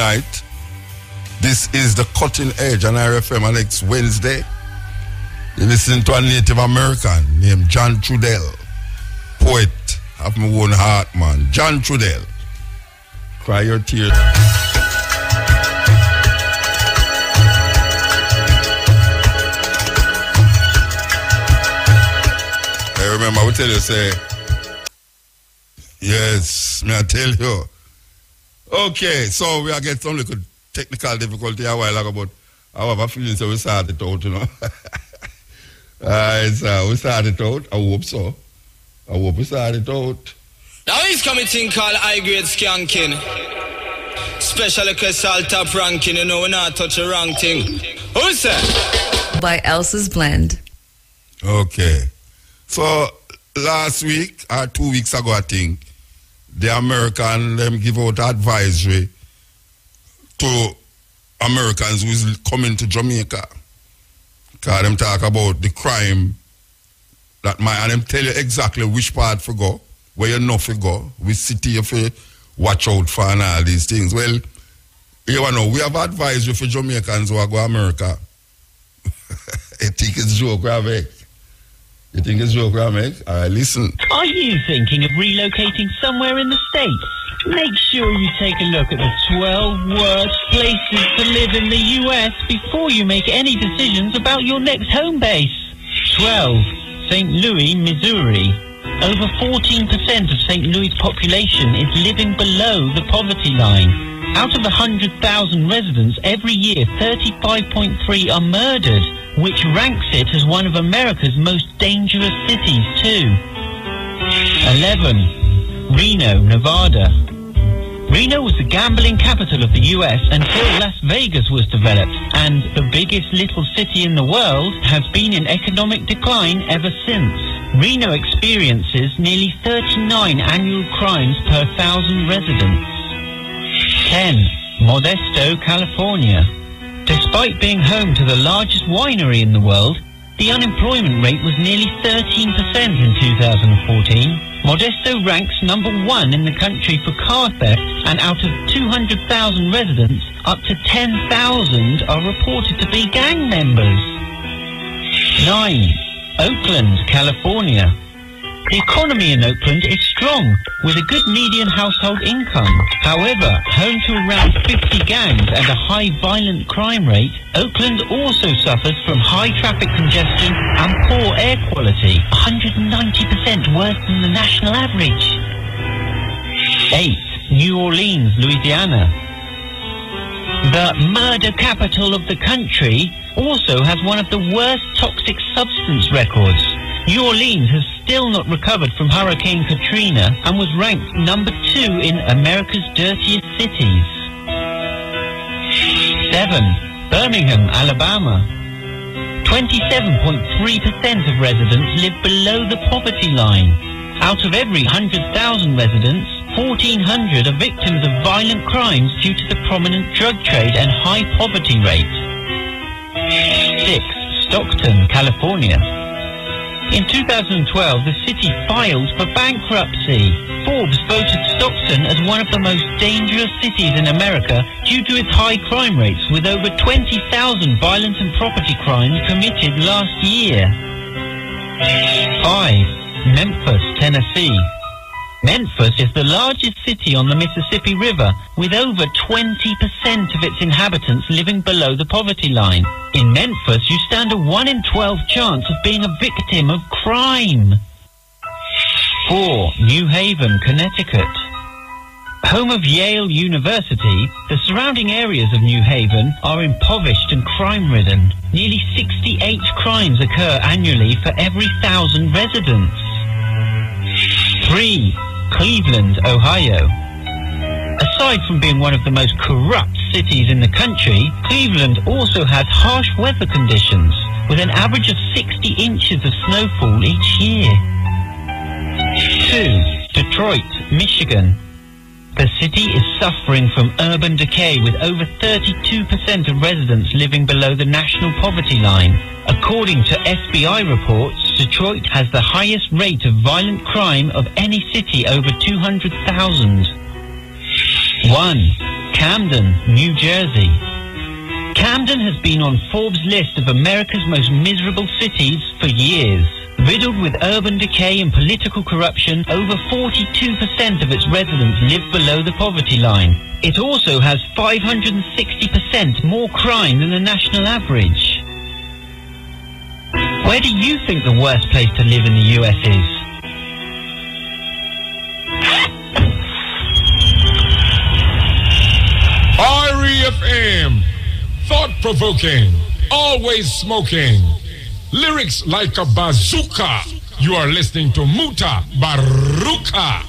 Night. This is the Cutting Edge on RFM, and next Wednesday you listen to a Native American named John Trudell, poet of my own heart, man. John Trudell. Cry your tears. I remember I would tell you, say, yes, may I tell you. Okay, so we are getting some little technical difficulty a while ago, but I have a feeling so we started out, you know. We started out, I hope so. I hope we started out. Now he's coming thing called high-grade skanking. Special request all top ranking, you know, we not touch a wrong thing. Who's that? By Elsa's Blend. Okay. So last week, or 2 weeks ago, I think, the American, them give out advisory to Americans who is coming to Jamaica. Because them talk about the crime that and them tell you exactly which part for go, where you know for go, which city you for watch out for and all these things. Well, you know, we have advisory for Jamaicans who are go to America. I think it's joke, right? You think it's joke, right? All right, listen. Are you thinking of relocating somewhere in the States? Make sure you take a look at the 12 worst places to live in the US before you make any decisions about your next home base. 12. St. Louis, Missouri. Over 14% of St. Louis' population is living below the poverty line. Out of 100,000 residents every year, 35.3 are murdered, which ranks it as one of America's most dangerous cities too. 11. Reno, Nevada. Reno was the gambling capital of the US until Las Vegas was developed, and the biggest little city in the world has been in economic decline ever since. Reno experiences nearly 39 annual crimes per 1,000 residents. 10. Modesto, California. Despite being home to the largest winery in the world, the unemployment rate was nearly 13% in 2014. Modesto ranks number 1 in the country for car theft, and out of 200,000 residents, up to 10,000 are reported to be gang members. 9. Oakland, California. The economy in Oakland is strong, with a good median household income. However, home to around 50 gangs and a high violent crime rate, Oakland also suffers from high traffic congestion and poor air quality, 190% worse than the national average. 8. New Orleans, Louisiana. The murder capital of the country also has one of the worst toxic substance records. New Orleans has still not recovered from Hurricane Katrina and was ranked number 2 in America's dirtiest cities. 7. Birmingham, Alabama. 27.3% of residents live below the poverty line. Out of every 100,000 residents, 1,400 are victims of violent crimes due to the prominent drug trade and high poverty rate. 6. Stockton, California. In 2012, the city filed for bankruptcy. Forbes voted Stockton as one of the most dangerous cities in America due to its high crime rates, with over 20,000 violent and property crimes committed last year. 5. Memphis, Tennessee. Memphis is the largest city on the Mississippi River, with over 20% of its inhabitants living below the poverty line. In Memphis, you stand a 1 in 12 chance of being a victim of crime. 4. New Haven, Connecticut. Home of Yale University, the surrounding areas of New Haven are impoverished and crime-ridden. Nearly 68 crimes occur annually for every 1,000 residents. 3. Cleveland, Ohio. Aside from being one of the most corrupt cities in the country, Cleveland also has harsh weather conditions, with an average of 60 inches of snowfall each year. 2. Detroit, Michigan. The city is suffering from urban decay, with over 32% of residents living below the national poverty line. According to FBI reports, Detroit has the highest rate of violent crime of any city over 200,000. 1. Camden, New Jersey. Camden has been on Forbes' list of America's most miserable cities for years. Riddled with urban decay and political corruption, over 42% of its residents live below the poverty line. It also has 560% more crime than the national average. Where do you think the worst place to live in the US is? REFM, thought-provoking, always smoking, lyrics like a bazooka. You are listening to Mutabaruka.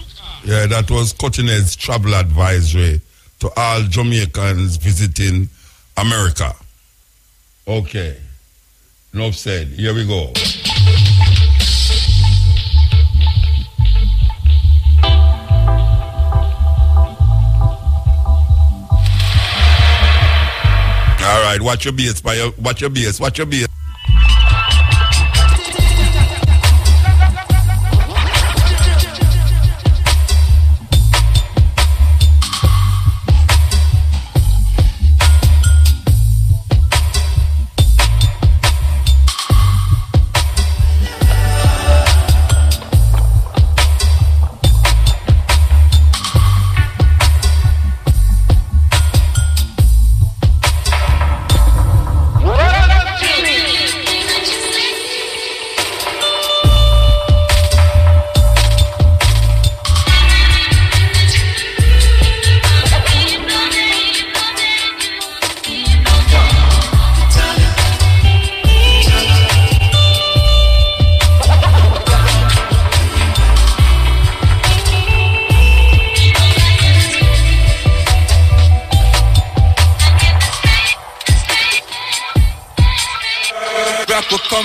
Yeah, that was Cutting Edge Travel Advisory to all Jamaicans visiting America. Okay, enough said. Here we go. All right, watch your bass, watch your bass, watch your bass.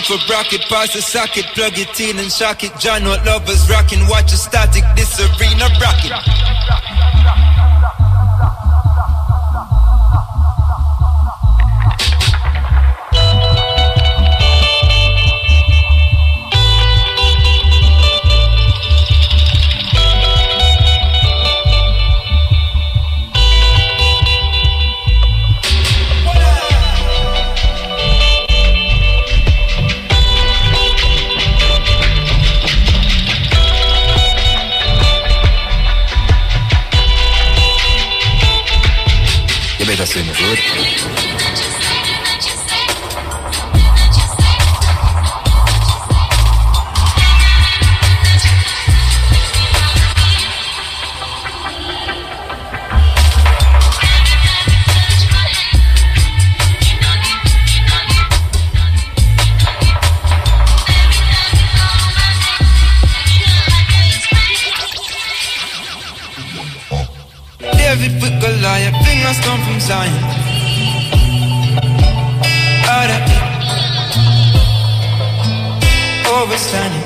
For bracket, pass the socket, plug it in and shock it. John, what lovers rocking, watch a static, this arena rocket. Sing good. David with Goliath, fingers come from Zion. Out of it, overstanding.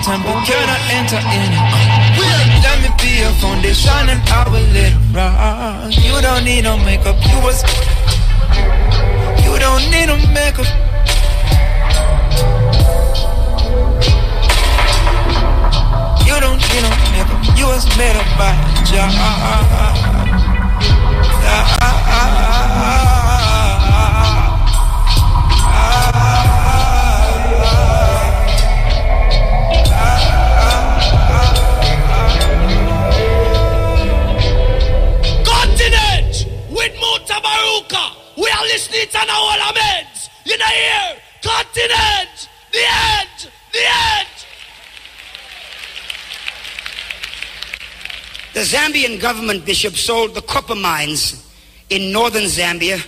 Temple, cannot enter in it. Let me be your foundation and I will let it rock. You don't need no makeup, you don't need no makeup. You don't need no makeup. You was made up by Jah. Continent with Mutabaruka. We are listening to our laments. You know here, continent, the end, the end. The Zambian government, Bishop, sold the copper mines in northern Zambia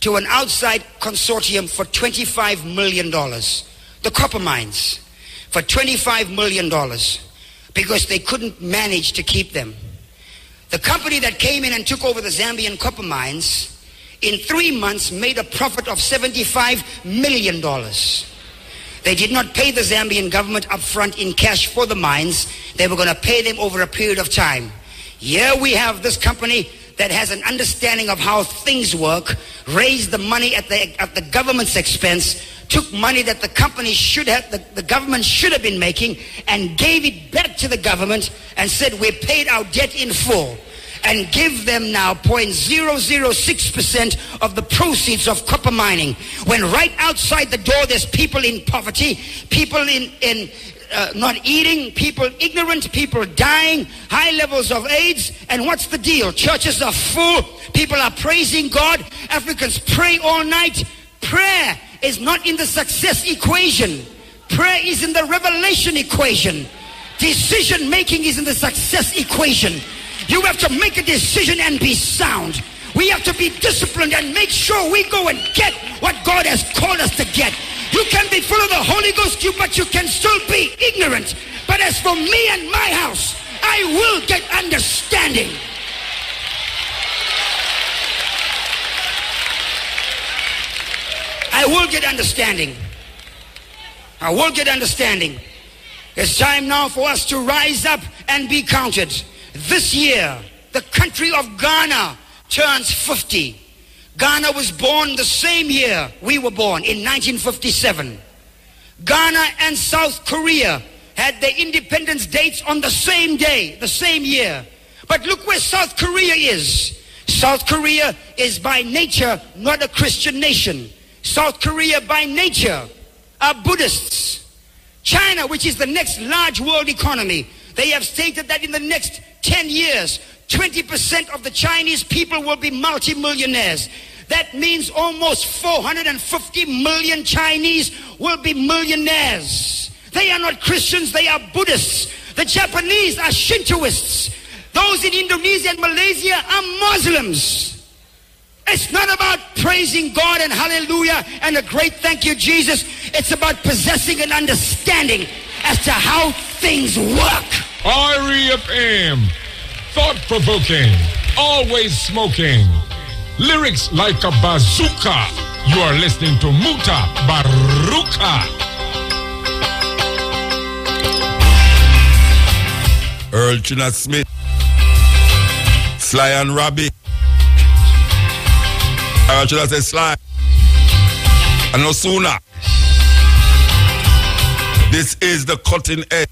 to an outside consortium for $25 million. The copper mines for $25 million because they couldn't manage to keep them. The company that came in and took over the Zambian copper mines in 3 months made a profit of $75 million. They did not pay the Zambian government up front in cash for the mines. They were going to pay them over a period of time. Here we have this company that has an understanding of how things work, raised the money at the government's expense, took money that the company should have, the government should have been making, and gave it back to the government and said, we paid our debt in full, and give them now 0.006% of the proceeds of copper mining. When right outside the door there's people in poverty, people in not eating, people ignorant, people dying, high levels of AIDS, and what's the deal? Churches are full, people are praising God, Africans pray all night. Prayer is not in the success equation. Prayer is in the revelation equation. Decision making is in the success equation. You have to make a decision and be sound. We have to be disciplined and make sure we go and get what God has called us to get. You can be full of the Holy Ghost, but you can still be ignorant. But as for me and my house, I will get understanding. I will get understanding. I will get understanding. It's time now for us to rise up and be counted. This year, the country of Ghana turns 50. Ghana was born the same year we were born, in 1957. Ghana and South Korea had their independence dates on the same day, the same year. But look where South Korea is. South Korea is by nature not a Christian nation. South Korea by nature are Buddhists. China, which is the next large world economy, they have stated that in the next 10 years, 20% of the Chinese people will be multimillionaires. That means almost 450 million Chinese will be millionaires. They are not Christians, they are Buddhists. The Japanese are Shintoists. Those in Indonesia and Malaysia are Muslims. It's not about praising God and hallelujah and a great thank you, Jesus. It's about possessing an understanding as to how things work. REFM, thought-provoking, always smoking, lyrics like a bazooka. You are listening to Mutabaruka. Earl China Smith, Sly and Robbie. I should have said Sly. And no sooner. This is the cutting edge.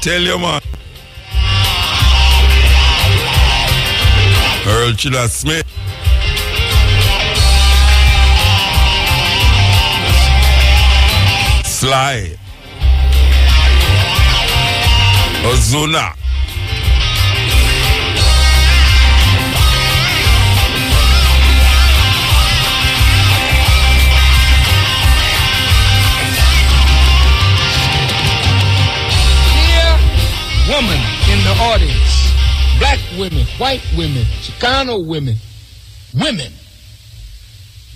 Tell you, man. Earl Chiller Smith. Sly. Ozuna. Woman in the audience, black women, white women, Chicano women, women,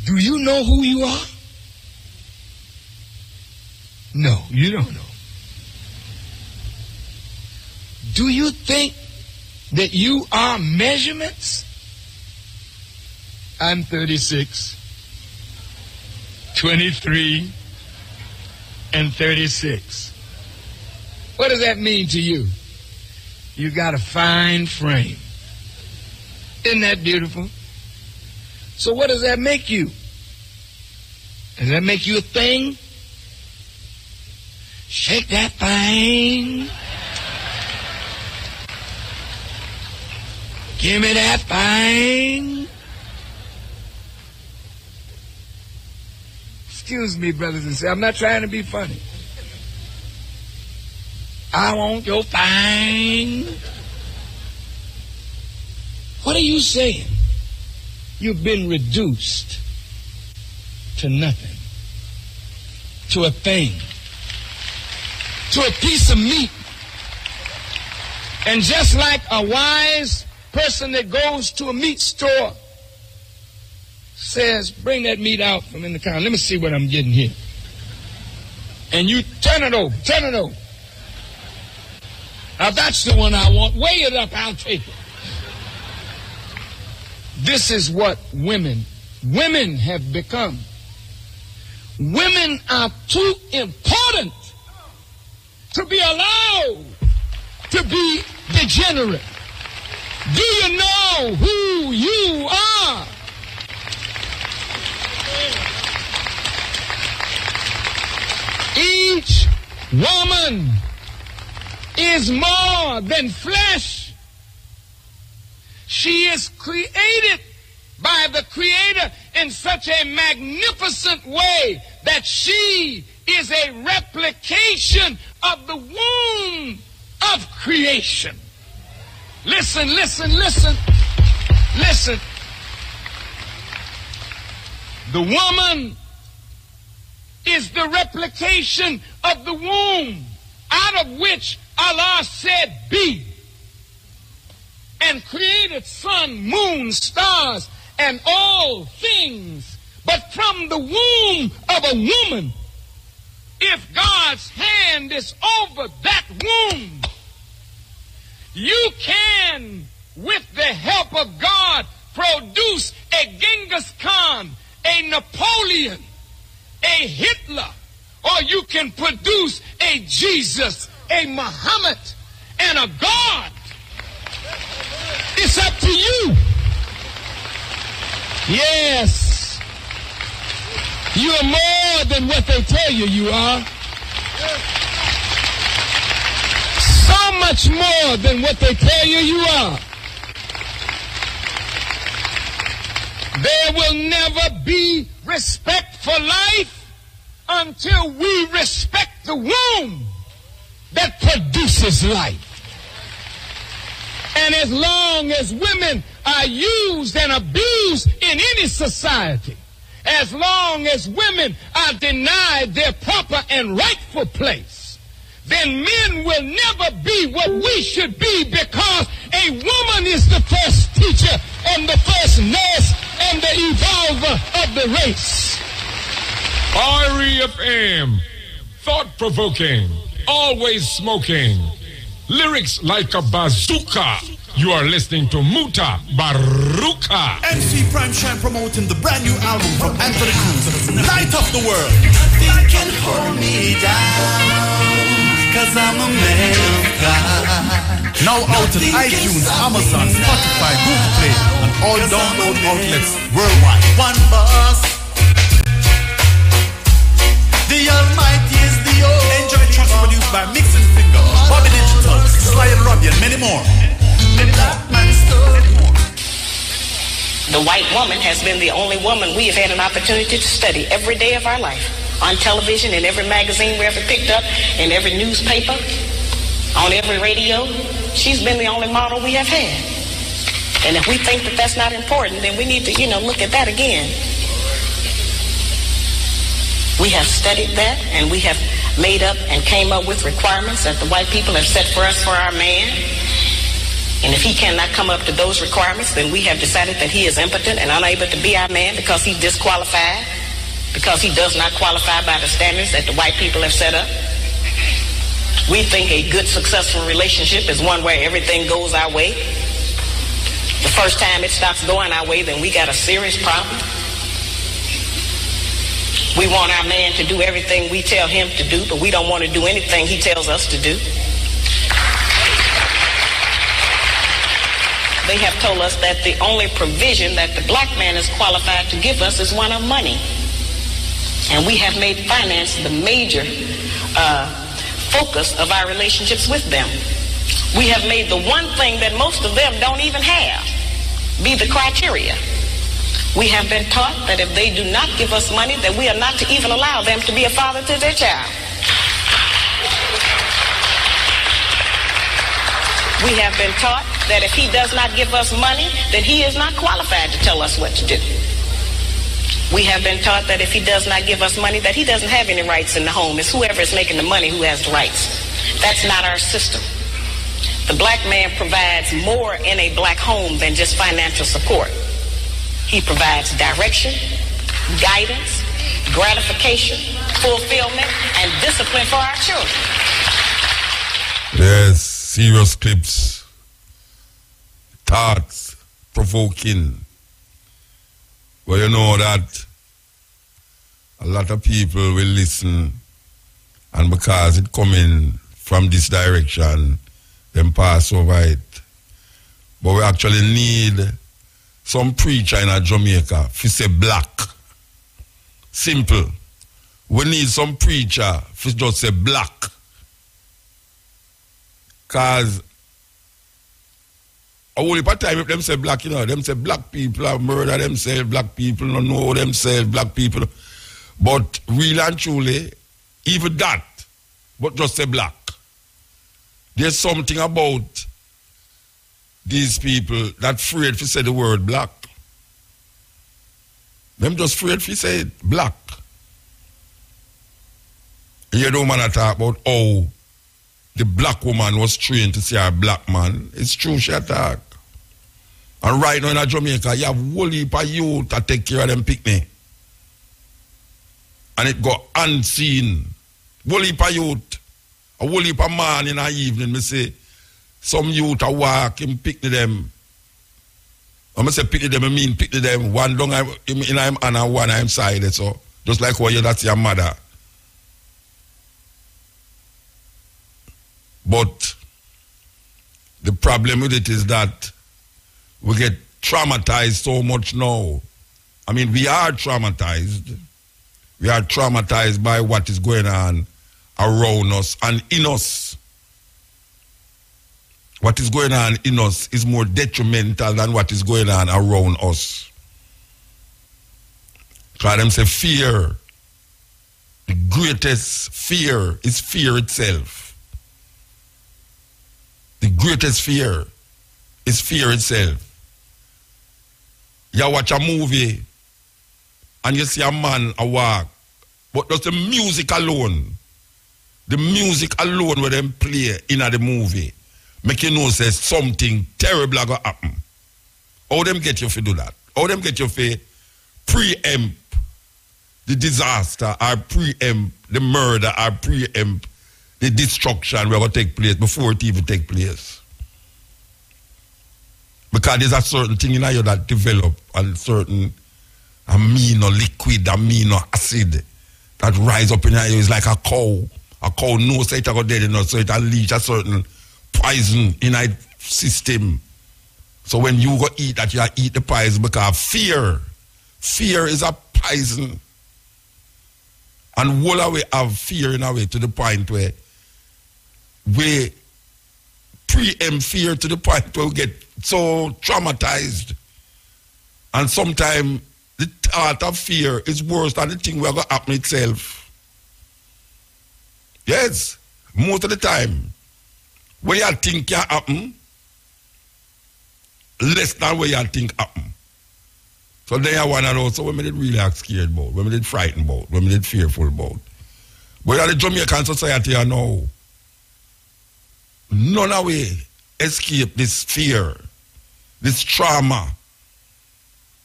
do you know who you are? No, you don't know. Do you think that you are measurements? I'm 36, 23, and 36. What does that mean to you? You got a fine frame. Isn't that beautiful? So what does that make you? Does that make you a thing? Shake that thing. Give me that thing. Excuse me, brothers and sisters. I'm not trying to be funny. I want your thing. What are you saying? You've been reduced to nothing, to a thing, to a piece of meat. And just like a wise person that goes to a meat store says, bring that meat out from in the counter. Let me see what I'm getting here. And you turn it over, turn it over. Now that's the one I want. Weigh it up, I'll take it. This is what women have become. Women are too important to be allowed to be degenerate. Do you know who you are? Each woman is more than flesh. She is created by the Creator in such a magnificent way that she is a replication of the womb of creation. Listen, listen, listen, listen. The woman is the replication of the womb out of which Allah said be, and created sun, moon, stars, and all things. But from the womb of a woman, if God's hand is over that womb, you can, with the help of God, produce a Genghis Khan, a Napoleon, a Hitler, or you can produce a Jesus, a Muhammad, and a God. It's up to you. Yes. You are more than what they tell you you are. So much more than what they tell you you are. There will never be respect for life until we respect the womb that produces life. And as long as women are used and abused in any society, as long as women are denied their proper and rightful place, then men will never be what we should be, because a woman is the first teacher and the first nurse and the evolver of the race. REFM, thought-provoking, always smoking, lyrics like a bazooka. You are listening to Mutabaruka. MC Prime Shine promoting the brand new album from Anthony Cruz, Light Up the World. Nothing can hold me down, 'cause I'm a man of God. Now out on iTunes, Amazon, Spotify, Google Play, and all download outlets worldwide. One boss, the Almighty is the old. Enjoy tracks produced by Mix and Finger. Bobby Digital, Sly and Robbie, and many more. The white woman has been the only woman we have had an opportunity to study every day of our life. On television, in every magazine we ever picked up, in every newspaper, on every radio. She's been the only model we have had. And if we think that that's not important, then we need to, look at that again. We have studied that, and we have made up and came up with requirements that the white people have set for us for our man. And if he cannot come up to those requirements, then we have decided that he is impotent and unable to be our man because he's disqualified, because he does not qualify by the standards that the white people have set up. We think a good, successful relationship is one where everything goes our way. The first time it stops going our way, then we got a serious problem. We want our man to do everything we tell him to do, but we don't want to do anything he tells us to do. They have told us that the only provision that the black man is qualified to give us is one of money. And we have made finance the major focus of our relationships with them. We have made the one thing that most of them don't even have be the criteria. We have been taught that if they do not give us money, that we are not to even allow them to be a father to their child. We have been taught that if he does not give us money, then he is not qualified to tell us what to do. We have been taught that if he does not give us money, that he doesn't have any rights in the home. It's whoever is making the money who has the rights. That's not our system. The black man provides more in a black home than just financial support. He provides direction, guidance, gratification, fulfillment, and discipline for our children. Yes, serious clips, thoughts, provoking. Well, you know that a lot of people will listen, and because it coming from this direction, them pass over it. But we actually need some preacher in Jamaica to say black. Simple. We need some preacher to just say black. Because a whole heap of time if them say black, them say black people have murder themselves, black people don't know themselves, black people. But really and truly, even that, but just say black. There's something about these people that afraid to say the word black. Them just afraid to say it, black. You don't want to talk about how the black woman was trained to say a black man. It's true she attack. And right now in Jamaica, you have a whole heap of youth that take care of them picnic. And it go unseen. Whole heap of youth. A whole heap of man in the evening, me say, some youth a walk and picnic them. When I say picnic them, I mean picnic them. One down in him and one I'm side. So just like what you that's your mother. But the problem with it is that we get traumatized so much now. I mean, we are traumatized. We are traumatized by what is going on around us and in us. What is going on in us is more detrimental than what is going on around us. Because them say fear. The greatest fear is fear itself. The greatest fear is fear itself. You watch a movie and you see a man a walk, but just the music alone where them play in the movie, make you know say something terrible going to happen. How them get you to do that? How them get you to preempt the disaster or preempt the murder or preempt the destruction will take place before it even take place. Because there's a certain thing in you that develop and certain amino liquid, amino acid that rise up in you. It's like a cow. A cow knows that it's dead enough, so it unleash a certain poison in its system. So when you go eat that, you eat the poison because fear is a poison. And all we have fear in a way to the point where we preempt fear to the point where we get so traumatized. And sometimes the thought of fear is worse than the thing we're going to happen itself. Yes, most of the time. What you think can happen, less than what you think happen. So then you want to know, so when we did really act scared about, when we did frightened about, when we did fearful about. But in the Jamaican society, I know, none of we escape this fear, this trauma,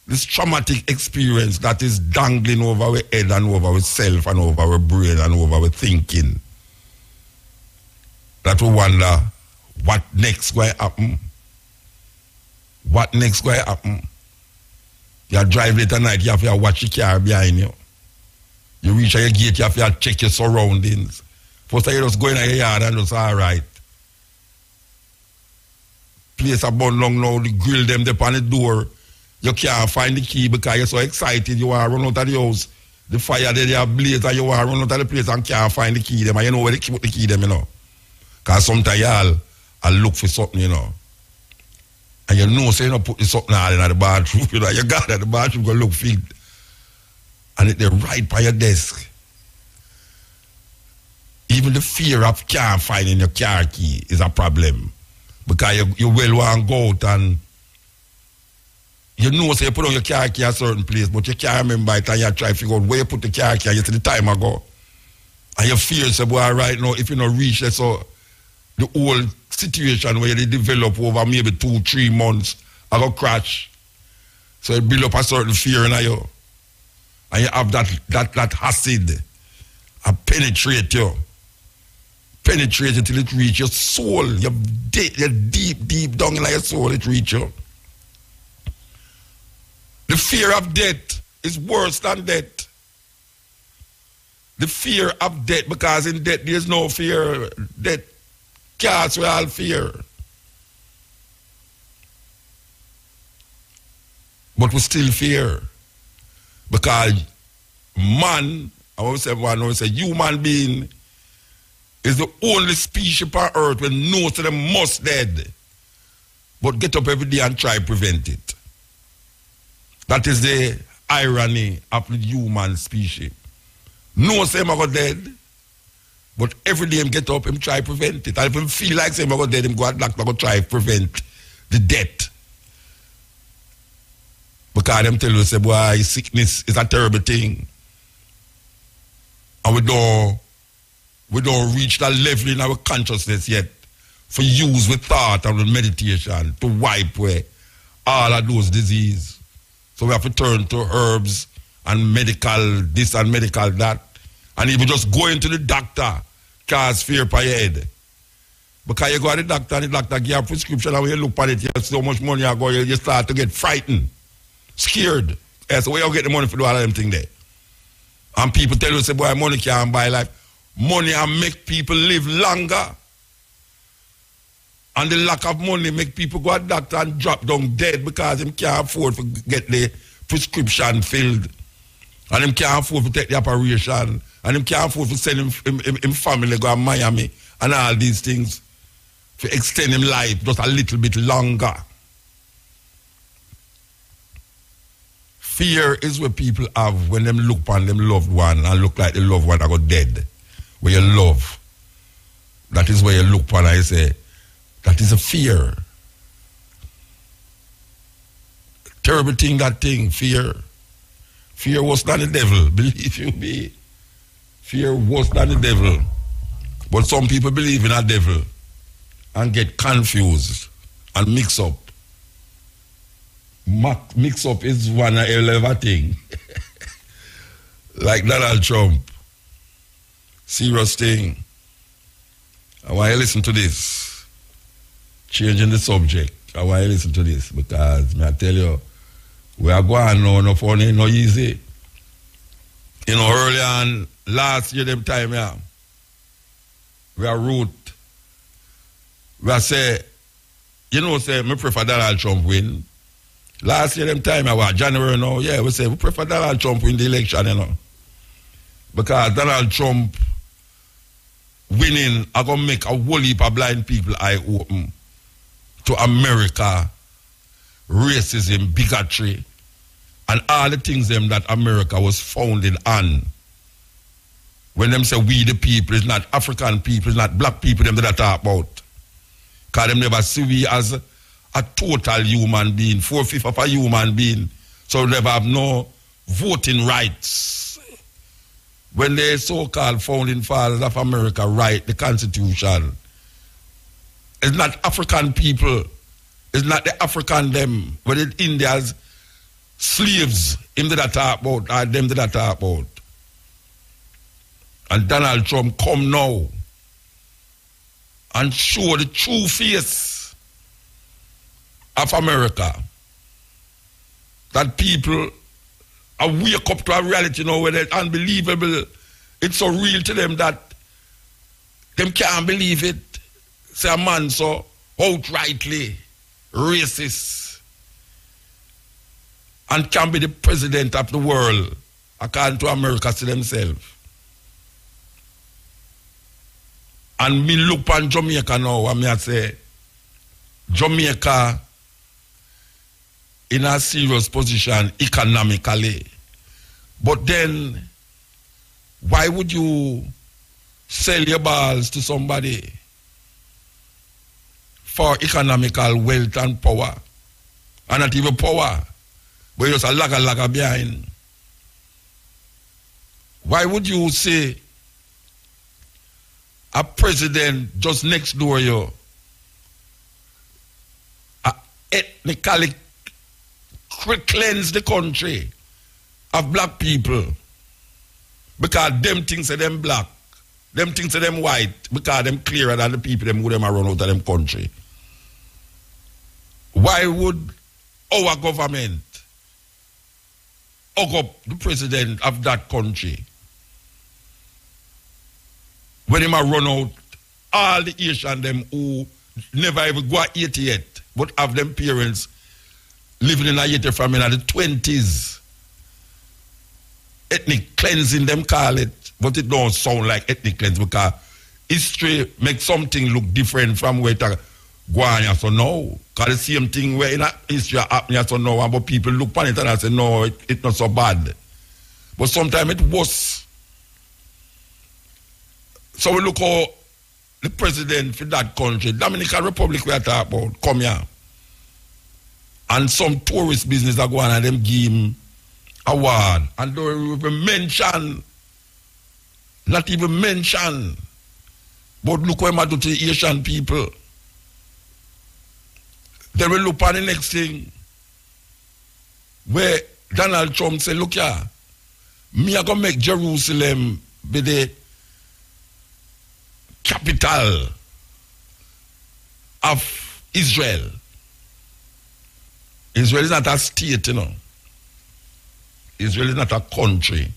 this traumatic experience that is dangling over our head and over ourselves and over our brain and over our thinking. That we wonder, what next going to happen? What next going to happen? You drive late at night, you have to watch your car behind you. You reach at your gate, you have to check your surroundings. First you just go in your yard and just all right. Place a bun long now, the grill them up on the door. You can't find the key because you're so excited, you want to run out of the house. The fire there, you blaze and you want to run out of the place and can't find the key them. And you know where they keep the key them, you know. Because sometimes I'll look for something, you know. And you know, say you know, put the something all in the bathroom, you know, you got it at the bathroom, go look for it. And they're right by your desk. Even the fear of can't finding your car key is a problem. Because you well want to go out and you know, say you put on your car key at a certain place, but you can't remember it and you try to figure out where you put the car key and you see the time ago. And you fear, say, boy, right now, if you don't reach that, so the whole situation where they develop over maybe 2-3 months, I go crash. So you build up a certain fear in you. And you have that acid and penetrate you. Penetrate it till it reach your soul. You're deep down in your soul, it reach you. The fear of death is worse than death. The fear of death, because in death there's no fear. Death casts away all fear. But we still fear. Because man, I always say human being is the only species on earth when most of them must dead. But get up every day and try to prevent it. That is the irony of the human species. No say him I go dead, but every day him get up, him try to prevent it. And if him feel like say him I go dead, him go to doctor, go try to prevent the death. Because them tell you, say, boy, sickness is a terrible thing. And we don't reach that level in our consciousness yet for use with thought and with meditation to wipe away all of those diseases. So we have to turn to herbs and medical this and medical that. And if you just go into the doctor, cause fear for your head. Because you go to the doctor and the doctor give you a prescription and when you look at it, you have so much money you go, you start to get frightened, scared. Yeah, so where you get the money for do all of them things there? And people tell you, say, boy, money can't buy life. Money can make people live longer. And the lack of money make people go to the doctor and drop down dead because they can't afford to get the prescription filled. And they can't afford to take the operation. And they can't afford to send him family go to Miami and all these things to extend him life just a little bit longer. Fear is what people have when them look upon them loved one and look like the loved one that got dead. Where you love. That is where you look upon and you say, that is a fear. Terrible thing, that thing, fear. Fear worse than the devil, believe you me. Fear worse than the devil. But some people believe in a devil and get confused and mix up. Mix up is one hell of a thing. Like Donald Trump. Serious thing. I want you to listen to this. Changing the subject. I want you to listen to this because I tell you, we are going now, no funny, no easy. You know, early on, last year, them time, yeah, we are root. We are say, you know, say, me prefer Donald Trump win. Last year, them time, January now, yeah, we say, we prefer Donald Trump win the election, you know. Because Donald Trump winning, are going to make a whole heap of blind people eye open. to America, racism, bigotry, and all the things them that America was founded on. When them say we the people, it's not African people, it's not black people them that talk about. Because them never see we as a total human being, 4/5 of a human being. So they have no voting rights. When the so-called founding fathers of America write the Constitution, it's not African people, it's not the African them, but it's India's slaves, him that talk about, or them that talk about. And Donald Trump come now and show the true face of America. That people are wake up to a reality now where it's unbelievable. It's so real to them that them can't believe it. Say a man so outrightly racist and can be the president of the world according to America to themselves. And me look on Jamaica now and me I say Jamaica in a serious position economically. But then why would you sell your balls to somebody for economical wealth and power? And not even power, but just a laga behind. Why would you say a president just next door you ethnically cleanse the country of black people because them things say them black, them things say them white because them clearer than the people them who them are run out of them country? Why would our government hug up the president of that country when him a run out all the Asian them who never even go 80 yet, but have them parents living in a Haiti family in the 20s. Ethnic cleansing them call it, but it don't sound like ethnic cleansing because history makes something look different from where it go on so now. Because the same thing where in a history happening so now, but people look upon it and say no, it's not so bad. But sometimes it was. So we look how the president for that country, Dominican Republic we are talking about, come here. And some tourist business are going and them give him award. And don't even mention, not even mention. But look what I do to the Asian people. They will look on the next thing where Donald Trump say, look here, me are going to make Jerusalem be the capital of Israel. Israel is not a state, you know. Israel is not a country.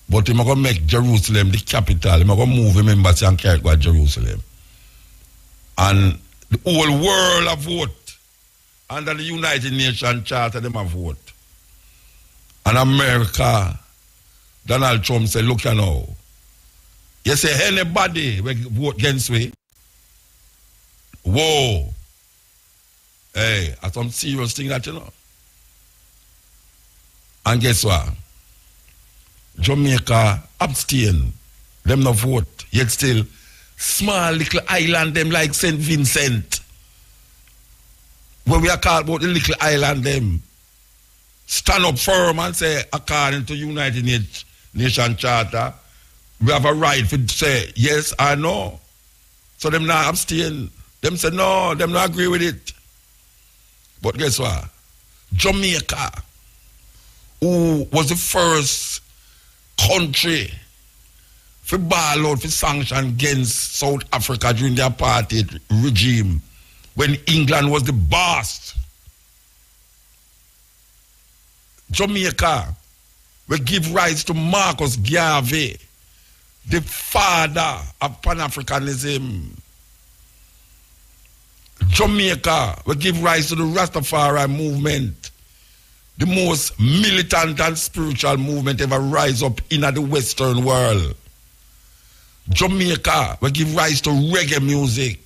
But he's going to make Jerusalem the capital. He's going to move him embassy and carry to Jerusalem. And the whole world have vote. Under the United Nations Charter, them have vote. And America, Donald Trump said, look you know, you say anybody will vote against me. Whoa. Hey, that's some serious thing that you know. And guess what? Jamaica abstain. Them no vote. Yet still, small little island them like St. Vincent. When we are called about the little island them, stand up firm and say, according to United Nations Charter, we have a right to say yes or no. So them not abstain. Them say no, them not agree with it. But guess what? Jamaica, who was the first country for ball out for sanction against South Africa during the apartheid regime, when England was the boss. Jamaica will give rise to Marcus Garvey, the father of Pan-Africanism. Jamaica will give rise to the Rastafari movement, the most militant and spiritual movement ever rise up in the Western world. Jamaica, we give rise to reggae music.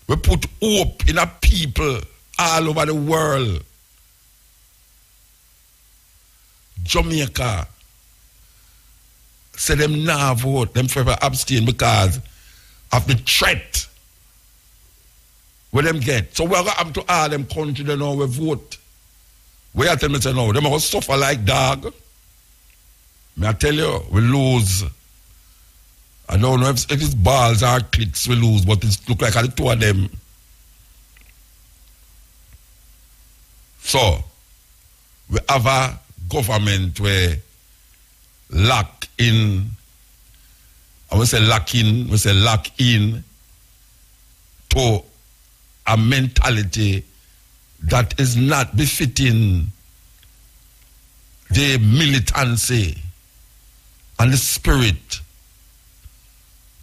We put hope in our people all over the world. Jamaica say them now vote, them forever abstain because of the threat where them get. So we're going to all them country they know we vote. We are telling me say no, them are going to suffer like dog. I tell you, we lose. I don't know if it's balls or clicks we lose, but it look like the two of them. So, we have a government where lock in to a mentality that is not befitting the militancy and the spirit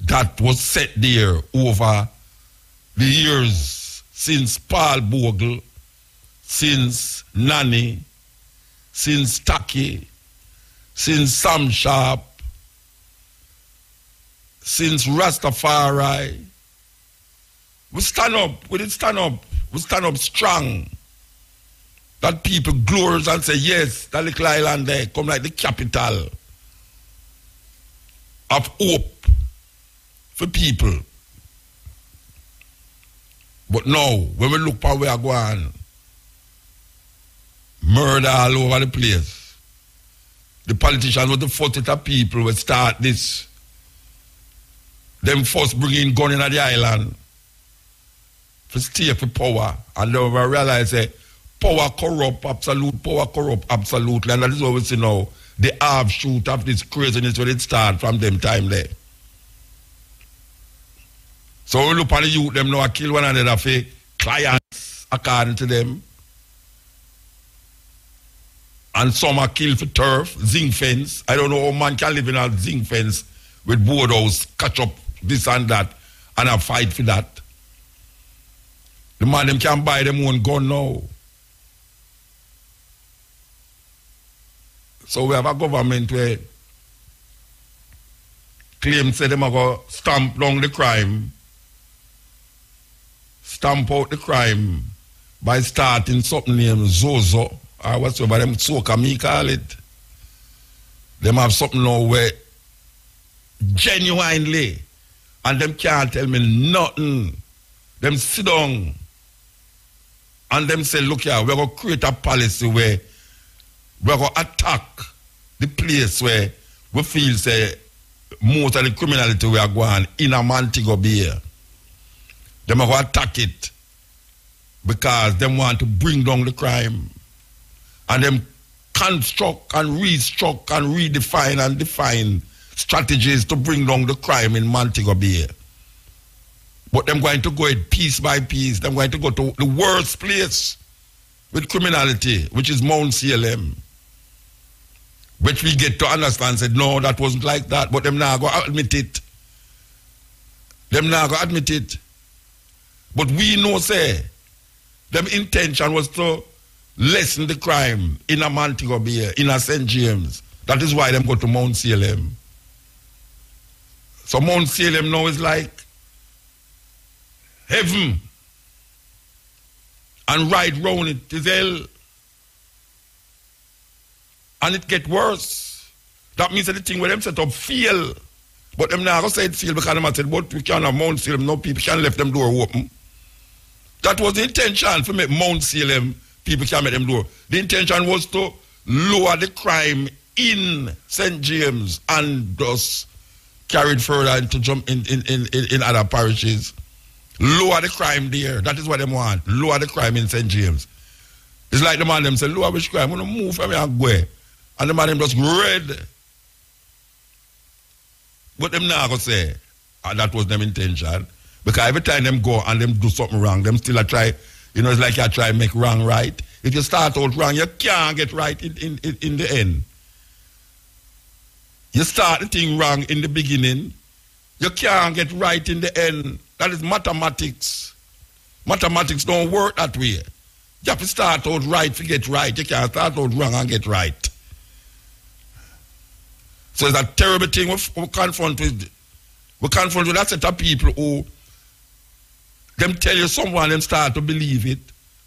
that was set there over the years since Paul Bogle, since Nani, since Taki, since Sam Sharp, since Rastafari. We stand up, we stand up strong. That people glories and say, yes, that little island there come like the capital of hope for people. But now, when we look for where we are going, murder all over the place. The politicians with the 40 people will start this. Them first bring in gun in the island to stay for power. And then we realize that power corrupt, absolutely. And that is what we see now. The half shoot of this craziness when it starts from them time there. So we look at the youth, them now kill one another for clients according to them. And some are killed for turf, zinc fence. I don't know how man can live in a zinc fence with board house, catch up this and that, and a fight for that. The man them can buy them own gun now. So we have a government where claims say them are going to stamp down the crime, stamp out the crime by starting something named Zozo, or whatsoever them soca me call it. Them have something now where genuinely, and them can't tell me nothing. Them sit down and them say, look here, we're going to create a policy where we're going to attack the place where we feel say most of the criminality we are going in a Montego Bay. Them are going to attack it because them want to bring down the crime. And them construct and restruct and redefine and define strategies to bring down the crime in Montego Bay. But them going to go it piece by piece. Them going to go to the worst place with criminality, which is Mount CLM. Which we get to understand, said, no, that wasn't like that. But them now go admit it. Them now go admit it. But we know, say, them intention was to lessen the crime in a Montego Bay, in a St. James. That is why them go to Mount CLM. So Mount CLM now is like heaven. And right round it is hell. And it get worse. That means that the thing where them set up fail. But them now go say it fail because them said, but we can't have Mount CLM, no people can left them door open. That was the intention for make Mount CLM, people can make them door. The intention was to lower the crime in St. James and thus carried further into jump in other parishes. Lower the crime there. That is what they want. Lower the crime in St. James. It's like the man them say, lower which crime? I'm going to move from here and go. And the man them just red. But them now go say, that was them intention. Because every time them go and them do something wrong, them still try, it's like you try to make wrong right. If you start out wrong, you can't get right in the end. You start the thing wrong in the beginning, you can't get right in the end. That is mathematics. Mathematics don't work that way. You have to start out right to get right. You can't start out wrong and get right. So it's a terrible thing we confront with We confront with that set of people who them tell you someone, them start to believe it,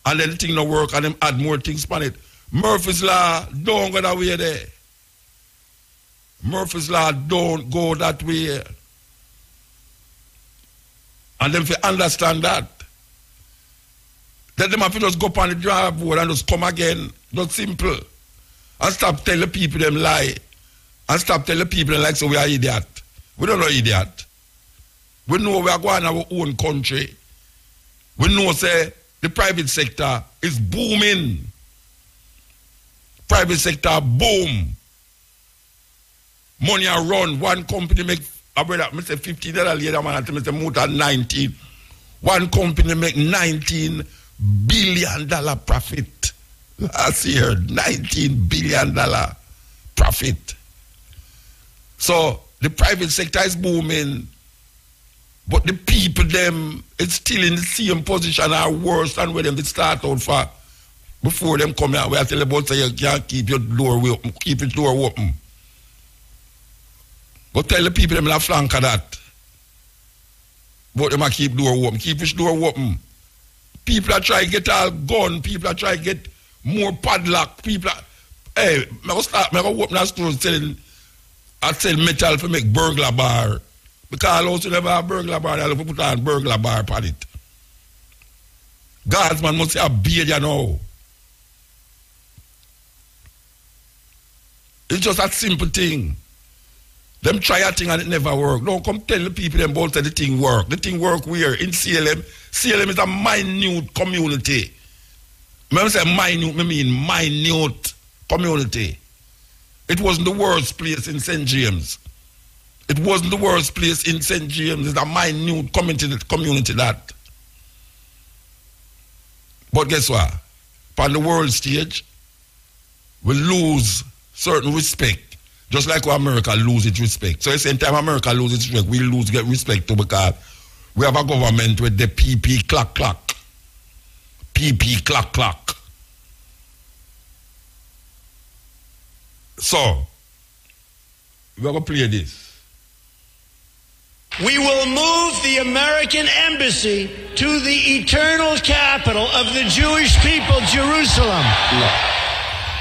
and then the thing don't work, and them add more things on it. Murphy's Law don't go that way there. Murphy's Law don't go that way. And them if you understand that, then them have to just go up on the drive board and just come again. Just simple. And stop telling people them lie. And stop telling people them like so we are idiot. We don't know idiot. We know we are going to our own country. We know say the private sector is booming. Private sector boom. Money are run. One company make I say $50 later, man, I say more than 19. One company make $19 billion profit last year. $19 billion profit. So the private sector is booming, but the people them it's still in the same position or worse than where them start out for before them come out. We are telling about say you can't keep your door open, keep your door open. But tell the people them in the flank of that. But them a keep door open. Keep which door open. People are trying to get all gun. People are trying to get more padlock. People are... Hey, I go open that store selling... I sell metal to make burglar bar. Because I also never have burglar bar. I have to put on burglar bar on it. Guardsman must have beard, you know. It's just a simple thing. Them try a thing and it never work. Don't come tell the people them about the thing work. The thing work where? In CLM. CLM is a minute community. When I say minute, I mean minute community. It wasn't the worst place in St. James. It wasn't the worst place in St. James. It's a minute community that. But guess what? On the world stage, we lose certain respect. Just like how America lose its respect. So at the same time America lose its respect, we get respect too because we have a government with the PP clock. PP clock. So, we're going to play this. We will move the American embassy to the eternal capital of the Jewish people, Jerusalem.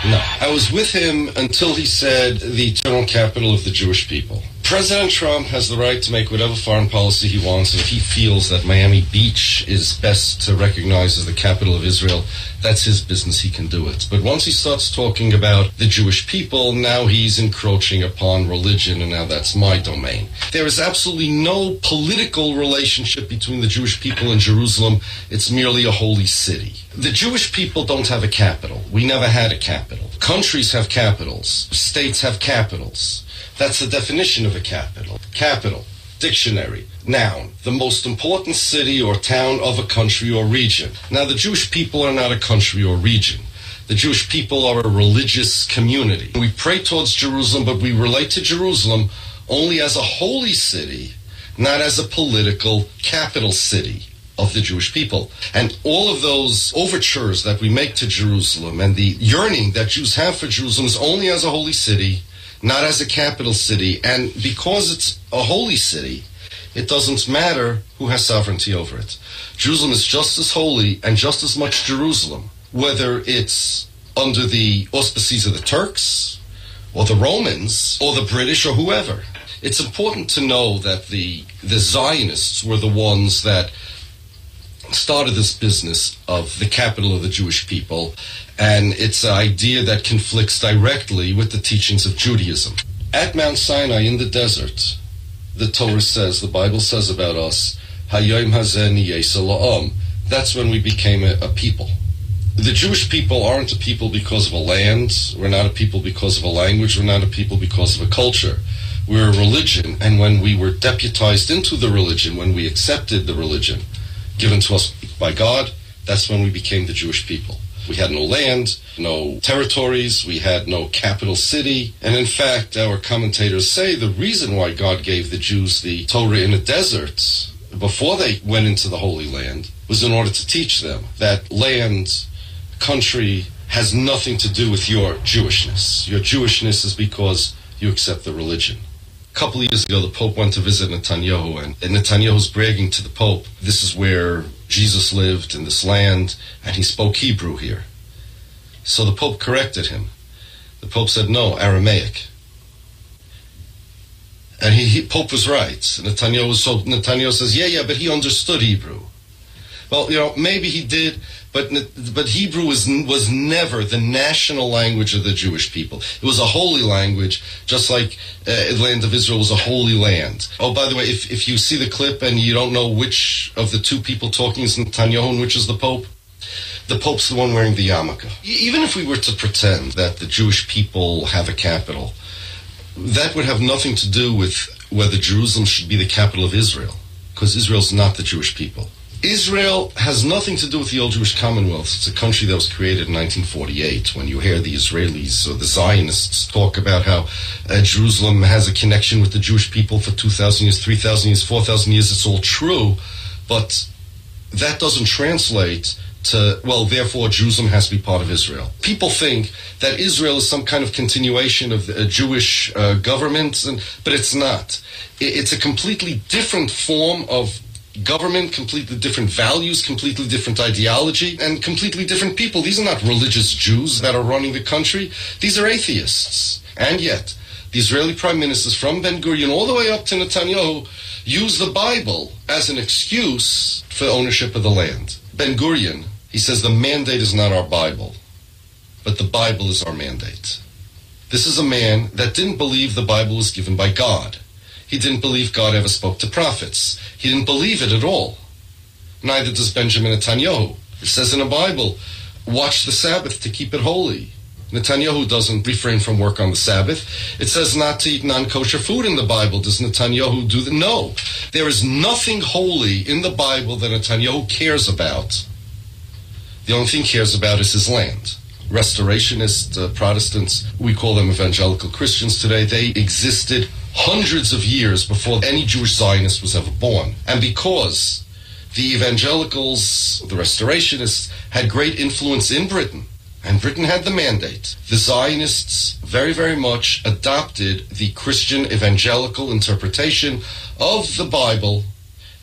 No. I was with him until he said the eternal capital of the Jewish people. President Trump has the right to make whatever foreign policy he wants, and if he feels that Miami Beach is best to recognize as the capital of Israel, that's his business, he can do it. But once he starts talking about the Jewish people, now he's encroaching upon religion, and now that's my domain. There is absolutely no political relationship between the Jewish people and Jerusalem. It's merely a holy city. The Jewish people don't have a capital. We never had a capital. Countries have capitals. States have capitals. That's the definition of a capital. Capital, dictionary, noun, the most important city or town of a country or region. Now, the Jewish people are not a country or region. The Jewish people are a religious community. We pray towards Jerusalem, but we relate to Jerusalem only as a holy city, not as a political capital city of the Jewish people. And all of those overtures that we make to Jerusalem and the yearning that Jews have for Jerusalem is only as a holy city, not as a capital city. And because it's a holy city, it doesn't matter who has sovereignty over it. Jerusalem is just as holy and just as much Jerusalem, whether it's under the auspices of the Turks or the Romans or the British or whoever. It's important to know that the Zionists were the ones that started this business of the capital of the Jewish people, and it's an idea that conflicts directly with the teachings of Judaism. At Mount Sinai in the desert, the Torah says, the Bible says about us, Hayom hazeh niyeh la'am. That's when we became a people. The Jewish people aren't a people because of a land. We're not a people because of a language. We're not a people because of a culture. We're a religion, and when we were deputized into the religion, when we accepted the religion given to us by God, that's when we became the Jewish people. We had no land, no territories, we had no capital city, and in fact, our commentators say the reason why God gave the Jews the Torah in a desert before they went into the Holy Land was in order to teach them that land, country, has nothing to do with your Jewishness. Your Jewishness is because you accept the religion. couple of years ago, the Pope went to visit Netanyahu, and Netanyahu's bragging to the Pope, this is where Jesus lived in this land, and he spoke Hebrew here. So the Pope corrected him. The Pope said, no, Aramaic. And Pope was right. Netanyahu says, yeah, but he understood Hebrew. Well, maybe he did, but Hebrew was never the national language of the Jewish people. It was a holy language, just like the land of Israel was a holy land. Oh, by the way, if you see the clip and you don't know which of the two people talking is Netanyahu and which is the Pope's the one wearing the yarmulke. Even if we were to pretend that the Jewish people have a capital, that would have nothing to do with whether Jerusalem should be the capital of Israel, because Israel's not the Jewish people. Israel has nothing to do with the old Jewish Commonwealth. It's a country that was created in 1948. When you hear the Israelis or the Zionists talk about how Jerusalem has a connection with the Jewish people for 2,000 years, 3,000 years, 4,000 years, it's all true, but that doesn't translate to, well, therefore Jerusalem has to be part of Israel. People think that Israel is some kind of continuation of the Jewish government, but it's not. It's a completely different form of government, completely different values, completely different ideology, and completely different people. These are not religious Jews that are running the country. These are atheists. And yet, the Israeli prime ministers from Ben-Gurion all the way up to Netanyahu use the Bible as an excuse for ownership of the land. Ben-Gurion, he says the mandate is not our Bible, but the Bible is our mandate. This is a man that didn't believe the Bible was given by God. He didn't believe God ever spoke to prophets. He didn't believe it at all. Neither does Benjamin Netanyahu. It says in the Bible, watch the Sabbath to keep it holy. Netanyahu doesn't refrain from work on the Sabbath. It says not to eat non-kosher food in the Bible. Does Netanyahu do that? No. There is nothing holy in the Bible that Netanyahu cares about. The only thing he cares about is his land. Restorationist Protestants, we call them evangelical Christians today, they existed hundreds of years before any Jewish Zionist was ever born. And because the evangelicals, the restorationists, had great influence in Britain, and Britain had the mandate, the Zionists very, very much adopted the Christian evangelical interpretation of the Bible,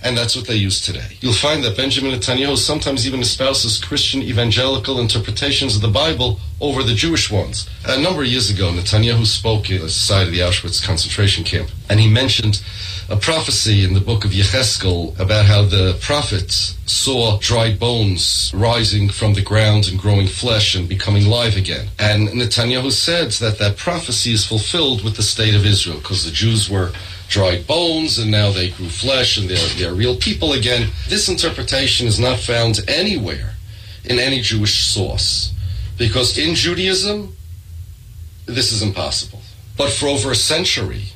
and that's what they use today. You'll find that Benjamin Netanyahu sometimes even espouses Christian evangelical interpretations of the Bible over the Jewish ones. A number of years ago, Netanyahu spoke at the site of the Auschwitz concentration camp, and he mentioned a prophecy in the book of Yechezkel about how the prophets saw dried bones rising from the ground and growing flesh and becoming live again. And Netanyahu said that that prophecy is fulfilled with the state of Israel, because the Jews were dried bones and now they grew flesh and they're real people again. This interpretation is not found anywhere in any Jewish source, because in Judaism this is impossible. But for over a century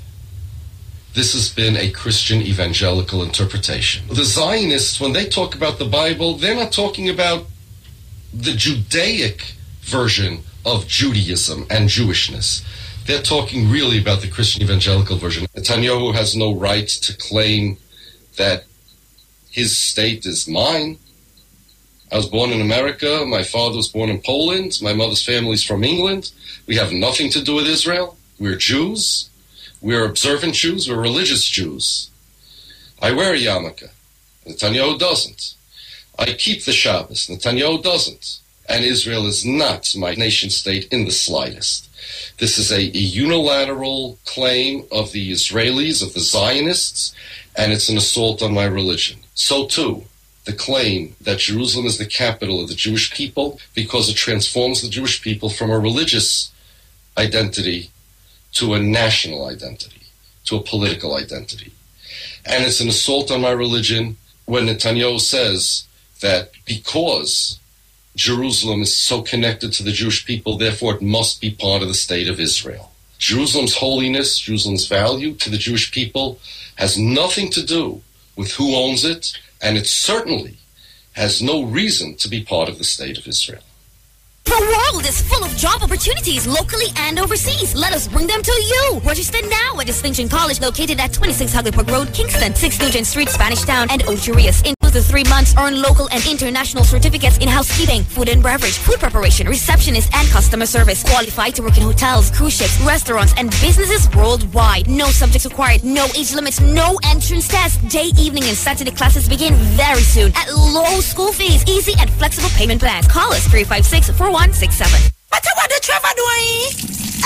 this has been a Christian evangelical interpretation. The Zionists, when they talk about the Bible, they're not talking about the Judaic version of Judaism and Jewishness. They're talking really about the Christian evangelical version. Netanyahu has no right to claim that his state is mine. I was born in America. My father was born in Poland. My mother's family's from England. We have nothing to do with Israel. We're Jews. We're observant Jews. We're religious Jews. I wear a yarmulke. Netanyahu doesn't. I keep the Shabbos. Netanyahu doesn't. And Israel is not my nation state in the slightest. This is a unilateral claim of the Israelis, of the Zionists, and it's an assault on my religion. So too, the claim that Jerusalem is the capital of the Jewish people, because it transforms the Jewish people from a religious identity to a national identity, to a political identity. And it's an assault on my religion when Netanyahu says that because Jerusalem is so connected to the Jewish people, therefore it must be part of the state of Israel. Jerusalem's holiness, Jerusalem's value to the Jewish people has nothing to do with who owns it, and it certainly has no reason to be part of the state of Israel. The world is full of job opportunities locally and overseas. Let us bring them to you. Register now at Distinction College, located at 26 Hagley Park Road, Kingston, 6 Nugent Street, Spanish Town, and Ocherias. After 3 months, earn local and international certificates in housekeeping, food and beverage, food preparation, receptionist, and customer service. Qualified to work in hotels, cruise ships, restaurants, and businesses worldwide. No subjects required, no age limits, no entrance test. Day, evening, and Saturday classes begin very soon at low school fees, easy and flexible payment plans. Call us 356-4167. But what the Trevor doing?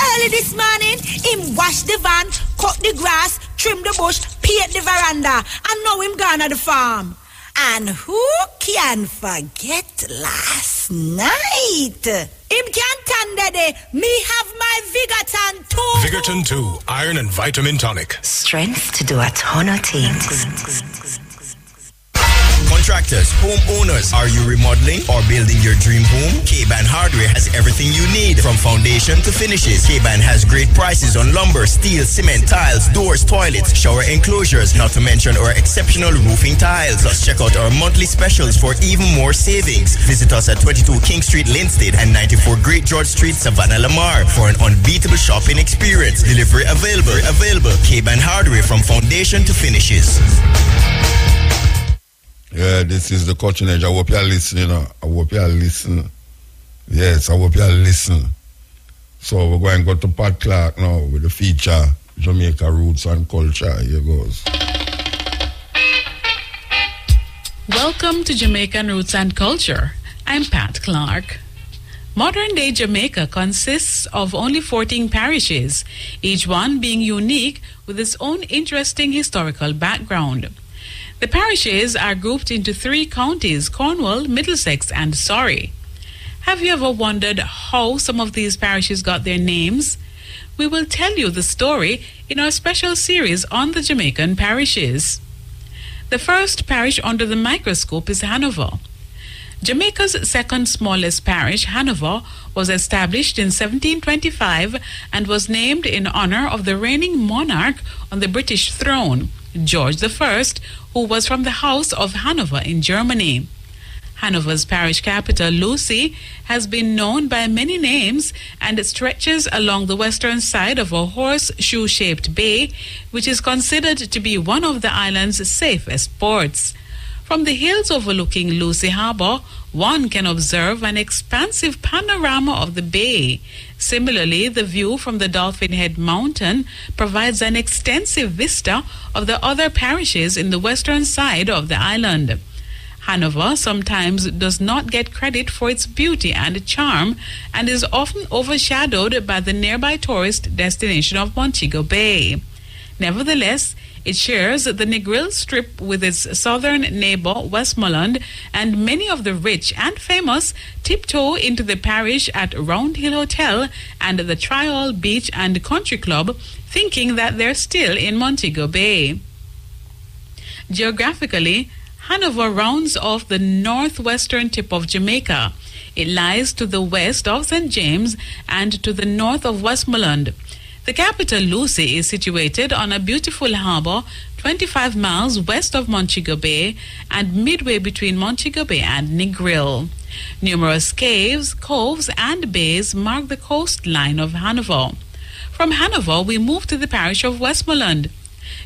Early this morning, him wash the van, cut the grass, trim the bush, paint the veranda, and now him gone at the farm. And who can forget last night? Him can't stand there. Me have my Vigaton 2. Vigaton 2, iron and vitamin tonic. Strength to do a ton of things. Contractors, homeowners, are you remodeling or building your dream home? K-Ban Hardware has everything you need from foundation to finishes. K-Ban has great prices on lumber, steel, cement, tiles, doors, toilets, shower enclosures, not to mention our exceptional roofing tiles. Plus, check out our monthly specials for even more savings. Visit us at 22 King Street, Linstead and 94 Great George Street, Savannah, Lamar for an unbeatable shopping experience. Delivery available. K-Ban Hardware from foundation to finishes. Yeah, this is the Culture Edge. I hope you are listening. I hope you are listening. Yes, I hope you are listening. So we're going to go to Pat Clark now with the feature Jamaica Roots and Culture. Here goes. Welcome to Jamaican Roots and Culture. I'm Pat Clark. Modern-day Jamaica consists of only 14 parishes, each one being unique with its own interesting historical background. The parishes are grouped into 3 counties: Cornwall, Middlesex, and Surrey. Have you ever wondered how some of these parishes got their names? We will tell you the story in our special series on the Jamaican parishes. The first parish under the microscope is Hanover. Jamaica's second smallest parish, Hanover, was established in 1725 and was named in honor of the reigning monarch on the British throne, George I, who was from the House of Hanover in Germany. Hanover's parish capital, Lucy, has been known by many names and it stretches along the western side of a horseshoe-shaped bay, which is considered to be one of the island's safest ports. From the hills overlooking Lucy Harbor, one can observe an expansive panorama of the bay. Similarly, the view from the Dolphin Head Mountain provides an extensive vista of the other parishes in the western side of the island. Hanover sometimes does not get credit for its beauty and charm and is often overshadowed by the nearby tourist destination of Montego Bay. Nevertheless, it shares the Negril Strip with its southern neighbor Westmoreland, and many of the rich and famous tiptoe into the parish at Round Hill Hotel and the Trial Beach and Country Club, thinking that they're still in Montego Bay. Geographically, Hanover rounds off the northwestern tip of Jamaica. It lies to the west of St. James and to the north of Westmoreland. The capital, Lucy, is situated on a beautiful harbor 25 miles west of Montego Bay and midway between Montego Bay and Negril. Numerous caves, coves, and bays mark the coastline of Hanover. From Hanover, we move to the parish of Westmoreland.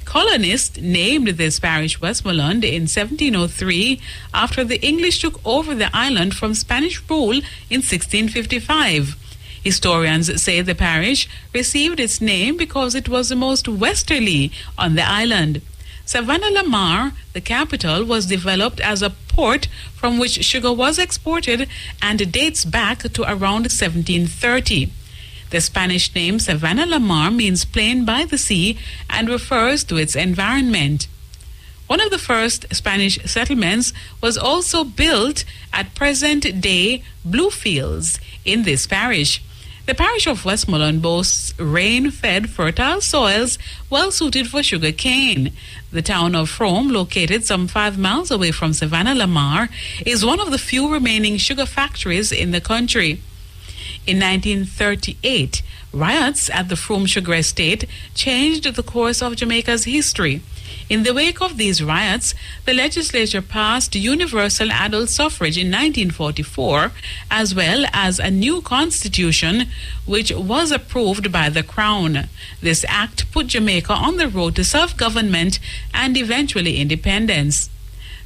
Colonists named this parish Westmoreland in 1703 after the English took over the island from Spanish rule in 1655. Historians say the parish received its name because it was the most westerly on the island. Savannah Lamar, the capital, was developed as a port from which sugar was exported and dates back to around 1730. The Spanish name Savannah Lamar means plain by the sea and refers to its environment. One of the first Spanish settlements was also built at present-day Bluefields in this parish. The parish of Westmoreland boasts rain-fed fertile soils well suited for sugar cane. The town of Frome, located some 5 miles away from Savannah Lamar, is one of the few remaining sugar factories in the country. In 1938, riots at the Frome Sugar Estate changed the course of Jamaica's history. In the wake of these riots, the legislature passed universal adult suffrage in 1944, as well as a new constitution, which was approved by the Crown. This act put Jamaica on the road to self-government and eventually independence.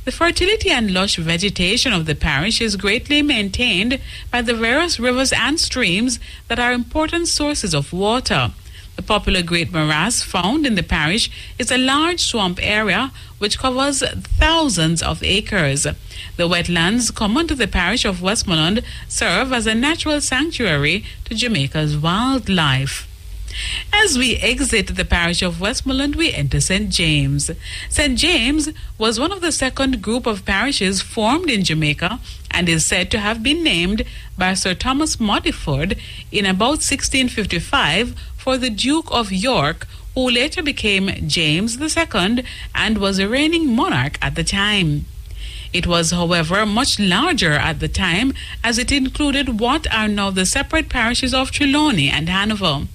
The fertility and lush vegetation of the parish is greatly maintained by the various rivers and streams that are important sources of water. The popular Great Morass found in the parish is a large swamp area which covers thousands of acres. The wetlands common to the parish of Westmoreland serve as a natural sanctuary to Jamaica's wildlife. As we exit the parish of Westmoreland, we enter St. James. St. James was one of the second group of parishes formed in Jamaica and is said to have been named by Sir Thomas Modiford in about 1655 for the Duke of York, who later became James II and was a reigning monarch at the time. It was, however, much larger at the time, as it included what are now the separate parishes of Trelawney and Hanover.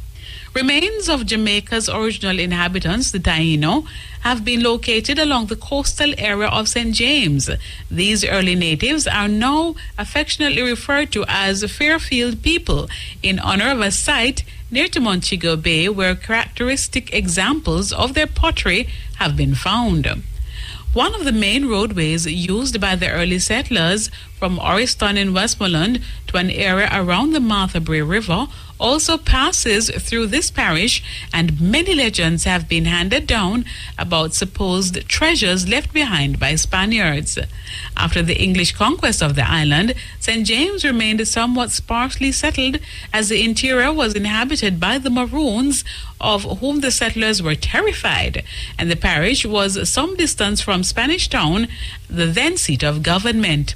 Remains of Jamaica's original inhabitants, the Taino, have been located along the coastal area of St. James. These early natives are now affectionately referred to as Fairfield people in honor of a site near to Montego Bay where characteristic examples of their pottery have been found. One of the main roadways used by the early settlers from Orriston in Westmoreland to an area around the Martha Brae River also passes through this parish, and many legends have been handed down about supposed treasures left behind by Spaniards. After the English conquest of the island, St. James remained somewhat sparsely settled, as the interior was inhabited by the Maroons, of whom the settlers were terrified, and the parish was some distance from Spanish Town, the then seat of government.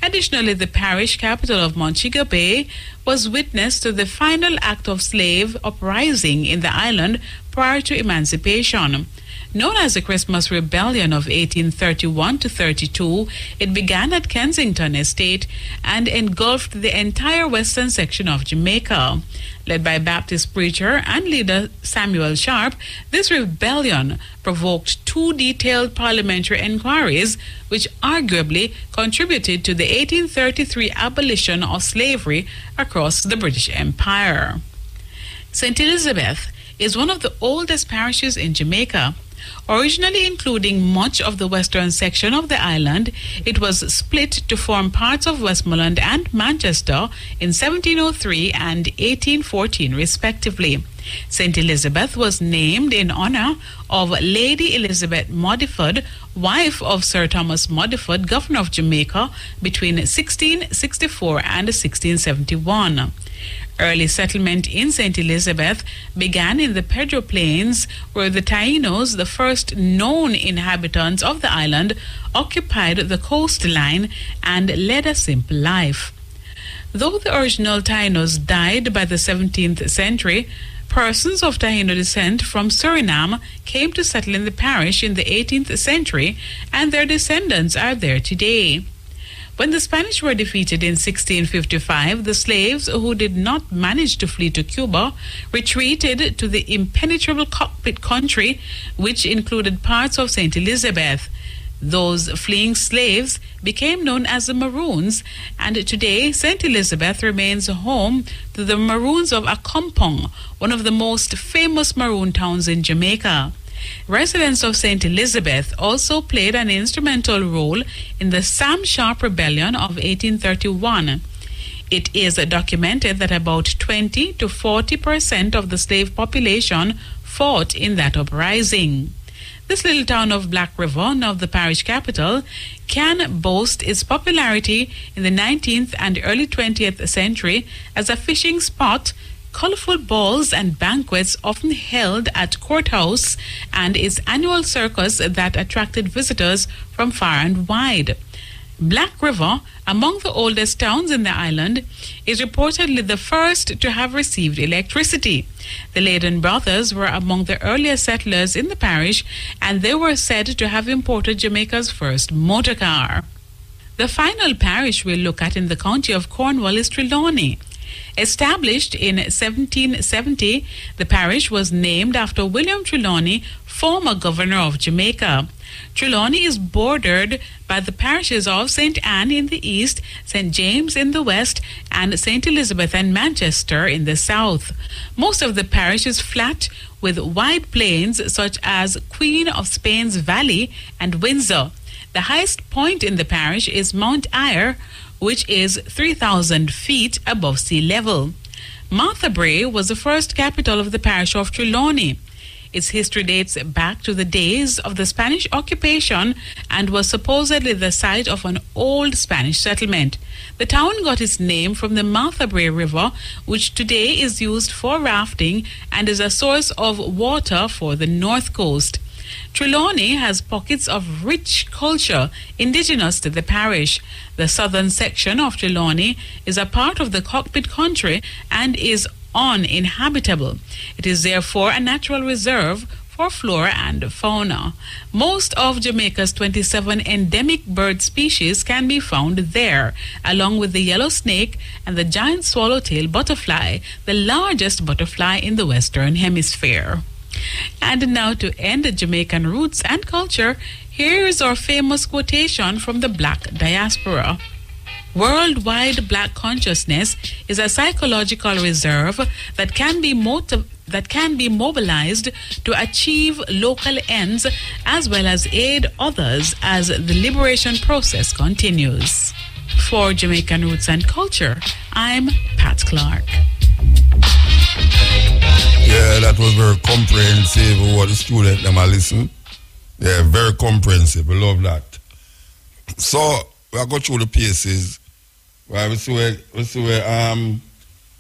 Additionally, the parish capital of Montego Bay was witness to the final act of slave uprising in the island prior to emancipation. Known as the Christmas Rebellion of 1831 to 32, it began at Kensington Estate and engulfed the entire western section of Jamaica. Led by Baptist preacher and leader Samuel Sharp, this rebellion provoked two detailed parliamentary inquiries, which arguably contributed to the 1833 abolition of slavery across the British Empire. St. Elizabeth is one of the oldest parishes in Jamaica. Originally including much of the western section of the island, it was split to form parts of Westmoreland and Manchester in 1703 and 1814 respectively. St. Elizabeth was named in honor of Lady Elizabeth Modiford, wife of Sir Thomas Modiford, Governor of Jamaica, between 1664 and 1671. Early settlement in St. Elizabeth began in the Pedro Plains, where the Tainos, the first known inhabitants of the island, occupied the coastline and led a simple life. Though the original Tainos died by the 17th century, persons of Taino descent from Suriname came to settle in the parish in the 18th century, and their descendants are there today. When the Spanish were defeated in 1655, the slaves who did not manage to flee to Cuba retreated to the impenetrable cockpit country, which included parts of St. Elizabeth. Those fleeing slaves became known as the Maroons, and today St. Elizabeth remains home to the Maroons of Accompong, one of the most famous Maroon towns in Jamaica. Residents of St. Elizabeth also played an instrumental role in the Sam Sharp Rebellion of 1831. It is documented that about 20 to 40% of the slave population fought in that uprising. This little town of Black River, now the parish capital, can boast its popularity in the 19th and early 20th century as a fishing spot, colorful balls and banquets often held at courthouse, and its annual circus that attracted visitors from far and wide. Black River, among the oldest towns in the island, is reportedly the first to have received electricity. The Leyden brothers were among the earliest settlers in the parish, and they were said to have imported Jamaica's first motor car. The final parish we'll look at in the county of Cornwall is Trelawney. Established in 1770, the parish was named after William Trelawney, former governor of Jamaica. Trelawney is bordered by the parishes of St. Anne in the east, St. James in the west, and St. Elizabeth and Manchester in the south. Most of the parish is flat, with wide plains such as Queen of Spain's Valley and Windsor. The highest point in the parish is Mount Eyre, which is 3,000 feet above sea level. Martha Brae was the first capital of the parish of Trelawney. Its history dates back to the days of the Spanish occupation and was supposedly the site of an old Spanish settlement. The town got its name from the Martha Brae River, which today is used for rafting and is a source of water for the north coast. Trelawney has pockets of rich culture indigenous to the parish. The southern section of Trelawney is a part of the Cockpit country and is uninhabitable. It is therefore a natural reserve for flora and fauna. Most of Jamaica's 27 endemic bird species can be found there, along with the yellow snake and the giant swallowtail butterfly, the largest butterfly in the Western Hemisphere. And now, to end Jamaican roots and culture, here is our famous quotation from the Black diaspora. Worldwide black consciousness is a psychological reserve that can be mobilized to achieve local ends as well as aid others as the liberation process continues. For Jamaican Roots and Culture, I'm Pat Clark. Yeah, that was very comprehensive. What the student them are listening. Yeah, very comprehensive. I love that. So we'll go through the pieces. Well, we see where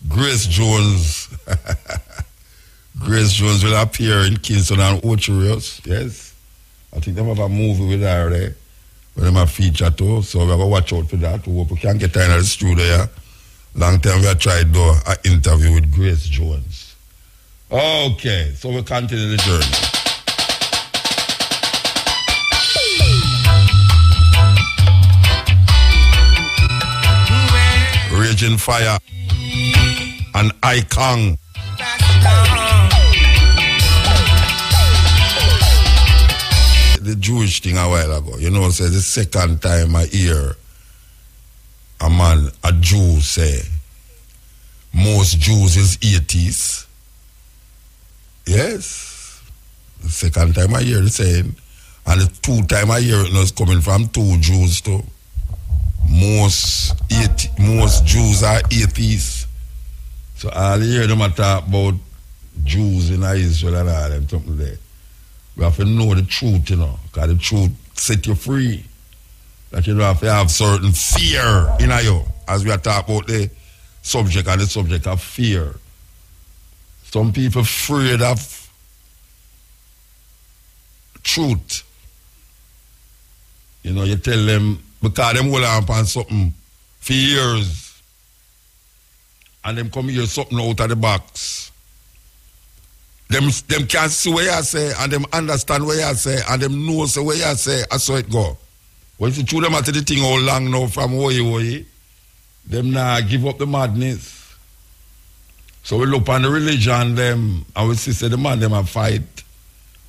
Grace Jones Grace Jones will appear in Kingston and Ocherios. Yes. I think they have a movie with her there. Where they have feature too. So we're going to watch out for that. We hope we can get her in the studio here. Long time we have tried to do an interview with Grace Jones. Okay, so we continue the journey. Raging Fire and Icon. The Jewish thing a while ago, you know, say the second time I hear a Jew say most Jews is atheists. Yes. The second time I hear the saying, and the two time I hear it was coming from two Jews too. Most Jews are atheists. So all hear them talk about Jews in Israel and all them something there. We have to know the truth, you know, because the truth set you free. That you don't have to have certain fear in you, as we are talking about the subject and the subject of fear. Some people afraid of truth. You know, you tell them, because them hold on upon something for years, and them come hear something out of the box. Them can see what you say, and them understand what you say, and them know so what you say, and so it go. When you true them at the thing how long now from way, them now give up the madness. So we look on the religion them, and we see the man them a fight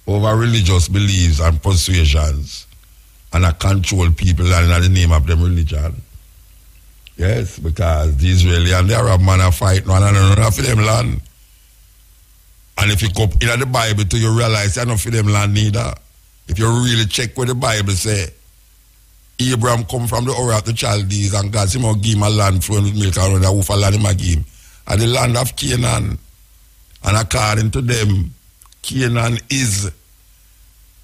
over religious beliefs and persuasions, and a control people and in the name of them religion. Yes, because the Israeli and the Arab man are fighting one another for them land. And if you go in the Bible to you realize you're not for them land neither. If you really check what the Bible say, Abraham come from the Ur of the Chaldees and God said, give him a land flowing with milk and honey, a land him give him. And the land of Canaan. And according to them, Canaan is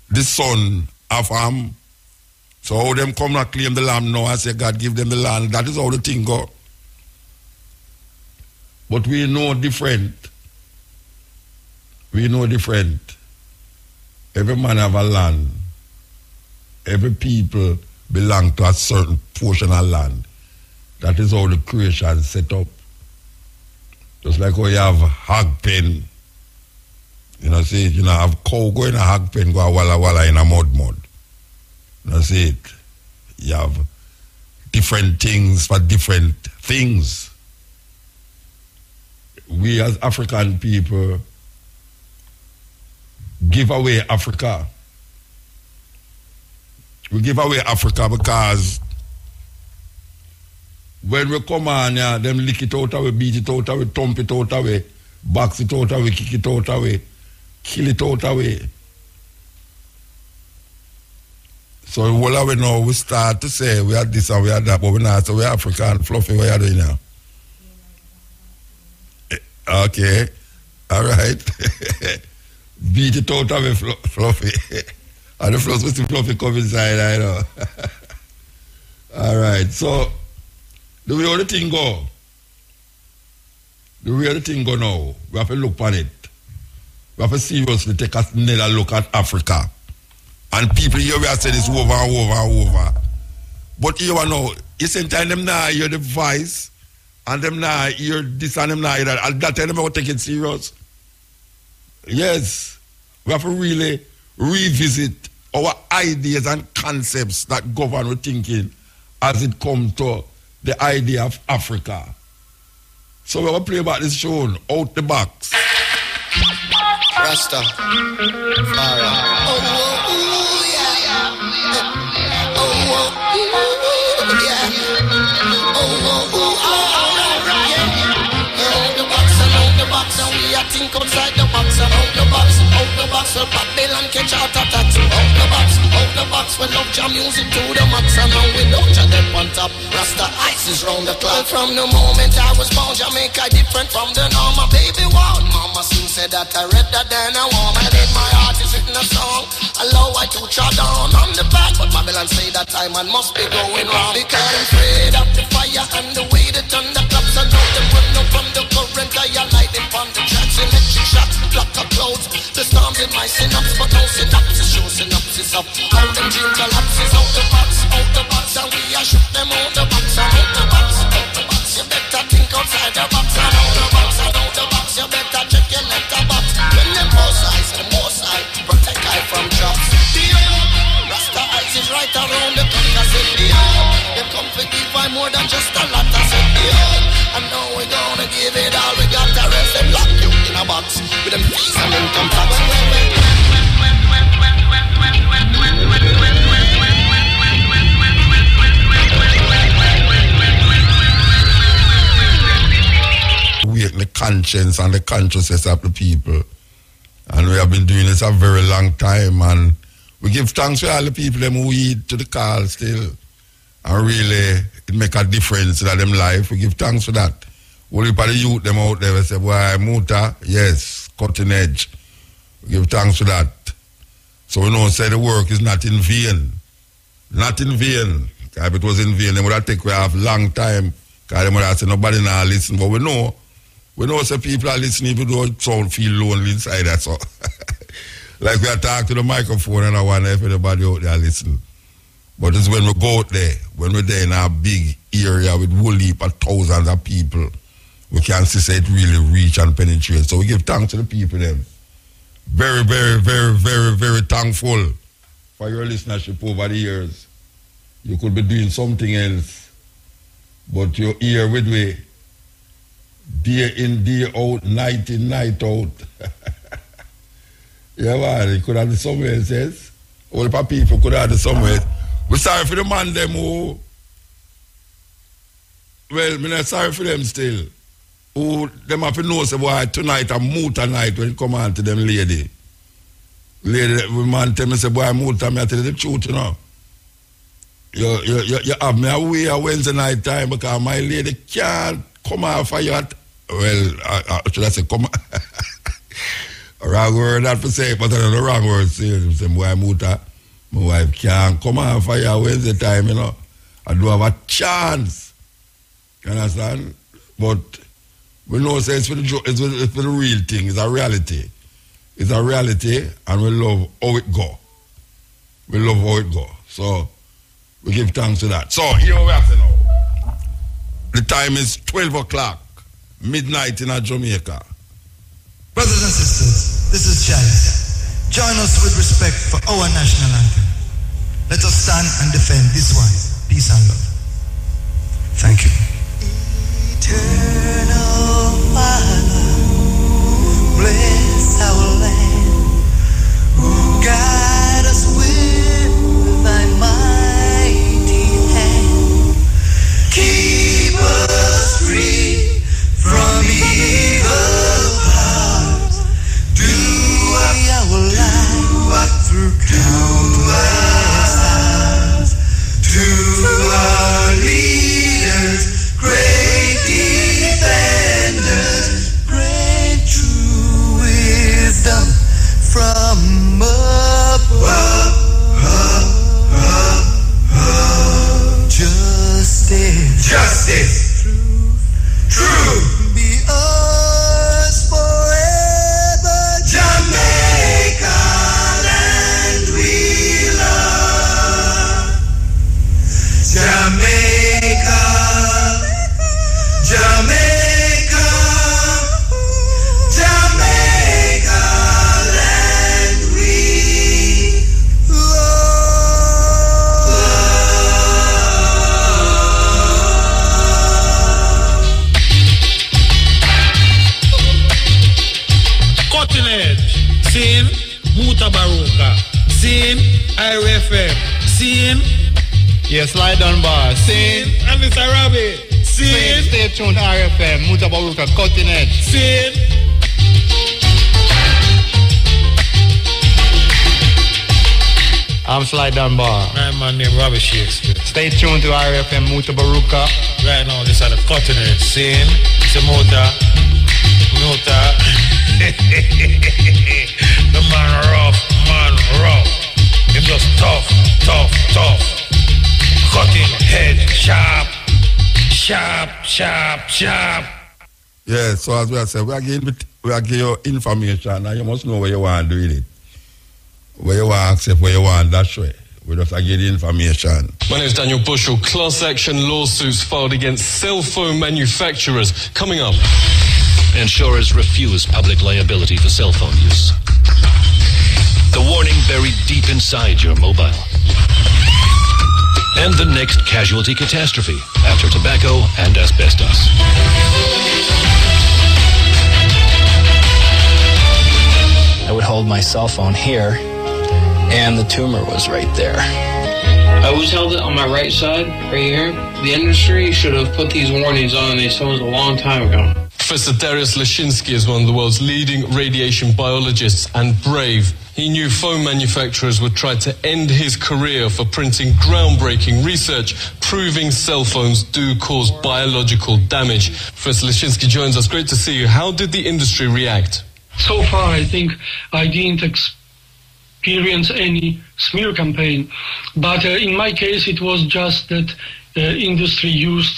the son of Ham. So how them come and claim the land now and say God give them the land, that is how the thing go. But we know different. We know different. Every man have a land. Every people belong to a certain portion of land. That is how the creation set up. Just like how you have hog pen. You know, see it, you know, have cow go in a hog pen, go a walla in a mud. You know, see it. You have different things for different things. We as African people give away Africa. We give away Africa because when we come on here, them lick it out away, beat it out away, thump it out away, box it out away, kick it out away, kill it out away. So what we know, we start to say we are this and we are that, but we're not. So we're African, Fluffy, what are you doing now? Okay, all right. Beat it out of it, Fluffy. And the Fluffy come inside, I know. All right, so the way the thing go, now, we have to look on it. We have to seriously take another look at Africa. And people here, we are saying this over and over and over. But here now, you same time them now hear the voice, and them now hear this and them now hear that. At that time, them going to take it serious. Yes, we have to really revisit our ideas and concepts that govern our thinking as it comes to the idea of Africa. So we're going to play about this show out the box. Rasta. Farah. Oh, yeah. Oh, yeah. Out the box, and we are think outside the box, and out the box, well, Babylon catch out attacks. Out the box, we love jam music to the max, and now we love Jadep on top. Rasta ice is round the clock. From the moment I was born, Jamaica different from the norm. My baby wild, mama soon said that I read that then I warm. And in my heart is written a song. Allow I to trot down on the back, but Babylon say that time man must be going wrong. Because I'm afraid of the fire and the way the thunder claps. I know them run up from the current, I lightning from the tracks, electric shots, block of clouds. The storms in my synapse, but no synapses show synapses up. How them dream collapses out the box, and we are shoot them out the box, and out the box. You better think outside the box, and out the box, you better check your letterbox. When them boss eyes, protect eye from drops. Rasta eyes is right around the corner, I said, them come to give I more than just a lot, I said, I know we're gonna give it all, we got the rest, them lock you in a box with them fees and income tax. The conscience and the consciousness of the people. And we have been doing this a very long time, and we give thanks to all the people them who heed to the call still. And really, it make a difference in them life. We give thanks for that. Only for the youth them out there, we say, boy, Muta, yes, cutting edge. We give thanks for that. So we know, say the work is not in vain. Not in vain. If it was in vain, they would have taken a long time. Because they would have said, nobody now listen. But we know, say people are listening, even though it sound feel lonely inside that. So, like we are talking to the microphone and I wonder if anybody out there listen. But it's when we go out there, when we're there in a big area with whole heap of thousands of people, we can see say it really reach and penetrate. So we give thanks to the people then. Very, very, very, very, very thankful for your listenership over the years. You could be doing something else, but you're here with me. Day in, day out, night in, night out. Yeah, man, you could have the somewhere else, yes? All the people could have the somewhere else. We're sorry for the man them who, well, I'm not sorry for them still. Who, them have to know, say, boy, tonight a Muta night when it come on to them lady. Lady, man tell me, say, boy, Muta, me I tell you the truth, you know. You have me away a Wednesday night time because my lady can't come off of you at, well, should I say, come wrong word not to say, but I know the wrong word to say, boy, Muta, my wife can't come off of you Wednesday time, you know. I do have a chance. You understand? But we know say it's for the real thing, it's a reality. It's a reality, and we love how it go. We love how it go. So, we give thanks to that. So, here we are now. The time is 12 o'clock, midnight in Jamaica. Brothers and sisters, this is Chalice. Join us with respect for our national anthem. Let us stand and defend this one. Peace and love. Thank you. Eternal Father, bless our land. Guide us with thy mighty hand. Keep us free from evil powers. Do our life through countless hours. justice. Justice. Truth. Be ours forever. Jamaica, land we love. Jamaica, Jamaica, Jamaica, land we Cutting edge. Seeing Mutabaruka. Seeing IRFM. Seeing. Yes, slide down bar. Seeing. And Mr. Robbie. Seeing. Stay tuned to RFM, Mutabaruka, cutting edge. Seeing. I'm slide down bar. My man named Robbie Shakespeare. Stay tuned to RFM, Mutabaruka. Right now, this are the cutting edge. Seeing. It's a Muta. The man rough. Him just tough. Cutting head, sharp. Yeah, so as we said, we are giving you information and you must know where you want to do it. Where you want to accept, where you want, that's way. We just give the information. My name is Daniel Bushell. Class action lawsuits filed against cell phone manufacturers. Coming up. Insurers refuse public liability for cell phone use. The warning buried deep inside your mobile. And the next casualty catastrophe after tobacco and asbestos. I would hold my cell phone here, and the tumor was right there. I always held it on my right side, right here. The industry should have put these warnings on these phones a long time ago. Professor Darius Leshinsky is one of the world's leading radiation biologists and brave. He knew phone manufacturers would try to end his career for printing groundbreaking research proving cell phones do cause biological damage. Professor Leshinsky joins us. Great to see you. How did the industry react? So far, I think I didn't experience any smear campaign. But in my case, it was just that industry used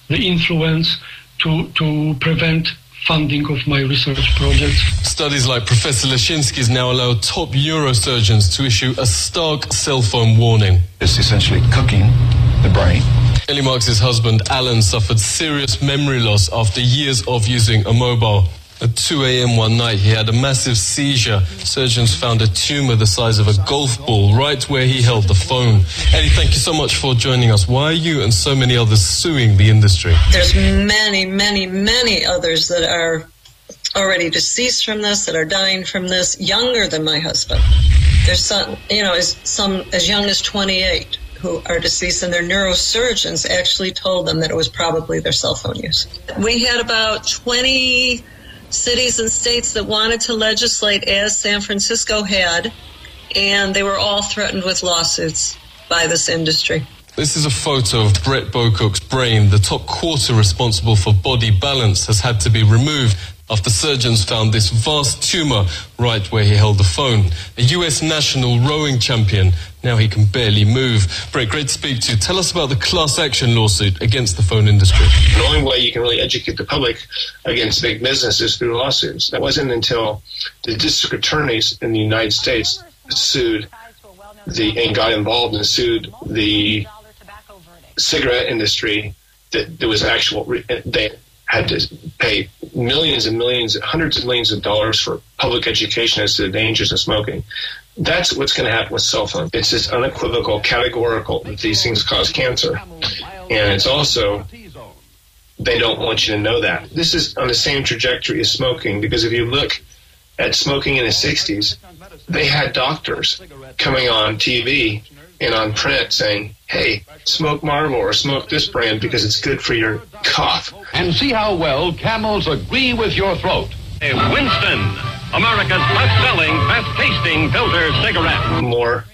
the influence to prevent funding of my research projects. Studies like Professor Leshinsky's now allow top neurosurgeons to issue a stark cell phone warning. It's essentially cooking the brain. Ellie Marks' husband, Alan, suffered serious memory loss after years of using a mobile. At 2 a.m. one night, he had a massive seizure. Surgeons found a tumor the size of a golf ball right where he held the phone. Ellie, thank you so much for joining us. Why are you and so many others suing the industry? There's many others that are already deceased from this, that are dying from this, younger than my husband. There's some, some as young as 28 who are deceased, and their neurosurgeons actually told them that it was probably their cell phone use. We had about 20 cities and states that wanted to legislate as San Francisco had, and they were all threatened with lawsuits by this industry. This is a photo of Brett Bocock's brain. The top quarter responsible for body balance has had to be removed after surgeons found this vast tumor right where he held the phone. A US national rowing champion, now he can barely move. Brett, great to speak to you. Tell us about the class action lawsuit against the phone industry. The only way you can really educate the public against big business is through lawsuits. That wasn't until the district attorneys in the United States sued and got involved and sued the cigarette industry that there was they had to pay millions and millions, hundreds of millions of dollars for public education as to the dangers of smoking. That's what's going to happen with cell phones. It's just unequivocal, categorical that these things cause cancer. And it's also, they don't want you to know that. This is on the same trajectory as smoking, because if you look at smoking in the 60s, they had doctors coming on TV and on print saying, hey, smoke Marlboro or smoke this brand because it's good for your cough. And see how well Camels agree with your throat. A Winston, America's best-selling, best-tasting filter cigarette. More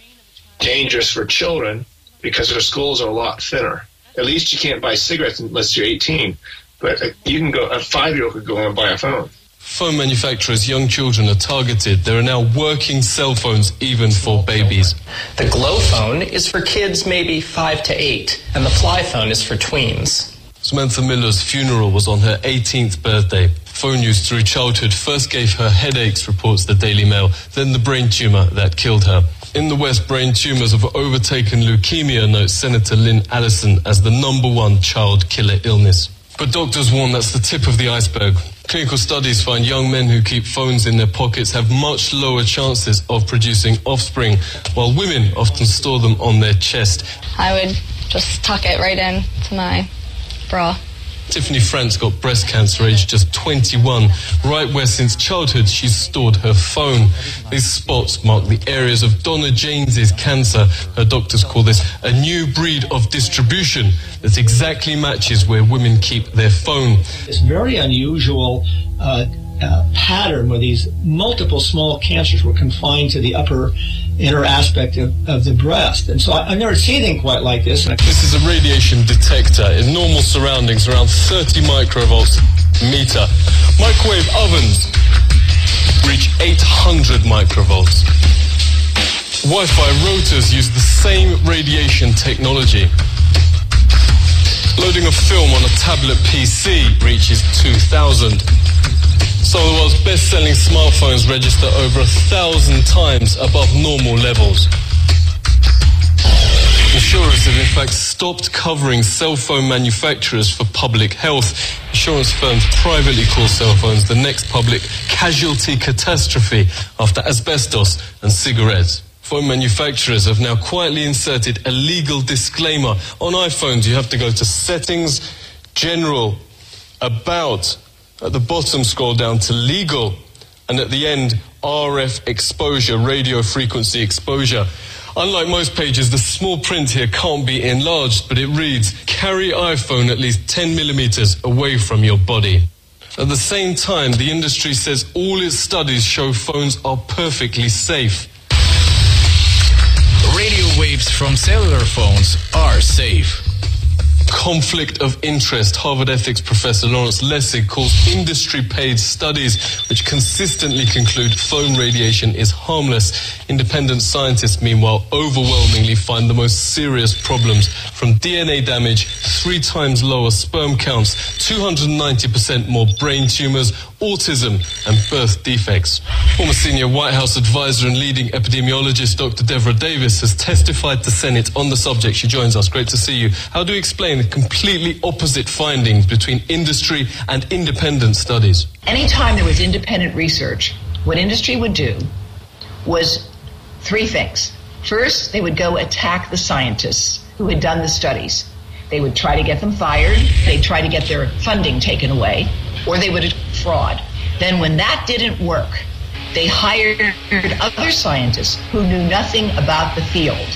dangerous for children because their skulls are a lot thinner. At least you can't buy cigarettes unless you're 18. But you can go, a 5-year-old could go and buy a phone. phone manufacturers, young children are targeted. There are now working cell phones even for babies. The Glow phone is for kids maybe 5 to 8, and the Fly phone is for tweens. Samantha Miller's funeral was on her 18th birthday. Phone use through childhood first gave her headaches, reports the Daily Mail, then the brain tumour that killed her. In the West, brain tumours have overtaken leukemia, notes Senator Lynn Allison, as the #1 child killer illness. But doctors warn that's the tip of the iceberg. Clinical studies find young men who keep phones in their pockets have much lower chances of producing offspring, while women often store them on their chest. I would just tuck it right in to my bra. Tiffany France got breast cancer aged just 21, right where since childhood she's stored her phone. These spots mark the areas of Donna James's cancer. Her doctors call this a new breed of distribution that exactly matches where women keep their phone. It's very unusual pattern where these multiple small cancers were confined to the upper inner aspect of the breast. And so I've never seen anything quite like this. This is a radiation detector in normal surroundings, around 30 microvolts meter. Microwave ovens reach 800 microvolts. Wi-Fi routers use the same radiation technology. Loading a film on a tablet PC reaches 2,000. Some of the world's best-selling smartphones register over 1,000 times above normal levels. Insurers have in fact stopped covering cell phone manufacturers for public health. Insurance firms privately call cell phones the next public casualty catastrophe after asbestos and cigarettes. Phone manufacturers have now quietly inserted a legal disclaimer. On iPhones, you have to go to Settings, General, About. At the bottom, scroll down to Legal, and at the end, RF exposure, radio frequency exposure. Unlike most pages, the small print here can't be enlarged, but it reads, carry iPhone at least 10 millimeters away from your body. At the same time, the industry says all its studies show phones are perfectly safe. Radio waves from cellular phones are safe. Conflict of interest. Harvard ethics professor Lawrence Lessig calls industry-paid studies which consistently conclude phone radiation is harmless. Independent scientists, meanwhile, overwhelmingly find the most serious problems, from DNA damage, 3 times lower sperm counts, 290% more brain tumors, autism, and birth defects. Former senior White House advisor and leading epidemiologist Dr. Deborah Davis has testified to Senate on the subject. She joins us. Great to see you. How do you explain the completely opposite findings between industry and independent studies? Anytime there was independent research, what industry would do was 3 things. First, they would go attack the scientists who had done the studies. They would try to get them fired, they'd try to get their funding taken away, or they would fraud. Then when that didn't work, they hired other scientists who knew nothing about the field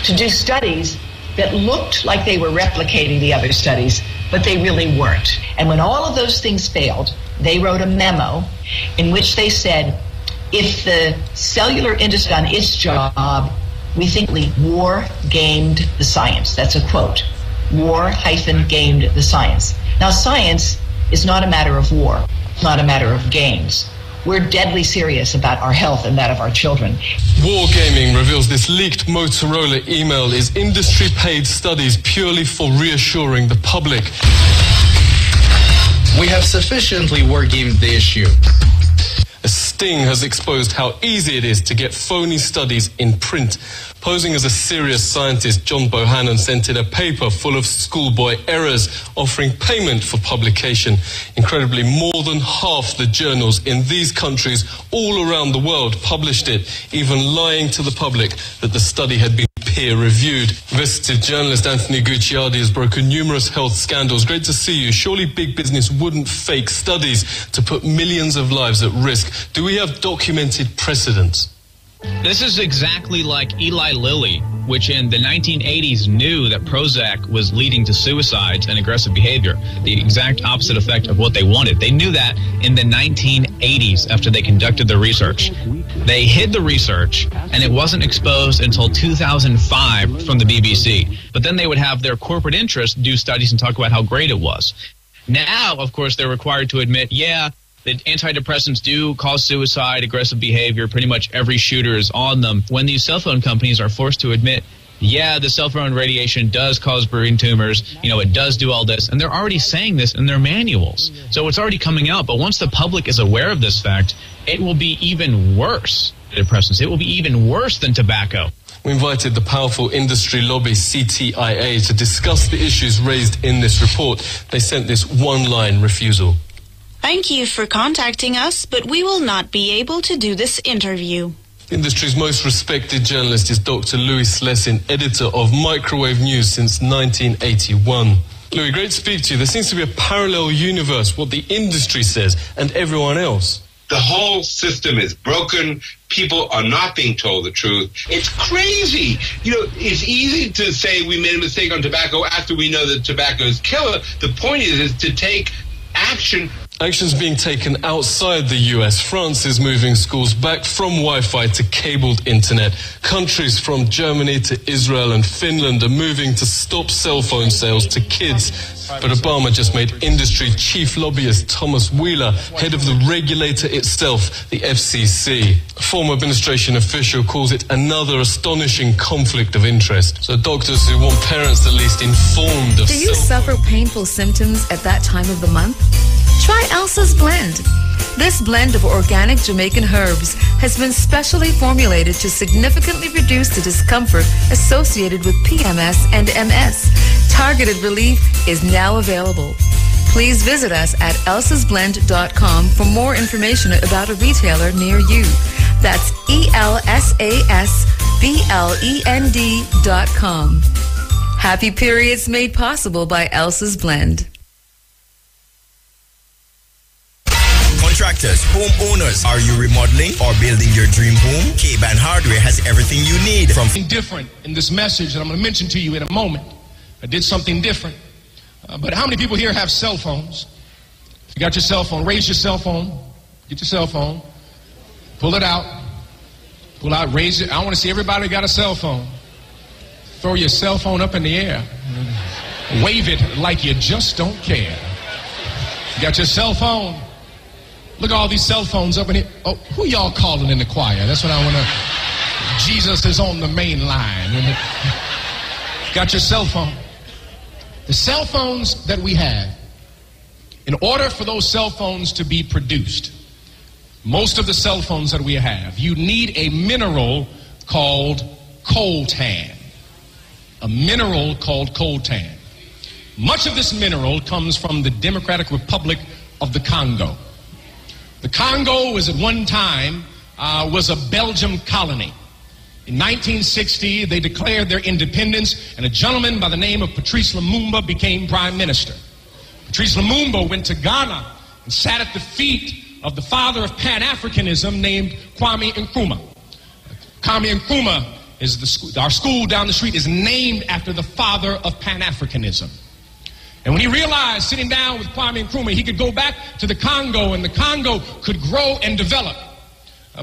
to do studies that looked like they were replicating the other studies, but they really weren't. And when all of those things failed, they wrote a memo in which they said, if the cellular industry done its job, we think war gamed the science. That's a quote. War-gamed the science. Now, science is not a matter of war, not a matter of games. We're deadly serious about our health and that of our children. Wargaming reveals this leaked Motorola email is industry-paid studies purely for reassuring the public. We have sufficiently wargamed the issue. A sting has exposed how easy it is to get phony studies in print. Posing as a serious scientist, John Bohannon sent in a paper full of schoolboy errors, offering payment for publication. Incredibly, more than half the journals in these countries all around the world published it, even lying to the public that the study had been peer-reviewed. Investigative journalist Anthony Gucciardi has broken numerous health scandals. Great to see you. Surely big business wouldn't fake studies to put millions of lives at risk. Do we have documented precedents? This is exactly like Eli Lilly, which in the 1980s knew that Prozac was leading to suicides and aggressive behavior, the exact opposite effect of what they wanted. They knew that in the 1980s after they conducted the research. They hid the research, and it wasn't exposed until 2005 from the BBC. But then they would have their corporate interests do studies and talk about how great it was. Now, of course, they're required to admit, yeah, The antidepressants do cause suicide, aggressive behavior. Pretty much every shooter is on them. When these cell phone companies are forced to admit, yeah, the cell phone radiation does cause brain tumors, it does do all this, and they're already saying this in their manuals. So it's already coming out, but once the public is aware of this fact, it will be even worse. Depressants. It will be even worse than tobacco. We invited the powerful industry lobby CTIA to discuss the issues raised in this report. They sent this one-line refusal. Thank you for contacting us, but we will not be able to do this interview. The industry's most respected journalist is Dr. Louis Slessin, editor of Microwave News since 1981. Louis, great to speak to you. There seems to be a parallel universe, what the industry says, and everyone else. The whole system is broken. People are not being told the truth. It's crazy. It's easy to say we made a mistake on tobacco after we know that tobacco is killer. The point is to take action. Actions being taken outside the US. France is moving schools back from Wi-Fi to cabled internet. Countries from Germany to Israel and Finland are moving to stop cell phone sales to kids. But Obama just made industry chief lobbyist Thomas Wheeler head of the regulator itself, the FCC. A former administration official calls it another astonishing conflict of interest. So doctors who want parents at least informed of... Do you suffer painful symptoms at that time of the month? Try Elsa's Blend. This blend of organic Jamaican herbs has been specially formulated to significantly reduce the discomfort associated with PMS and MS. Targeted relief is now available. Please visit us at elsasblend.com for more information about a retailer near you. That's ELSASBLEND.com. Happy periods made possible by Elsa's Blend. Contractors, homeowners, are you remodeling or building your dream home? K-Ban Hardware has everything you need. From different in this message that I'm going to mention to you in a moment. I did something different. But how many people here have cell phones? If you got your cell phone, raise your cell phone. Get your cell phone. Pull it out. Pull out, raise it. I want to see everybody got a cell phone. Throw your cell phone up in the air. Wave it like you just don't care. You got your cell phone. Look at all these cell phones up in here. Oh, who y'all calling in the choir? That's what I want to... Jesus is on the main line. Got your cell phone. The cell phones that we have, in order for those cell phones to be produced, most of the cell phones that we have, you need a mineral called coltan. A mineral called coltan. Much of this mineral comes from the Democratic Republic of the Congo. The Congo was at one time was a Belgian colony. In 1960, they declared their independence, and a gentleman by the name of Patrice Lumumba became prime minister. Patrice Lumumba went to Ghana and sat at the feet of the father of Pan-Africanism named Kwame Nkrumah. Kwame Nkrumah is our school down the street is named after the father of Pan-Africanism. And when he realized, sitting down with Kwame Nkrumah, he could go back to the Congo, and the Congo could grow and develop.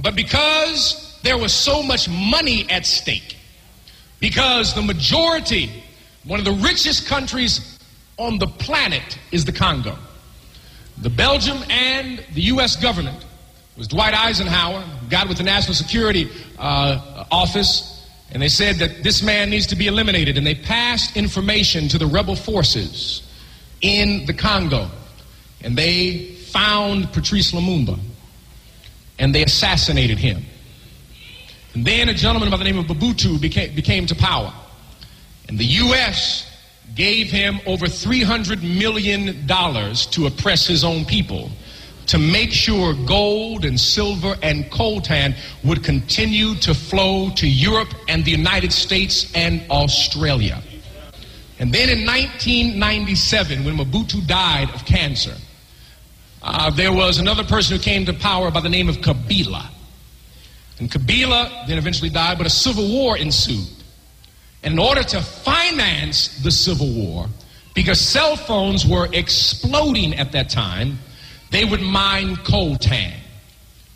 But because there was so much money at stake, because the majority, one of the richest countries on the planet is the Congo, the Belgium and the U.S. government, it was Dwight Eisenhower, got with the National Security Office, and they said that this man needs to be eliminated, and they passed information to the rebel forces in the Congo, and they found Patrice Lumumba, and they assassinated him. And then a gentleman by the name of Mobutu became to power, and the U.S. gave him over $300 million to oppress his own people, to make sure gold and silver and coltan would continue to flow to Europe and the United States and Australia. And then in 1997, when Mobutu died of cancer, there was another person who came to power by the name of Kabila. And Kabila then eventually died, but a civil war ensued. And in order to finance the civil war, because cell phones were exploding at that time, they would mine coltan.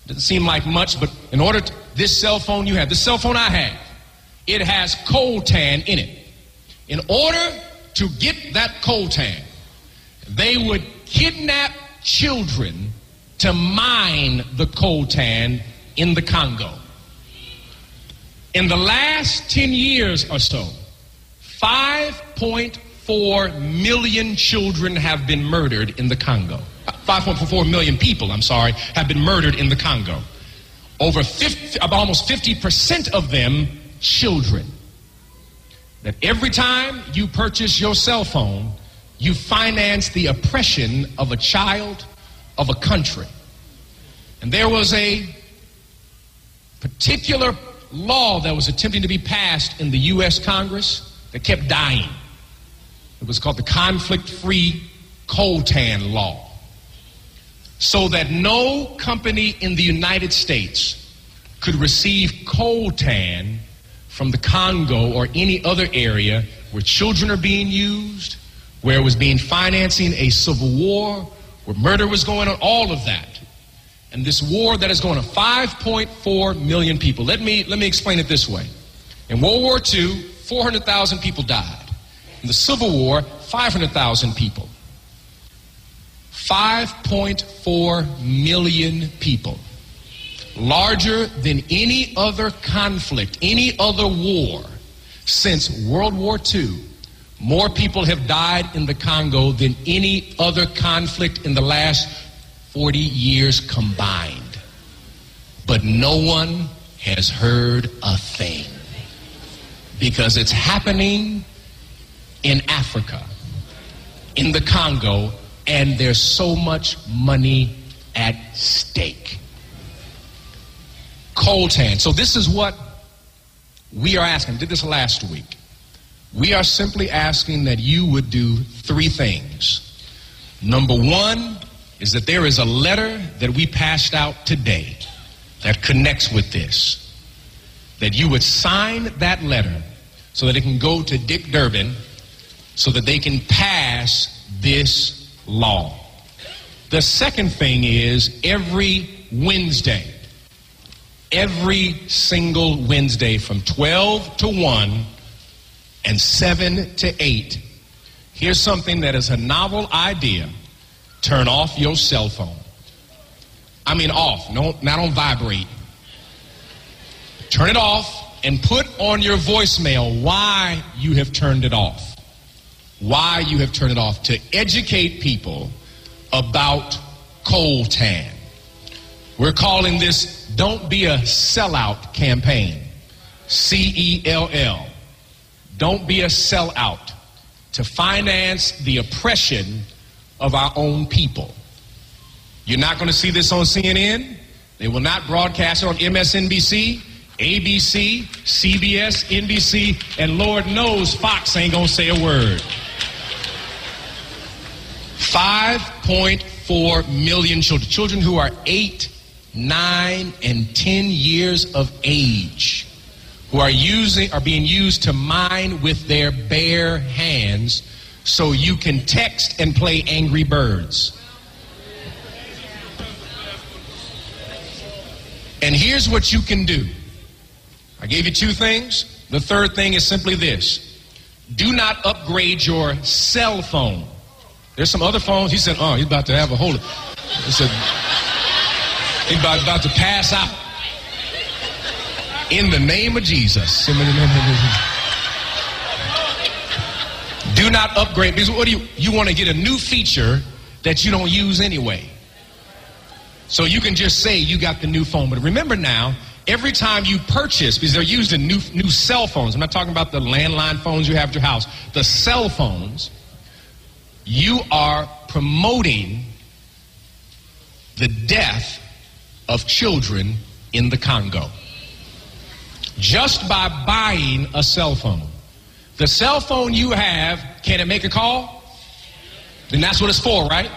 Doesn't seem like much, but in order to, this cell phone you have, this cell phone I have, it has coltan in it. In order to get that coltan, they would kidnap children to mine the coltan in the Congo. In the last 10 years or so, 5.4 million children have been murdered in the Congo. 5.4 million people, have been murdered in the Congo. Almost 50% of them children. That every time you purchase your cell phone, you finance the oppression of a child, of a country. And there was a particular law that was attempting to be passed in the U.S. Congress that kept dying. It was called the Conflict-Free Coltan Law. So that no company in the United States could receive coltan from the Congo or any other area where children are being used, where it was being financing a civil war, where murder was going on, all of that. And this war that is going on, 5.4 million people. Let me explain it this way. In World War II, 400,000 people died. In the Civil War, 500,000 people. 5.4 million people. Larger than any other conflict, any other war since World War II. More people have died in the Congo than any other conflict in the last 40 years combined. But no one has heard a thing. Because it's happening in Africa, in the Congo, and there's so much money at stake. Coltan. So this is what we are asking. Did this last week. We are simply asking that you would do three things. Number one is that there is a letter that we passed out today that connects with this. That you would sign that letter so that it can go to Dick Durbin so that they can pass this law. The second thing is every Wednesday, every single Wednesday from 12 to 1 and 7 to 8, here's something that is a novel idea. Turn off your cell phone. I mean off, not on vibrate. Turn it off and put on your voicemail why you have turned it off. Why you have turned it off, to educate people about coltan. We're calling this Don't Be a Sellout campaign. C-E-L-L. Don't be a sellout, to finance the oppression of our own people. You're not going to see this on CNN. They will not broadcast it on MSNBC, ABC, CBS, NBC, and Lord knows Fox ain't going to say a word. 5.4 million children, children who are 8, 9, and 10 years of age, who are being used to mine with their bare hands so you can text and play Angry Birds. And here's what you can do. I gave you two things. The third thing is simply this. Do not upgrade your cell phone. There's some other phones. He said, he's about to have a hold of. He said, he's about to pass out. In the name of Jesus. Do not upgrade. Because what do you want to get a new feature that you don't use anyway. So you can just say you got the new phone. But remember now, every time you purchase, because they're used in new cell phones. I'm not talking about the landline phones you have at your house. The cell phones, you are promoting the death of children in the Congo. Just by buying a cell phone. The cell phone you have, can it make a call? Then that's what it's for, right?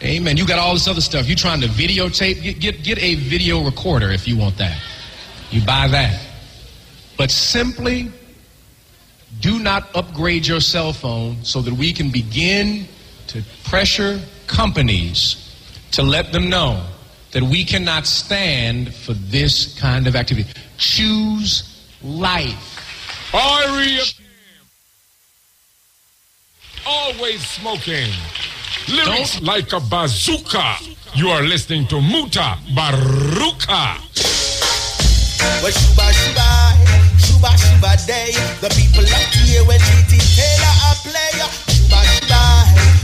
Amen. You got all this other stuff. You're trying to videotape. Get a video recorder if you want that. You buy that. But simply do not upgrade your cell phone so that we can begin to pressure companies to let them know that we cannot stand for this kind of activity. Choose life. Always smoking. Lyrics like a bazooka. You are listening to Mutabaruka. Well, Shuba Shuba, Shuba Shuba Day. The people like to hear when GT Taylor a player. Shuba Shuba,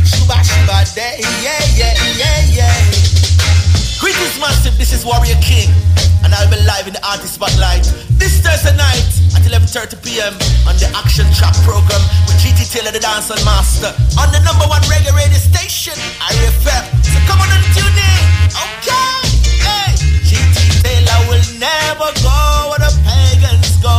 Shuba Shuba Day. Yeah, yeah, yeah, yeah. Greetings massive, this is Warrior King, and I'll be live in the Artist Spotlight this Thursday night at 11:30 p.m. on the Action Track program with GT Taylor, the Dancehall Master, on the #1 reggae radio station, IFM. So come on and tune in, okay? Hey, GT Taylor will never go where the pagans go.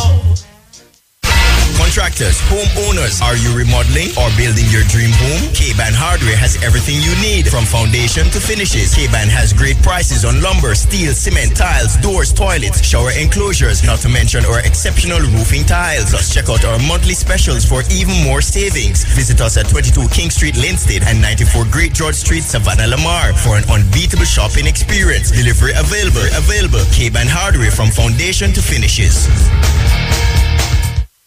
Contractors, homeowners, are you remodeling or building your dream home? K-Ban Hardware has everything you need from foundation to finishes. K-Ban has great prices on lumber, steel, cement, tiles, doors, toilets, shower enclosures, not to mention our exceptional roofing tiles. Plus, check out our monthly specials for even more savings. Visit us at 22 King Street, Linstead, and 94 Great George Street, Savannah, Lamar for an unbeatable shopping experience. Delivery available. K-Ban Hardware from foundation to finishes.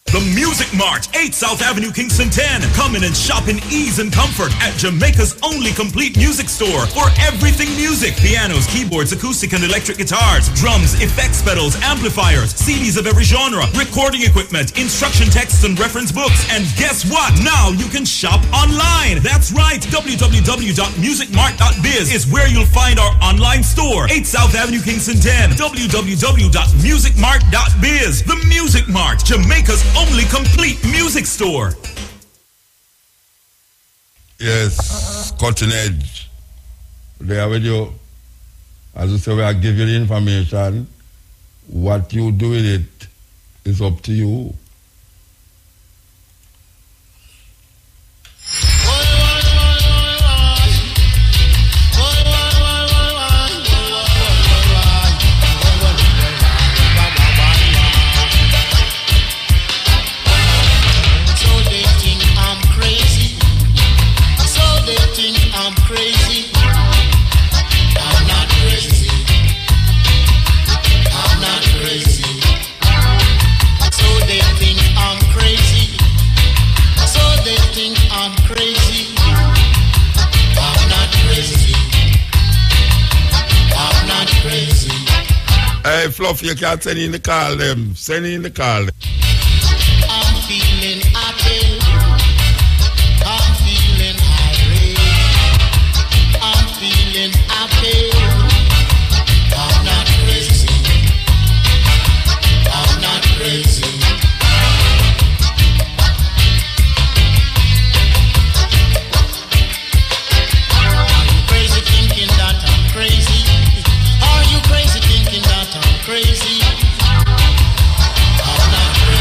The Music Mart, 8 South Avenue, Kingston 10. Come in and shop in ease and comfort at Jamaica's only complete music store for everything music. Pianos, keyboards, acoustic and electric guitars, drums, effects pedals, amplifiers, CDs of every genre, recording equipment, instruction texts and reference books. And guess what? Now you can shop online. That's right. www.musicmart.biz is where you'll find our online store. 8 South Avenue, Kingston 10. www.musicmart.biz. The Music Mart, Jamaica's only complete music store. Yes, Cutting Edge. There with you. As I say, we give you the information. What you do with it is up to you. Hey, Fluff, you can't send in the call them. Send in the call them. I'm feeling happy. I'm feeling irate. I'm feeling happy. I'm not crazy. I'm not crazy. Are you crazy thinking that I'm crazy? Are you crazy thinking that I'm crazy? I'm not crazy.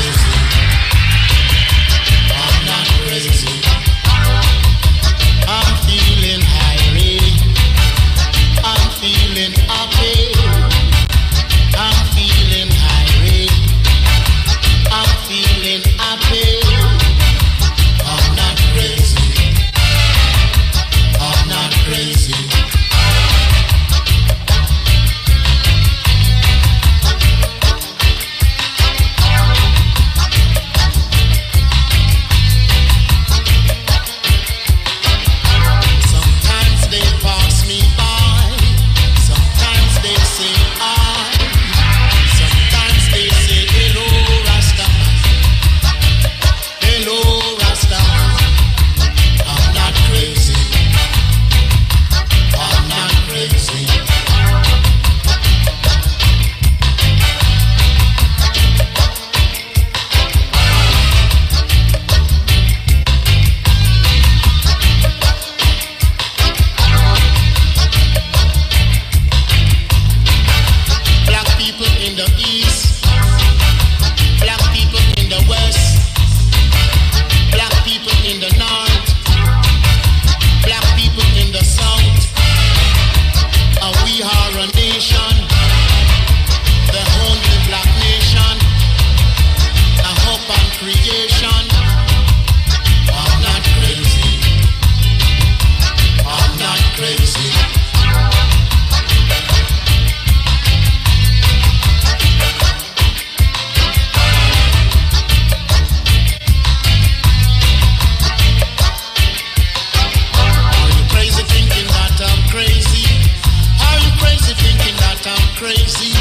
crazy.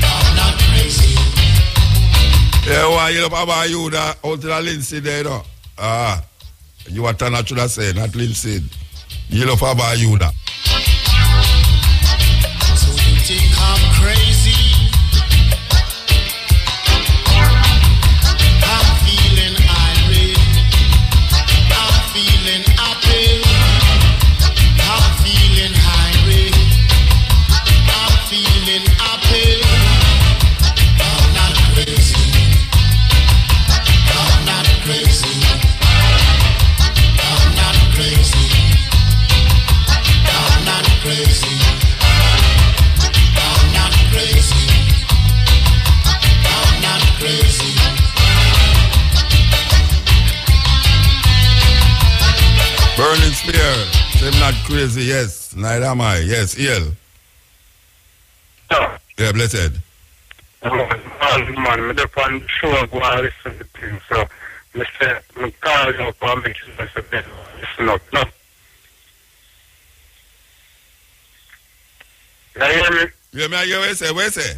I'm not crazy. Yeah, why you up about you that out to the Lindsay there, you know? You what I should have said, not Lindsay. You love about you that. So you think I'm crazy? I'm feeling irate. I'm feeling happy. I'm feeling irate. I'm feeling happy. I'm not crazy. I'm not crazy. I'm not crazy. I'm not crazy. I'm not crazy. I'm not crazy. Burning Spear. I'm not crazy, yes. Neither am I. Yes, Ian. Yeah, blessed. Man, I just want to show up and listen to things. So, I say, I call you up and make sure I say, listen up. No. You hear me? Yeah, man, you hear what you say?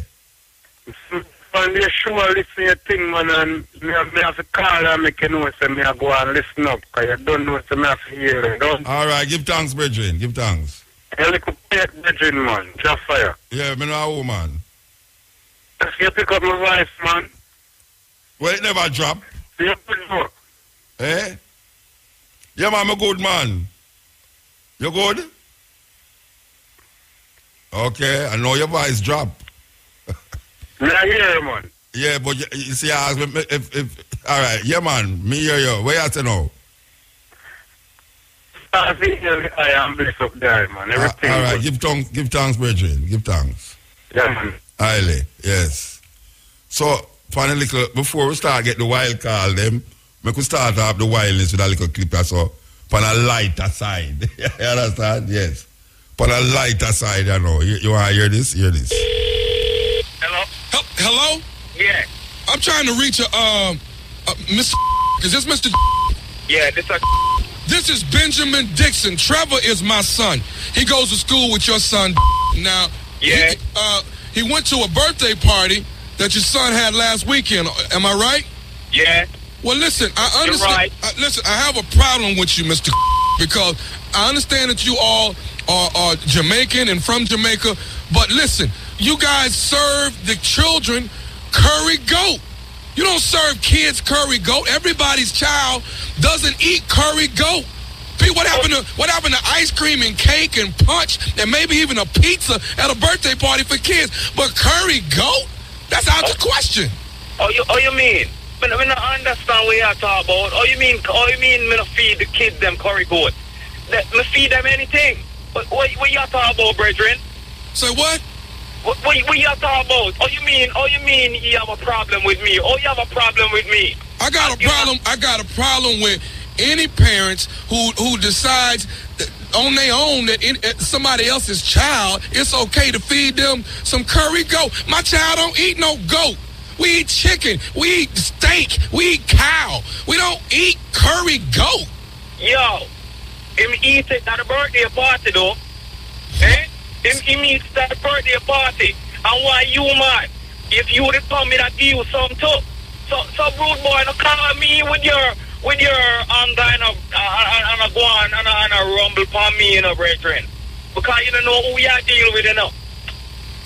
When you show listen to thing, man, and me have to call and make you know, say, me go and listen up, because you don't know, so me have to hear it, don't? All right, give thanks, brethren. Give thanks. You look up brethren, man. Just fire. Yeah, me know a woman. Just you pick up my voice, man. Well, it never drop. You good, no? Eh? Yeah, man, I'm a good man. You good? Okay, I know your voice drop. Me I hear you, man. Yeah, but you see, I ask me if all right, yeah, man, me hear you. Where you at now? I am blessed up there, man. Everything. All right, give thanks, brethren. Give thanks. Yeah, man. Highly, yes. So, finally, before we start get the wild call, them, we could start off the wildness with a little clip or so, on a lighter side. You understand? Yes. On a lighter side, you know. You want to hear this? Hear this. Hello? Hello? Yeah. I'm trying to reach Mr. Is this Mr. Yeah, This is Benjamin Dixon. Trevor is my son. He goes to school with your son. Now, yeah. He went to a birthday party that your son had last weekend. Am I right? Yeah. Well, listen, I understand. You're right. Listen, I have a problem with you, Mr. because I understand that you all are Jamaican and from Jamaica, but listen, you guys serve the children curry goat. You don't serve kids curry goat. Everybody's child doesn't eat curry goat. What happened to ice cream and cake and punch and maybe even a pizza at a birthday party for kids? But curry goat? That's out the question. You mean? I don't understand what you're talking about. You mean me not feed the kids them curry goat? Me feed them anything. What you talking about, brethren? Say what? What you talking about? You mean you have a problem with me? You have a problem with me? I got a problem with any parents who decides on their own that somebody else's child, it's okay to feed them some curry goat. My child don't eat no goat. We eat chicken. We eat steak. We eat cow. We don't eat curry goat. Yo, him eat it at a birthday party though. Eh? Him eat it at a birthday party. And why you mad? If you would have told me that you some too. So rude boy, no call me with your anger and a go on and a rumble for me, you know, brethren. Because you don't know who you are dealing with, you know.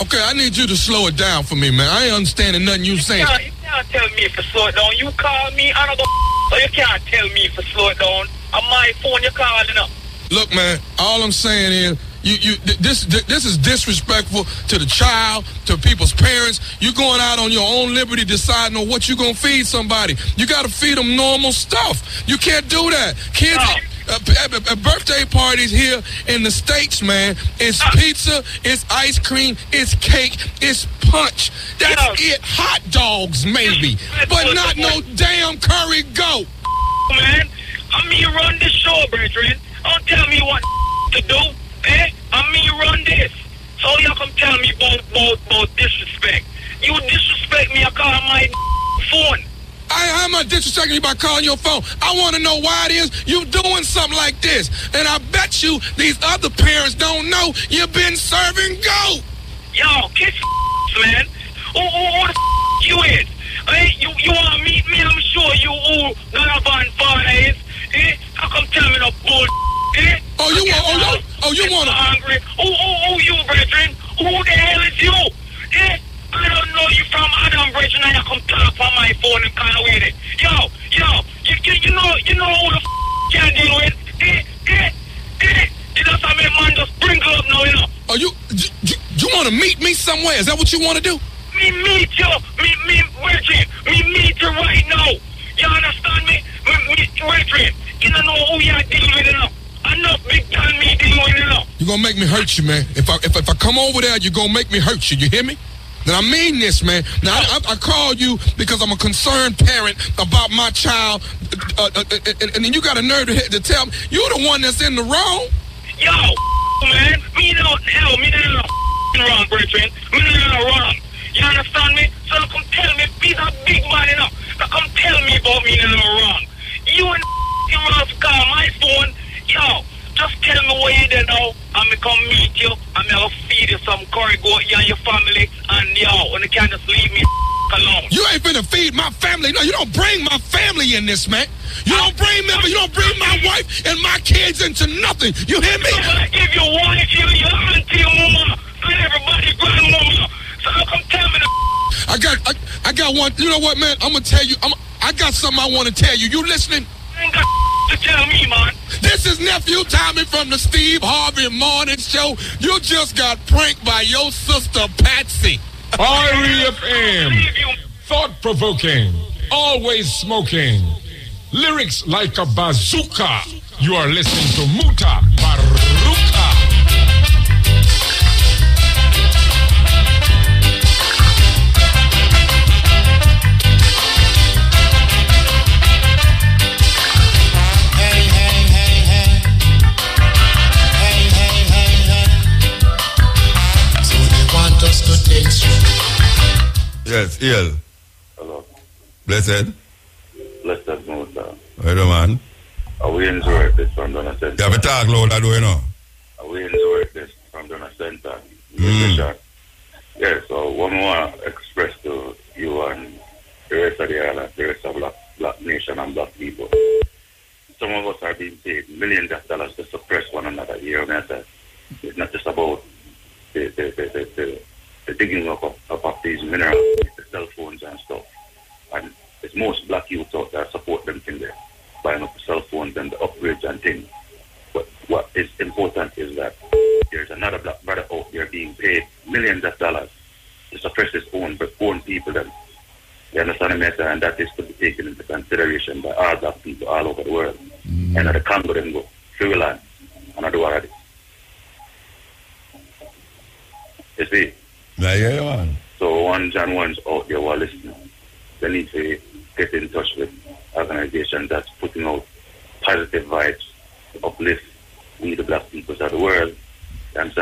Okay, I need you to slow it down for me, man. I ain't understanding nothing you saying. You can't tell me to slow it down. You call me and I go, but you can't tell me to slow it down. On my phone, you calling up. Look, man, all I'm saying is, this is disrespectful to the child, to people's parents. You going out on your own liberty deciding on what you're going to feed somebody. You got to feed them normal stuff. You can't do that. Kids, at birthday parties here in the States, man, it's pizza, it's ice cream, it's cake, it's punch. That's it. Hot dogs, maybe, but not no damn curry goat. Man, you run this show, brethren. Don't tell me what to do. Eh? Me run this. So you come tell me about disrespect. You disrespect me, I call my phone. I'm not disrespecting you by calling your phone. I want to know why it is you doing something like this. And I bet you these other parents don't know you've been serving goat. Yo, kiss man. Who the you is? Hey, you want to meet me? I'm sure you who Donovan father is. Eh? How come tell me no bull? Eh? Oh, you want to? Hungry. Who you, brethren? Who the hell is you? Eh? I don't know you from Adam, brethren, and you come talk on my phone and kind of with it. Yo, you know who the can deal with? You just have me man just sprinkle up now, you know. Oh, you want to meet me somewhere? Is that what you want to do? Me meet you. Me meet you right now. You understand me? Brethren, you don't know who you're dealing with, you know. Enough big time me dealing with, you know. You're going to make me hurt you, man. If I come over there, you're going to make me hurt you. You hear me? Then I mean this, man. Now, I called you because I'm a concerned parent about my child. And then you got a nerve to tell me you're the one that's in the wrong. Yo, man. Me not wrong, brethren. Me not wrong. You understand me? So come tell me, he's a big man, you know. So come tell me about me not wrong. You and must call my phone. Yo, just tell me where you there now. I'm going to come meet you. I'm going to feed you some curry goat, you and your family. And yo, when you can't just leave me alone. You ain't finna feed my family. No, you don't bring my family in this, man. You don't bring my wife and my kids into nothing. You hear me? If your wife, your auntie, your mama, and everybody, grandmama. So come tell me I got one. You know what, man? I'm gonna tell you. I got something I want to tell you. You listening? You ain't got to tell me, man. This is Nephew Tommy from the Steve Harvey Morning Show. You just got pranked by your sister Patsy. R.E.F.M. Thought-provoking, always smoking, lyrics like a bazooka. You are listening to Mutabaruka. Yes, Iel. Hello. Blessed. Blessed Muta. Where the man? Are we in Zurich this from Donna Center? You have a talk louder, do you know? Are we in Zurich this from Donna Center? Yeah, so what I want to express to you and the rest of the island, the rest of black nation and black people. Some of us are being paid millions of dollars to suppress one another. You know what I mean? It's not just about the digging up of these minerals, the cell phones and stuff. And it's most black youth out there support them thing there, buying up the cell phones and the upgrades and things. But what is important is that there's another black brother out there being paid millions of dollars to suppress his own people. Then you understand me? And that is to be taken into consideration by all black people all over the world. And at the Congo them go, Freeland, and I do already. You see? Yeah. So ones and ones out there who are listening, they need to get in touch with organizations that's putting out positive vibes to uplift we the black peoples of the world, and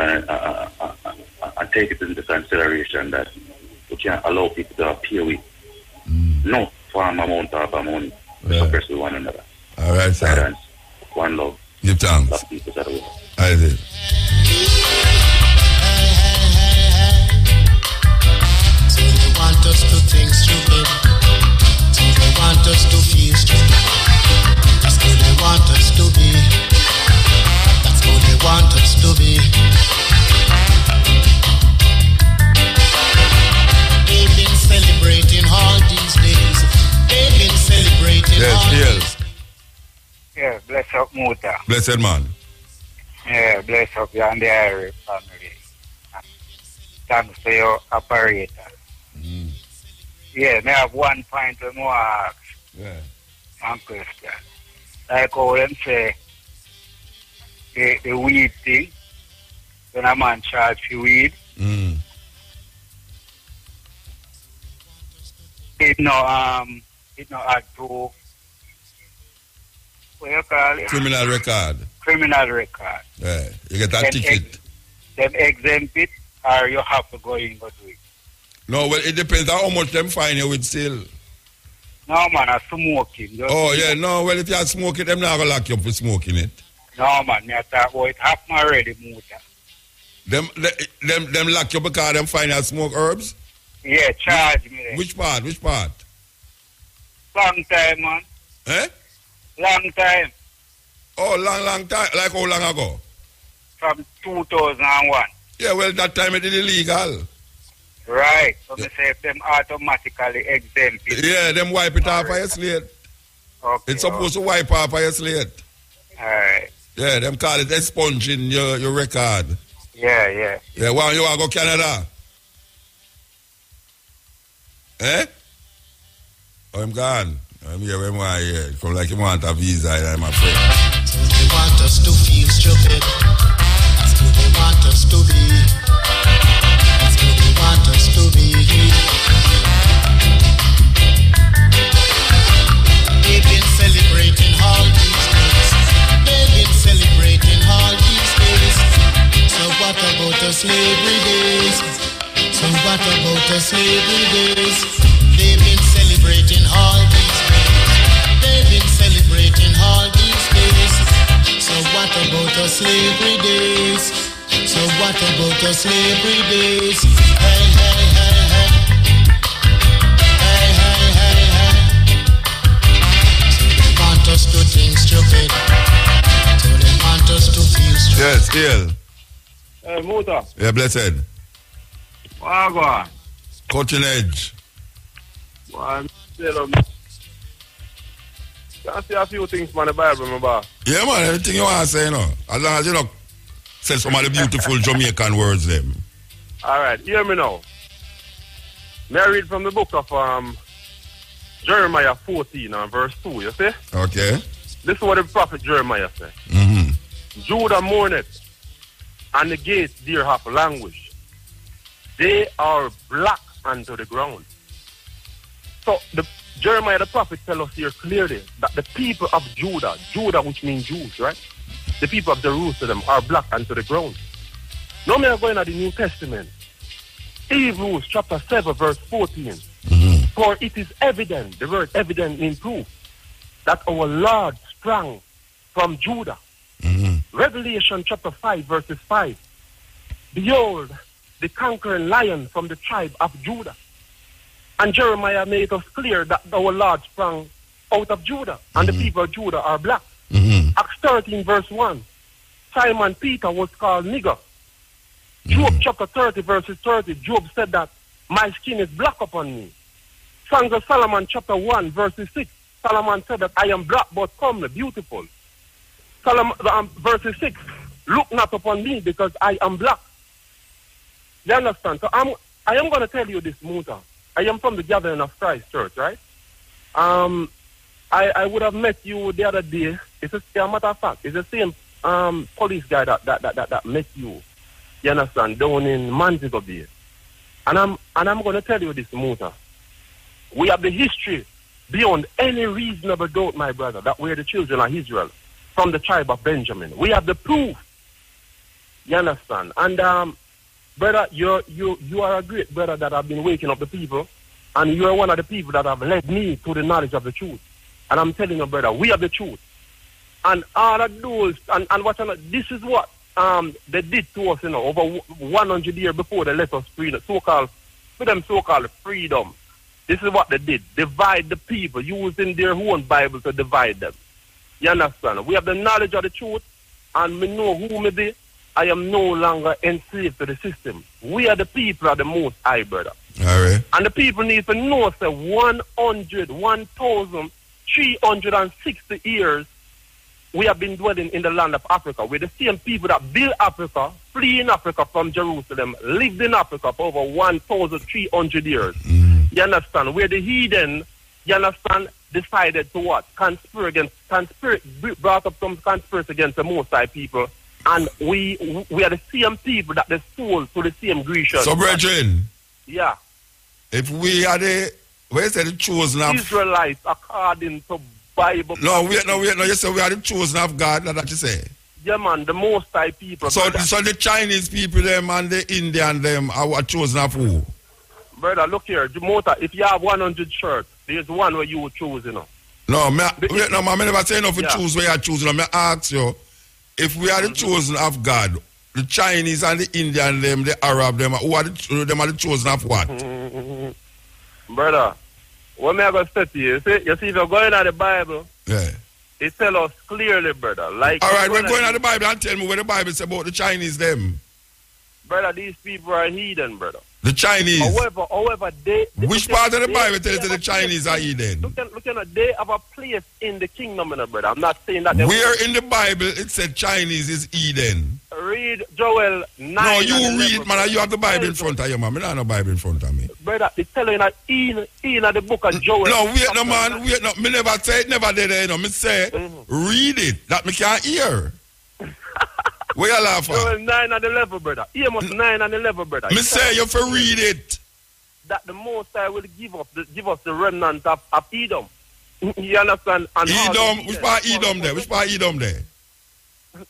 take it into consideration that we can't allow people to appear with no farm amount of money to suppress with one another. All right, sir. One love. Give thanks. Black peoples of the world. I did. So they want us to think stupid. So they want us to feel stupid. That's who they want us to be. That's who they want us to be. They've been celebrating all these days. They've been celebrating all these. Yeah, bless up Muta. Blessed man. Yeah, bless up you and the Irish family. Thanks for your operator. Yeah, I have one point to ask. Yeah. One question. Like how them say, the weed thing, when a man charge for weed, it no add to, what you call it? Criminal record. Criminal record. Yeah, you get that ticket. Them exempt it, or you have to go in go do it? No, well, it depends on how much them fine you with still. No, man, I'm smoking. Oh, yeah, no, well, if you are smoking, them not going to lock you up for smoking it. No, man, I talk about it happened already, Muta. Them lock you because them find you smoke herbs? Yeah, charge me. Which part? Long time, man. Eh? Long time. Oh, long time. Like how long ago? From 2001. Yeah, well, that time it is illegal. Right. So they say them automatically exempt it. Yeah, them wipe it off of your slate. Okay. It's supposed to wipe off of your slate. Alright. Yeah, them call it expunging your record. Yeah. Yeah, why you want to go Canada? Eh? Oh, I'm gone. I'm here when I'm here. Come like you want a visa, I'm afraid. So they want us to feel stupid. That's who they want us to be. That's who they want us to be. They've been celebrating all these days. They've been celebrating all these days. So what about the slavery days? So what about the slavery days? They've been celebrating all these days. They've been celebrating all these days. So what about the slavery days? So what about the slavery days? Hey, hey, hey, hey. Hey, hey, hey, hey. So they want us to think stupid. So they want us to feel stupid. Yes, still. Hey, Muta. Yeah, blessed. Wagwan. Cutting edge. Man, tell them. Can say a few things from the Bible, my boss. Yeah, man, everything you want to say, you know. As long as you know, say some of the beautiful Jamaican words, them. All right, hear me now. May I read from the book of Jeremiah 14 and verse 2, you see? Okay. This is what the prophet Jeremiah said. Judah mourneth, and the gates there have language. They are black unto the ground. So Jeremiah the prophet tells us here clearly that the people of Judah which means Jews, right? The people of Jerusalem are black unto the ground. Now we are going to the New Testament. Hebrews chapter 7 verse 14. For it is evident, the word evident means proof, that our Lord sprang from Judah. Revelation chapter 5 verses 5. Behold, the conquering lion from the tribe of Judah. And Jeremiah made us clear that our Lord sprang out of Judah, and the people of Judah are black. Acts 13 verse 1. Simon Peter was called nigger. Job chapter 30 verses 30. Job said that my skin is black upon me. Songs of Solomon chapter 1 verses 6. Solomon said that I am black but comely, beautiful. Solomon verses 6. Look not upon me because I am black. You understand? So I am going to tell you this, Muta. I am from the Gathering of Christ Church, right? I would have met you the other day. It's a matter of fact. It's the same police guy that met you. You understand? Down in Montego Bay. And I'm going to tell you this, Muta. We have the history beyond any reasonable doubt, my brother, that we're the children of Israel from the tribe of Benjamin. We have the proof. You understand? And brother, you are a great brother that have been waking up the people, and you are one of the people that have led me to the knowledge of the truth. And I'm telling you, brother, we have the truth. And all of those, and what this is what they did to us, over 100 years before they let us free, so-called freedom. This is what they did. Divide the people, using their own Bible to divide them. You understand? We have the knowledge of the truth, and we know who me be. I am no longer enslaved to the system. We are the people of the Most High, brother. All right. And the people need to know, say, 1,360 years we have been dwelling in the land of Africa. We're the same people that built Africa, flee in Africa from Jerusalem, lived in Africa for over 1,300 years. You understand? We're the heathen, you understand, decided to what? Brought up some conspiracy against the Most High people. And we are the same people that they sold to the same Grecians. So, brethren, yeah. If we are the, where's the chosen of Israelites according to Bible. No, you say we are the chosen of God, that's what you say. Yeah, man, the Most High people. So the Chinese people them and the Indian them are chosen of who? Brother, look here, Jamota, if you have 100 shirts, there's one where you would choose, No, I never say enough to choose where you choose. I ask you, if we are the chosen of God, the Chinese and the Indian, them, the Arab, them, who are them are the chosen of what? Brother, what me I going to say to you? You see, if you're going to the Bible, yeah, it tell us clearly, brother. Like, all right, we're going to the Bible and tell me what the Bible says about the Chinese, them. Brother, these people are heathen, brother. The Chinese. However, they which part of the Bible tells you the Chinese are heathen? Look at they have a place in the kingdom, brother. I'm not saying that. Where in the Bible it said Chinese is heathen? Read Joel 9. No, you read, man. You have the Bible in front of you, man. I don't have no Bible in front of me. Brother, it's telling that in the book of Joel. No, wait, no, man. Wait, no. Me never say it, never did it. No, me say, read it. That me can't hear. Where you laugh at? Joel 9 and 11, brother. Amos 9 and 11, brother. Me say you for read it. That the Most High will give us the remnant of Edom. You understand? And Edom, which part Edom there? Which part Edom there?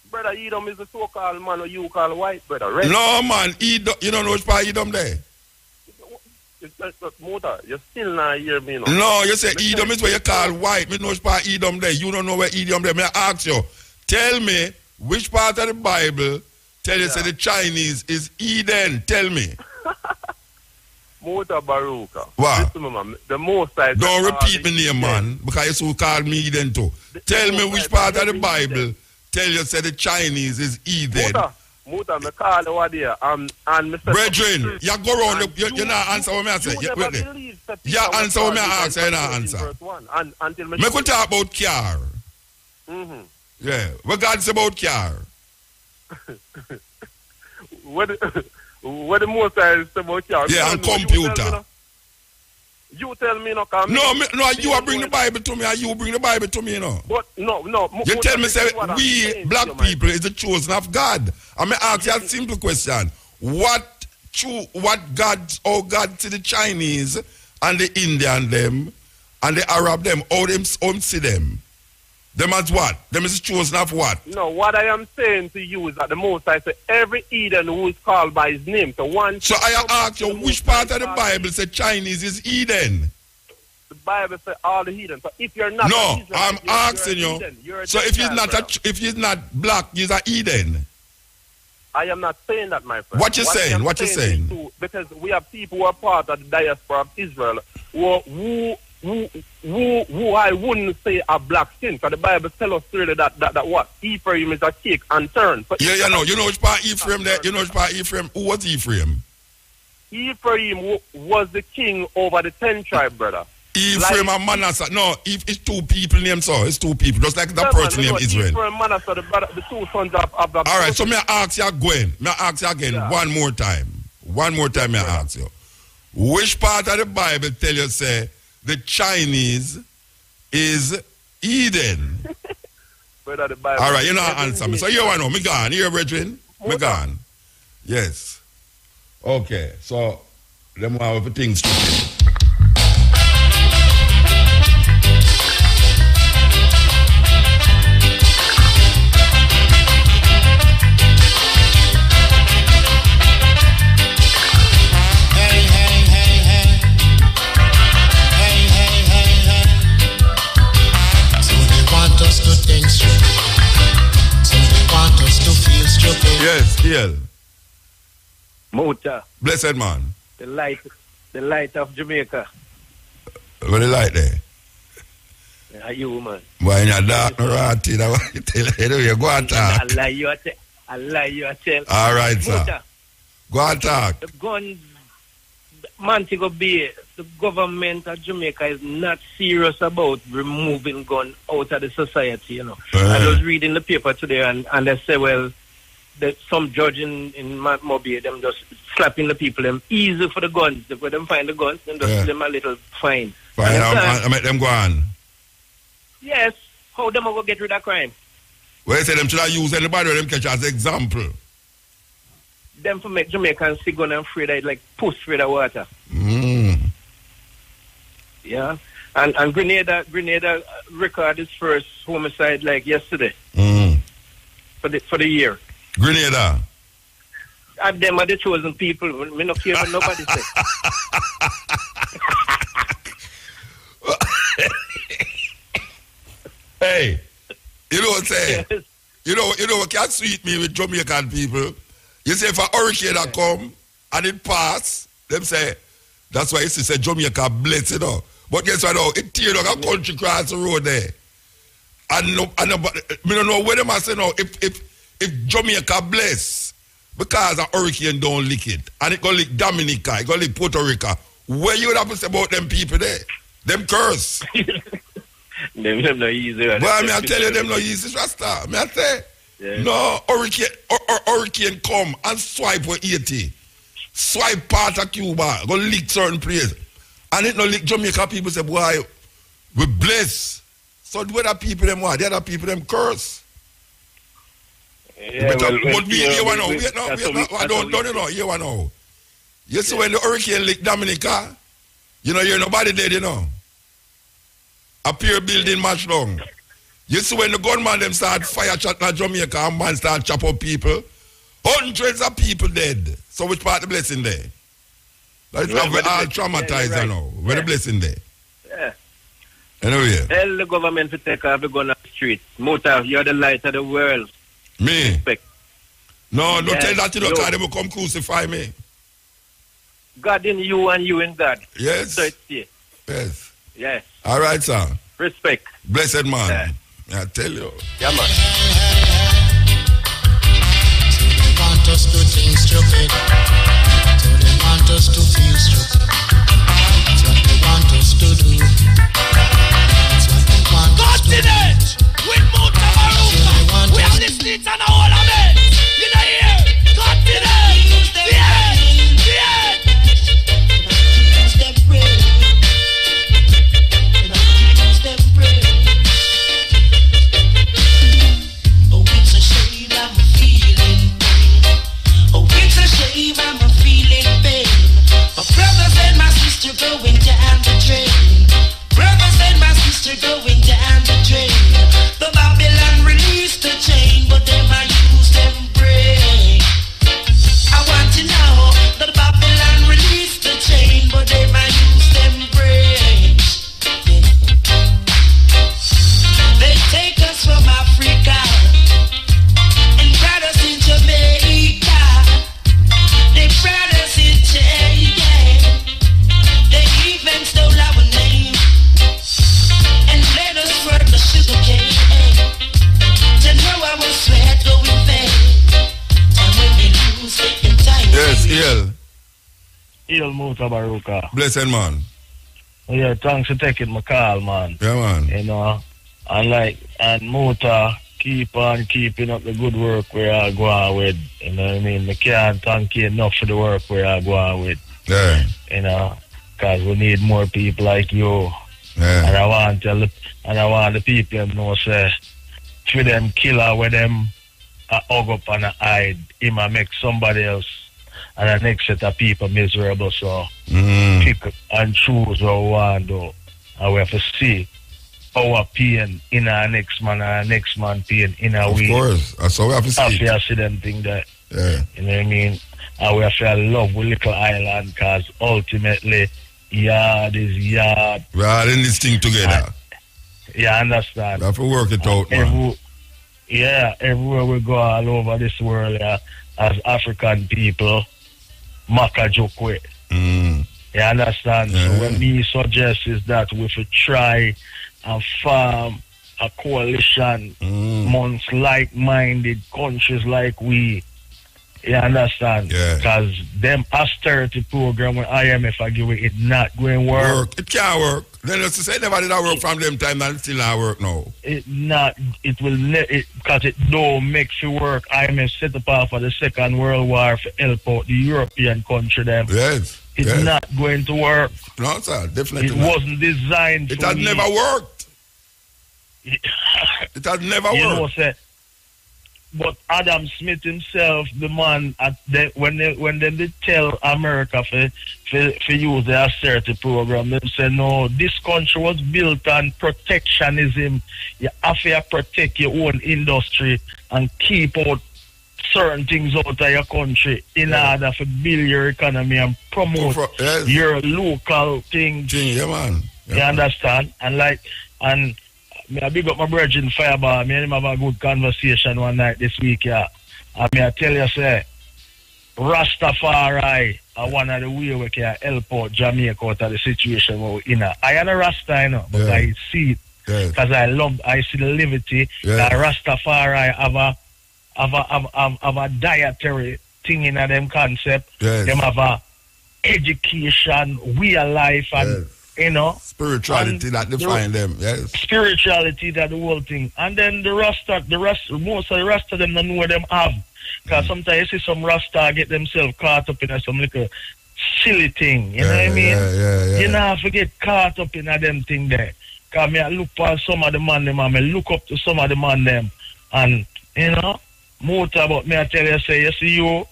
Brother, Edom is the so-called man or you call white, brother. Right? No, man. Edom, you don't know which part Edom there? Motor, you still not hear me, no? No, you say Edom is where you call white. Me know which part Edom there. You don't know where Edom there. May I ask you, tell me which part of the Bible tell you say the Chinese is Eden? Tell me. Mutabaruka. What? Listen, man, the Most High. Don't repeat my name, man, because you so call me Eden too. Tell me which part of the Bible tell you say the Chinese is Eden. Muta, me call the what there, and Mr. Brethren, you go around, you not answer what I say. You answer what I ask, you not answer. Me could talk about car. Yeah, what God say about car? What the Most High say about car? Yeah, and computer. You tell me, no. No, you are bring the Bible to me, and you bring the Bible to me, you know. But no. You tell me, say, we black people is the chosen of God. I may ask you a simple question. How God see the Chinese and the Indian them and the Arab them, how them see them? Them as what? Them is chosen of what? No, what I am saying to you is that the Most High say every Eden who is called by his name. So I ask you, which part of the Bible say Chinese is Eden? The Bible say all the heathen. So if you're not, no, I'm asking you. So if he's not black, he's a Eden. I am not saying that, my friend. What you saying? What you saying? Because we have people who are part of the diaspora of Israel who I wouldn't say are black skin. Because the Bible tells us clearly that what? Ephraim is a cake and turn. You know which part Ephraim there? You know which part Ephraim? Who was Ephraim? Ephraim was the king over the 10 tribe, brother. Ephraim and Manasseh. No, it's two people named so. It's two people. Just like the person named Israel. Ephraim and Manasseh, the two sons of the... All right, so may I ask you again? May I ask you again one more time? One more time may I ask you. Which part of the Bible tell you say the Chinese is Eden? Brother, the Bible... All right, you know answer me. So you want to know. Me gone. Here, brethren. Me gone. Yes. Okay, so them have things to say. Yes, Ian. Muta. Blessed man. The light of Jamaica. What the light there? Yeah, you, man. Why in your dark, ratty, that what you tell you, go and talk. I lie you, I tell. All right, sir. Muta. Go and talk. The guns, Montego Bay, the government of Jamaica is not serious about removing gun out of the society, you know. I was reading the paper today and they say, well, that some judge in Mobile, them just slapping the people, them easy for the guns. When them find the guns, them just give them a little fine. Fine, I make them go on. Yes. How them go get rid of crime? Well, you say them should have used anybody them catch as example. Them for make Jamaicans see gun and afraid of like push through the water. Yeah. And Grenada record his first homicide like yesterday. For the year. Grenada. And them are the chosen people. Me not care what nobody say. Hey, you know what I'm saying? Yes. You know what can sweet me with Jamaican people? You see, if a hurricane that come and it pass, them say, that's why you see say Jamaica blessed, you know. But guess what now? It tear down a country across the road there. And me don't know where them are saying now, if Jamaica bless, because a hurricane don't lick it, and it gonna lick Dominica, it gonna lick Puerto Rico, where you would have to say about them people there? Them curse. them no easy. But I tell you, them no easy, Rasta. Me I say, no, hurricane come and swipe with 80. Swipe part of Cuba, go lick certain place. And it no lick Jamaica people say, boy, we bless. So where the people them what? The other people them curse. Yeah, but well, we here one now. Don't you know, here one now. You see when the hurricane lick Dominica, you know, you're nobody dead, you know. A pier building match long. You see when the gunman them start fire shot at Jamaica and man start chop up people, hundreds of people dead. So which part of the blessing there? That's all traumatized now. Where the blessing there? Yeah. Anyway. Tell the government to take off the gun off the street. Muta, you're the light of the world. Me? Respect. No, don't tell that to the God, they will come crucify me. God in you and you in God. Yes. So it's here. Yes. Yes. All right, sir. Respect. Blessed man. I tell you. Yeah, man. So they want us to think stupid. So they want us to feel stupid. That's what they want us to do. That's what they want us to do. With Mutabaruka, we are listening to all of it. You know here, continent, the end, the end. Use them brain. Use them brain. Oh, it's a shame I'm feeling pain. Oh, it's a shame I'm feeling pain. My brothers and my sister going down the drain. Brothers and my sister going down the drain. The Babylon released the chain, but them I use them brain. I want to know that Babylon released the chain, but them I use them brain. They take us from Africa and brought us in Jamaica. They brought us in China. They even stole our name and led us for the sugar cane. To know our sweat going vain. And when we lose it in time. Yes, Ill. Ill Mutabaruka. Blessed man. Yeah, thanks for taking my call, man. Yeah, man. You know, and Muta keep on keeping up the good work where I go on with. You know what I mean? I can't thank you enough for the work where I go on with. Yeah. You know, because we need more people like you. Yeah. And I want the people to know, say, for them killer where them hug up and hide, he might make somebody else and the next set of people miserable. So pick and choose what we want to do. And we have to see our pain in our next man and our next man pain in our way. Of course. That's how we have to see. After I see them thing that, yeah. You know what I mean? And we have to love with little island because ultimately, yard is yard. We are in this thing together. Yeah, I understand. We have to work it out, man. Everywhere we go all over this world, as African people, Makajokwe. You understand? Yeah. So what me suggest is that we should try and form a coalition amongst like-minded countries like we. You understand? Because them austerity program when IMF are giving it not going to work. It can't work. Then let's say never did that work from them time and still not work now. Because it don't make it work. IMF set up for the Second World War to help out the European country them. Yes. It's not going to work. No, sir, definitely It not. wasn't designed It for has me. never worked. It has never You worked. know, say, but Adam Smith himself, the man, when they tell America for use the austerity program, they say, no, this country was built on protectionism. You have to protect your own industry and keep out certain things out of your country in order to build your economy and promote your local thing. Yeah, man. You understand? And I big up my brother in Fireball. Me and him have a good conversation one night this week, yeah. And I tell you, say, Rastafari are one of the way we can help out Jamaica out of the situation we're in. I am a Rasta, you know, but I see it because I see the liberty that Rastafari have a dietary thing in them concept. Them have a education, way of life, and you know, spirituality that define them. Yes, spirituality that the whole thing. And then most of the rest of them don't know what them have. Because sometimes you see some Rasta get themselves caught up in some little silly thing. You know what I mean? You know, forget caught up in them thing there. Because I look for some of the man them and I look up to some of the man them. And, you know, about me, I tell you, say, you see you,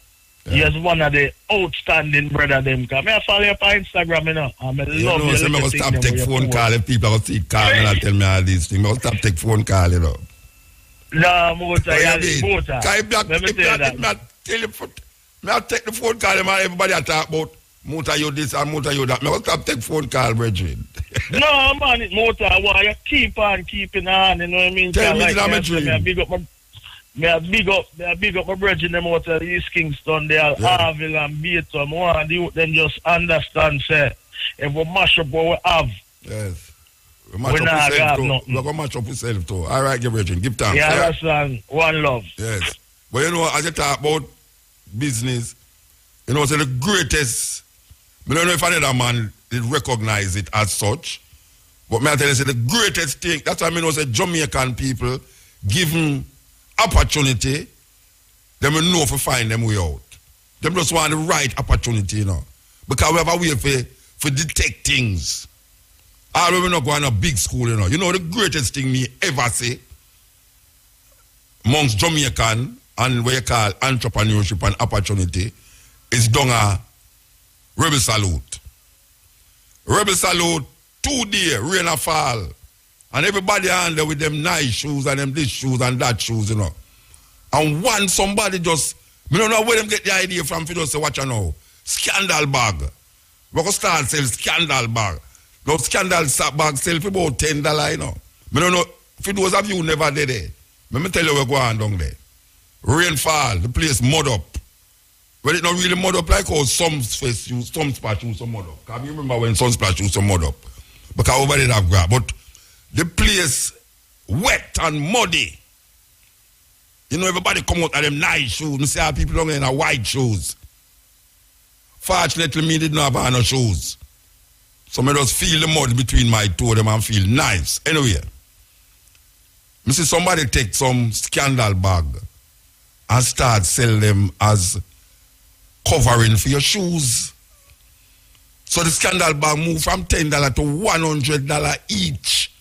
you're one of the outstanding brother them. Because I follow you on Instagram, you know. And I love you. So I will stop take phone call if people will see call me and tell me all these things. I will stop take phone call, you know. No, Mota, I'll take the phone call and everybody I talk about Mota you this and Mota you that. I will stop take phone call, Bridget. No, man, Mota, why you keep on keeping on, you know what I mean? Tell me that I'm a dream. I big up my brethren them out of East Kingston, they are Harville and Beaton. One you them just understand, say, if we mash up what we have. Yes. We match up yourself too. We're going to match up yourself too. All right, Virgin, give thanks. Yeah, that's one love. Yes. But you know, as you talk about business, you know, so the greatest, I don't know if another man did recognize it as such, but may I tell you, say the greatest thing, that's why I mean, say Jamaican people, given opportunity, they will know if we find them way out. They just want the right opportunity, you know. Because we have a way for detect things. All we not going to a big school, you know. You know the greatest thing me ever say amongst Jamaican and what you call entrepreneurship and opportunity is done a Rebel Salute. Rebel Salute, 2 days, rain or fall. And everybody on there with them nice shoes and them this shoes and that shoes, you know. And one somebody just, I don't know where them get the idea from, if you just say, watch you know, scandal bag. We're going to start selling scandal bag. Now, scandal bag sell for about $10, you know. I don't know, for those of you who never did it, let me tell you what's going on down there. Rainfall, the place mud up. Well, it's not really mud up like how some spots use some mud up. Can you remember when some spots use some mud up? Because over there have grass. But the place wet and muddy. You know, everybody come out of them nice shoes. You see how people don't in white shoes. Fortunately, me did not have no shoes. So I just feel the mud between my toe them and feel nice. Anyway, I see somebody take some scandal bag and start sell them as covering for your shoes. So the scandal bag moved from $10 to $100 each.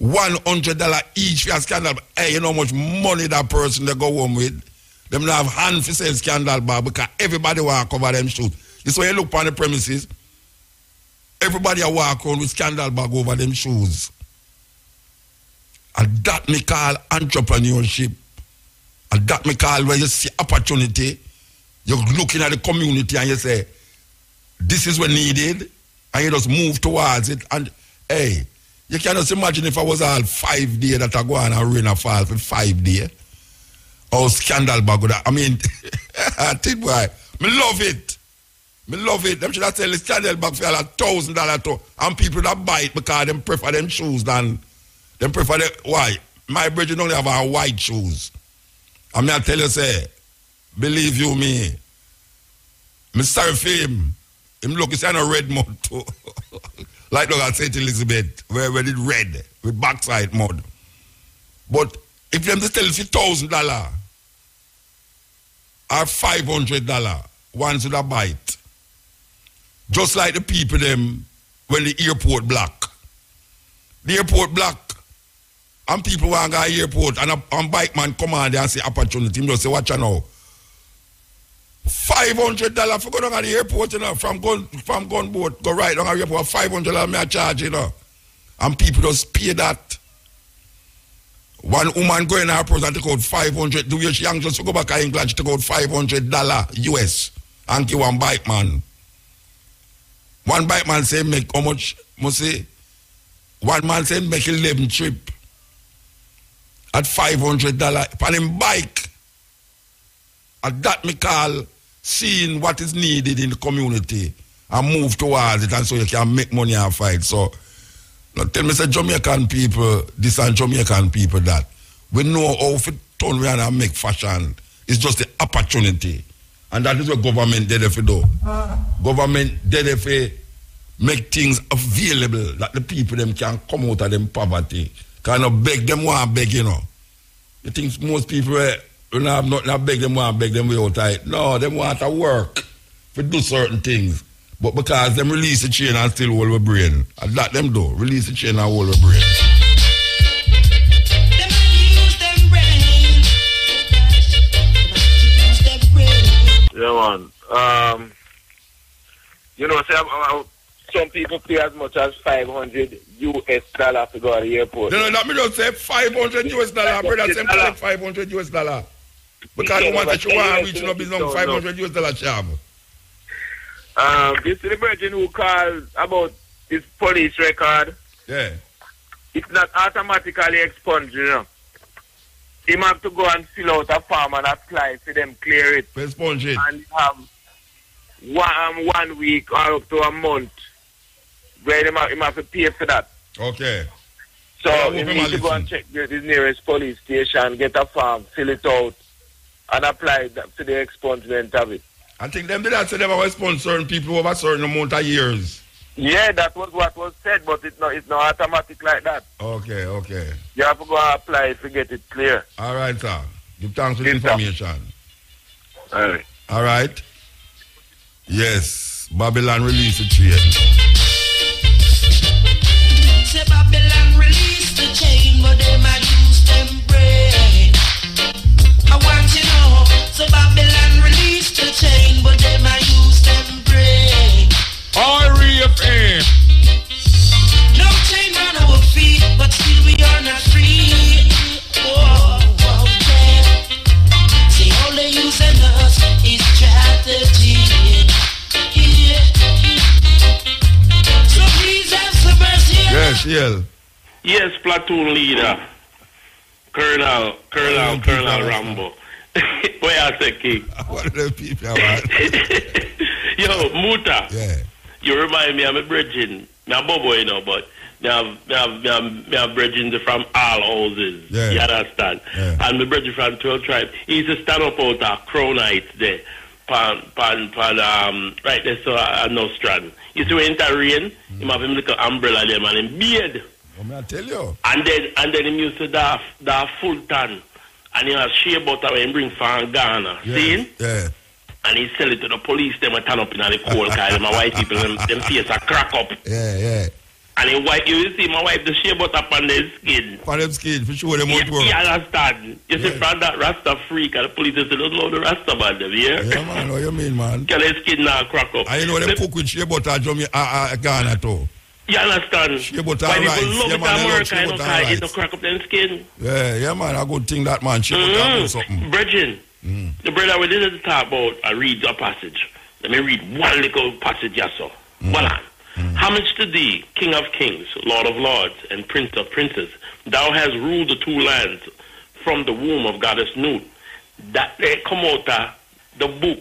$100 each for a scandal bag. Hey, you know how much money that person they go home with? Them not have hand for sell scandal bag because everybody want to cover them shoes. This way you look on the premises. Everybody a walk around with scandal bag over them shoes. And that me call entrepreneurship. And that me call where you see opportunity. You're looking at the community and you say, this is what needed. And you just move towards it. And hey, you can just imagine if I was all 5 days that I go on and rain and fall for 5 days. Oh, scandal bag with that. I mean, I think why. Me love it. Me love it. Them should have sell the scandal bag for $1,000 too. And people that buy it because them prefer them shoes than them prefer the why? My brethren only have white shoes. I mean I tell you say, believe you me sorry for him. Him look is kind of red mud too. Like look at St. Elizabeth, where it red with backside mud. But if them just tell you $1,000 or $500, one should have buy it. Just like the people them when the airport block. The airport block. And people want to go to the airport and a bike man come on there and say opportunity. Him just say, watch you now. $500 for go down to the airport, you know, from gunboat, go right down to the airport, $500 me a charge, you know. And people just pay that. One woman go in her purse and take out $500. The way she young just go back to England, she take out $500 US and give one bike man. One bike man say make how much? Must say one man say make 11 trip at $500 on him bike. At that me call seeing what is needed in the community and move towards it, and so you can make money and fight. So, don't tell me, say Jamaican people this and Jamaican people that. We know how to turn around and make fashion. It's just the opportunity. And that is what government did if you do. Government did if you make things available that the people them can come out of them poverty. Kind of beg them want beg, you know. You think most people don't have nothing beg them want beg them way out of it. No, them want to work to do certain things. But because them release the chain and still hold the brain. And that them do. Release the chain and hold the brain. Yeah, man. You know, some people pay as much as $500 US to go to the airport. No, let me just say $500 US, brother. Say $500 US. Because you want to show one reach no business $500 US job. This is the person who called about his police record. Yeah. It's not automatically expunged, you know. He have to go and fill out a form and apply for them clear it. Expunge it. And have 1 week or up to a month where he have to pay for that. Okay. So he needs to go and check the nearest police station, get a form, fill it out, and apply to the expungement of it. I think them did that say they will expunge certain people over a certain amount of years. Yeah, that was what was said, but it's not automatic like that. Okay. You have to go and apply to get it clear. All right, sir. Give thanks for the information. All right. Yes. Babylon release the chain. Say Babylon release the chain, but they might use them brain. I want you know. So Babylon release the chain, but they might use them brain. RFM. No chain on our feet, but still we are not free. Oh, yeah. See, all they using us is strategy. Yeah. So please have some mercy. Yes, yeah. Yes, platoon leader. Colonel Rambo. Where I say, King? What are the people about? Yo, Muta. Yeah. You remind me, I'm a bridging. I'm a bobo, you know, but I'm bridging from all houses. Yeah. You understand? Yeah. And my bridging from 12 tribes. He used to stand up out of Crown Heights there. Right there, so I know Strand. He used to enter rain. He have him like an umbrella there, man, in beard. I tell you. And then he used to da full ton. And he has shea butter and bring from Ghana. Yeah. See? Yeah. And he sell it to the police, them a turn up in the cold car. My white people, them face a crack up. Yeah. And he wipe, you see my wife, the shea butter upon their skin. On them skin, for sure they won't work. You understand? You see, from that Rasta freak, and the police say, don't know the Rasta man, them, yeah? Yeah, man, what you mean, man? Can their skin now crack up? And you know, they cook with shea butter, Ghana, too. You understand? Shea butter Why rice. people love it man, America, you know, because it don't crack up their skin. Yeah, man, I good thing that, man. Shea butter do something. Bridging. The brother we didn't talk about, I read a passage. Let me read one little passage, yes, sir. Well, homage to thee, King of kings, Lord of lords, and Prince of princes. Thou hast ruled the two lands from the womb of Goddess Nut. That they come out of the book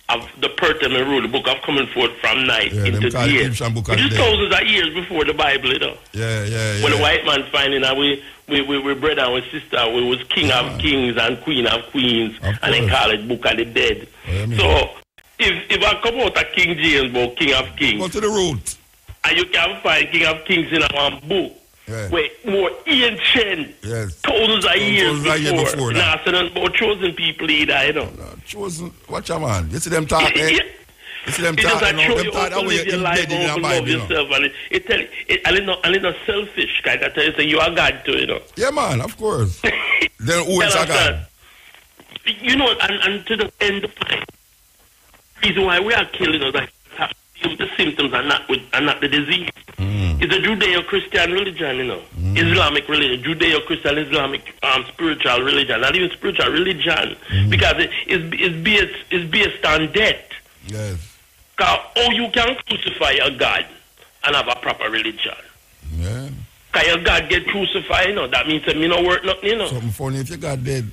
of the Persian rule, the book of coming forth from night into day. Which is thousands of years before the Bible, you know. Yeah. When the white man finding out we brother and we sister, we was king of kings and queen of queens, and they call it book of the dead. So if I come out of King James book, King of Kings, go to the root. And you can find King of Kings in one book. Yeah. Where more ancient, thousands of years before. Nah, so don't about chosen people either, you know. Chosen, watch out, man. You see them talk, eh? You see them talk, you know, them talk that way embedded in the Bible, you know. And it's not selfish, guys. I tell you, say you are God too, you know. Yeah, man, of course. Then who is a God? You know, and to the end of time, reason why we are killing us, like, the symptoms are not the disease. It's a Judeo-Christian religion, you know. Islamic religion, Judeo-Christian Islamic spiritual religion, not even spiritual religion, because it's based on death. Yes. Because you can crucify a God and have a proper religion. Yeah. Because your God get crucified, you know, that means that me no work nothing, you know. Something funny if your God dead.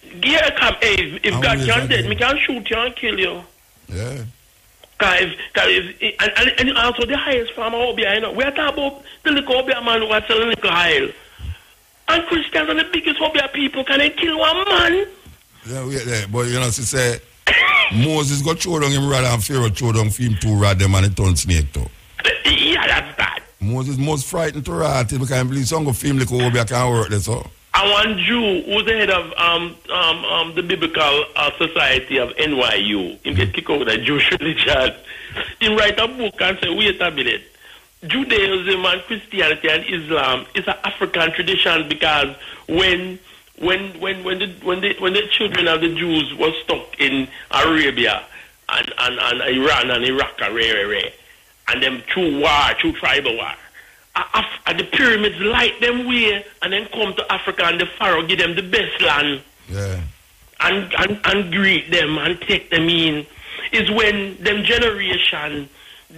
Yeah, come, hey, if God can dead, me can shoot you and kill you. Yeah. And also the highest farmer Obia, you know. We are talking about the little Obia man who was selling little oil. And Christians are the biggest Obia people. Can they kill one man? Yeah, but you know, she say Moses got thrown on him rather than Pharaoh thrown on him to rat them and it turned snake too. Yeah, that's that. Moses most frightened to rat it because I believe some of film like Obia can work this so. And one Jew who's the head of the Biblical Society of NYU, he get kicked out of the Jewish religion. He write a book and say, wait a minute, Judaism and Christianity and Islam is an African tradition because when the children of the Jews were stuck in Arabia and Iran and Iraq and them through tribal war. The pyramids light them way and then come to Africa and the Pharaoh give them the best land. Yeah. And greet them and take them in. Is when them generation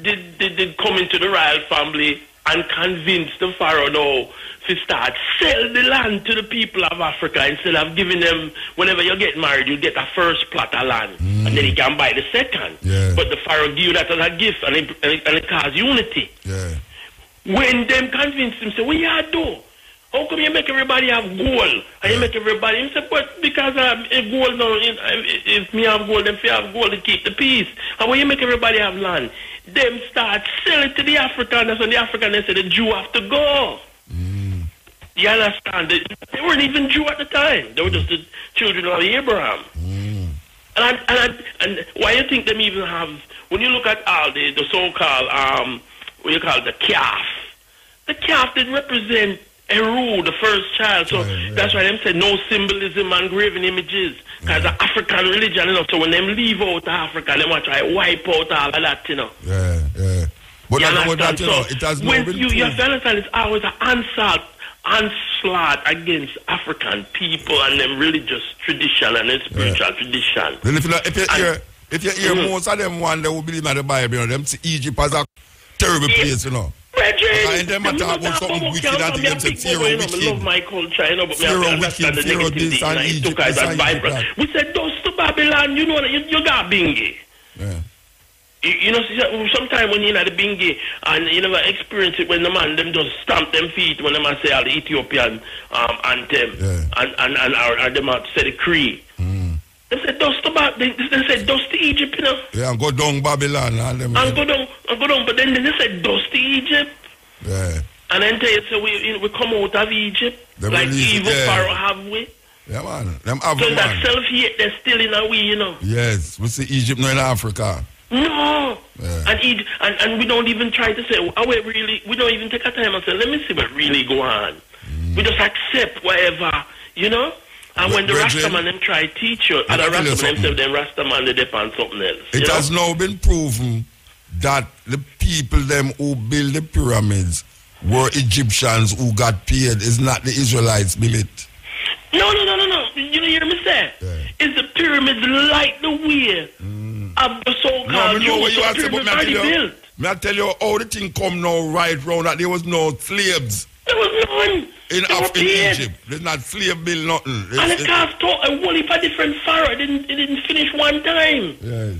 did come into the royal family and convince the Pharaoh now to start sell the land to the people of Africa instead of giving them, whenever you get married, you get a first plot of land and then you can buy the second. Yeah. But the Pharaoh give you that as a gift and it causes unity. Yeah. When them convince him, say, what you do? How come you make everybody have gold? And you make everybody, he said, but because if gold, if me have gold, then if you have gold, to keep the peace. And when you make everybody have land, them start selling to the Africans, and the Africans, they say, the Jew have to go. You understand? They weren't even Jew at the time. They were just the children of Abraham. And why you think them even have, when you look at all the so-called, what you call the calf did represent Eru, the first child. So that's why them say no symbolism and graven images. Because the African religion, you know, so when them leave out Africa, they want to try to wipe out all of that, you know. Yeah. But that's what that, you know, it has when not been you have to understand, it's always an onslaught against African people and them religious tradition and their spiritual tradition. Then if you hear most of them one, they will believe in the Bible, you know, them see Egypt as a terrible place, you know. And them talk about something wicked and them say Pharaoh wicked. I love my culture, you know, but Pharaoh understand the negativity in it. Took as vibrant. We said, dust to Babylon, you know, you got bingy. Yeah. You know, sometimes when you're in the bingy and you never experience it when the man them just stamp them feet when the man say all the Ethiopian anthem and them out say the Cree. They said dust to they said dust to Egypt, you know. Yeah, and go down Babylon and them. And go down, but then they said dust to Egypt. Yeah. And then they say we come out of Egypt like evil Pharaoh have we. Yeah, man. Them have so that self-hate, they're still in a way, you know. Yes, we see Egypt now in Africa. No. Yeah. And we don't even try to say, we don't even take a time and say, let me see what really go on. We just accept whatever, you know. And when the Rastaman them try to teach you, and the Rastaman them say them Rastaman they depend on something else. It has now been proven that the people them who build the pyramids were Egyptians who got paid. It's not the Israelites built it. No. You hear me say? Yeah. Is the pyramids like the way of the so-called Jews? No, may I tell you how the thing come now right round that there was no slaves. There was none. In Egypt. There's not slave bill, nothing. And the calf taught a whole heap of different pharaoh. It didn't finish one time. Yes.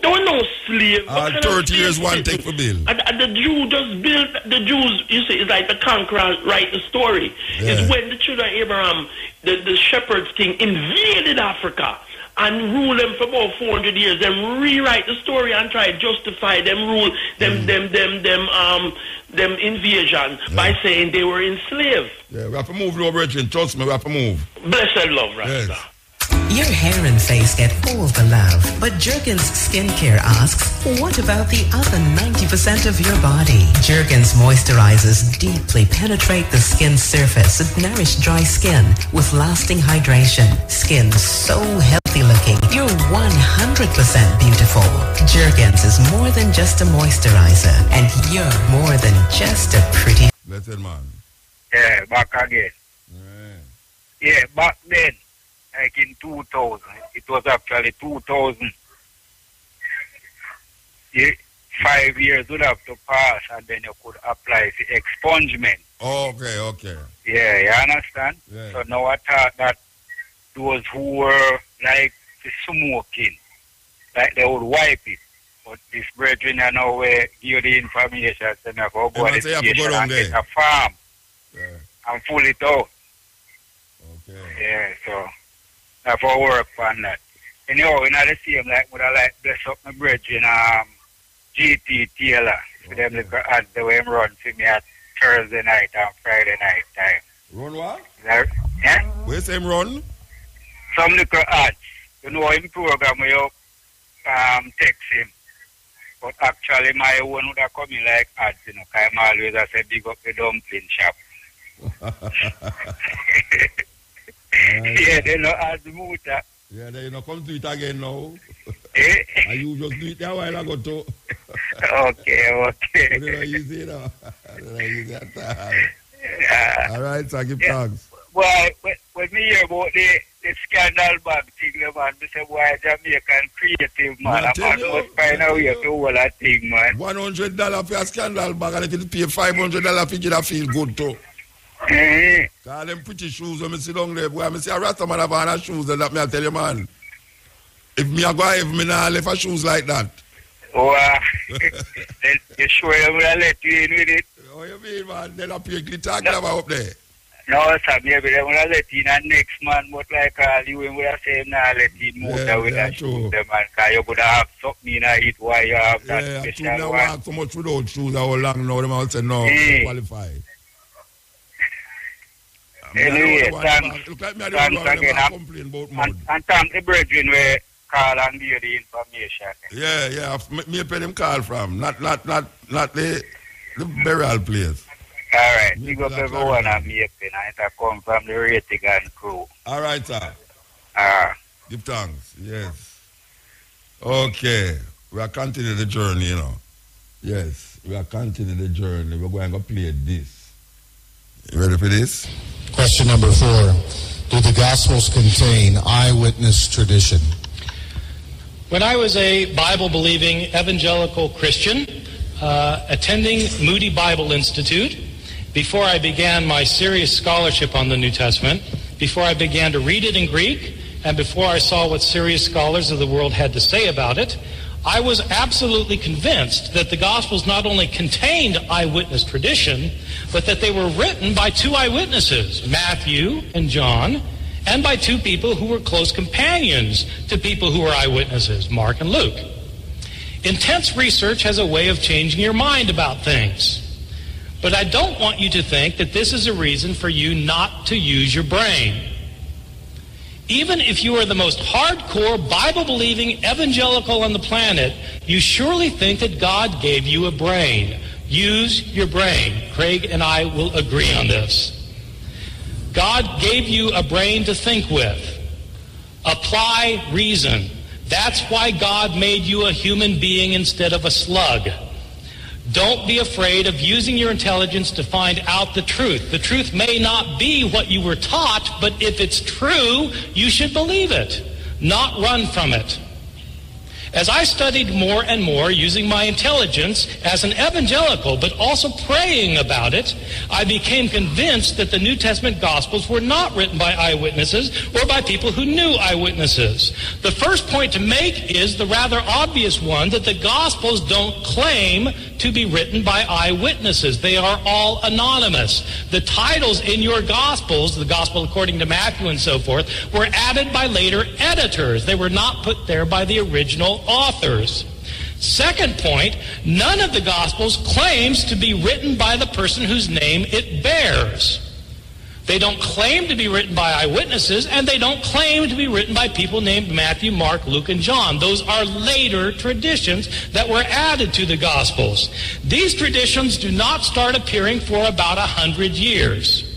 There were no slaves. 30 years one take for bill. And the Jew just built, the Jews, you see, it's like the conqueror write the story. Yeah. It's when the children of Abraham, the shepherds king, invaded Africa and ruled them for about 400 years, then rewrite the story and try to justify them rule, them invasion by saying they were enslaved. Yeah, we have to move, Lord Bridget. Trust me, we have to move. Blessed love, Rasta. Yes. Your hair and face get all the love, but Jergens Skincare asks, what about the other 90% of your body? Jergens moisturizers deeply penetrate the skin surface and nourish dry skin with lasting hydration. Skin so healthy looking, you're 100% beautiful. Jergens is more than just a moisturizer, and you're more than just a pretty... Blessed man. Yeah, back again. Yeah, back then. Like in 2000, it was actually 2000. 5 years would have to pass and then you could apply for expungement. Okay. Yeah, you understand? Yeah. So now I thought that those who were like smoking, like they would wipe it. But this brethren are now give you the information, so I go to the station and get a farm and pull it out. Okay. Yeah, so I for work on that. Anyhow, you know the same like would I like bless up my brethren, GT Taylor. For them little ads the way him run for me at Thursday night and Friday night time. Run what? Yeah? Where's him run? Some little ads. You know him program where you text him. But actually my one would have come in like ads, you know, because I'm always I say big up the dumpling shop. Yeah, they know ads Muta. Yeah, they not come to it again now. Eh? And you just do it a while ago too. Okay. They don't easy now. They don't easy at all. All right, so give thanks. Well, when me hear about the scandal bag thing, man, I say, why Jamaican creative, man. I must find a way to hold that thing, man. $100 for a scandal bag, and if you pay $500 for it, I feel good too. Call them pretty shoes when I sit down there, boy. I see a rasta man have on a shoes, and that me I tell you, man. If me a go have me now left a shoes like that. Oh, then you sure I'm gonna let you in with it? Oh, you mean, man? Then I pay glitter clever up there. No, sir, maybe they're gonna let you in next man, but like you would have said, nah, let you move with that shoes, man. Because you would have something in it while you have that special one. Walk so much without shoes all long now, them all say no, qualify. Anyway, thanks again. And thank the brethren where call and give the information. Yeah. Me pay them call from, not the burial place. All right, big up everyone and me pay, and it come from the Ratigan crew. All right, sir. Give thanks, yes. Okay, we are continuing the journey, you know. Yes, we are continuing the journey. We're going to play this. You ready for this? Question number 4. Do the Gospels contain eyewitness tradition? When I was a Bible-believing evangelical Christian, attending Moody Bible Institute, before I began my serious scholarship on the New Testament, before I began to read it in Greek, and before I saw what serious scholars of the world had to say about it, I was absolutely convinced that the Gospels not only contained eyewitness tradition, but that they were written by 2 eyewitnesses, Matthew and John, and by 2 people who were close companions to people who were eyewitnesses, Mark and Luke. Intense research has a way of changing your mind about things. But I don't want you to think that this is a reason for you not to use your brain. Even if you are the most hardcore, Bible-believing evangelical on the planet, you surely think that God gave you a brain. Use your brain. Craig and I will agree on this. God gave you a brain to think with. Apply reason. That's why God made you a human being instead of a slug. Don't be afraid of using your intelligence to find out the truth. The truth may not be what you were taught, but if it's true, you should believe it, not run from it. As I studied more and more using my intelligence as an evangelical, but also praying about it, I became convinced that the New Testament Gospels were not written by eyewitnesses or by people who knew eyewitnesses. The first point to make is the rather obvious one that the Gospels don't claim to be written by eyewitnesses. They are all anonymous. The titles in your Gospels, the Gospel according to Matthew and so forth, were added by later editors. They were not put there by the original authors. Second point, none of the Gospels claims to be written by the person whose name it bears. They don't claim to be written by eyewitnesses, and they don't claim to be written by people named Matthew, Mark, Luke, and John. Those are later traditions that were added to the Gospels. These traditions do not start appearing for about 100 years.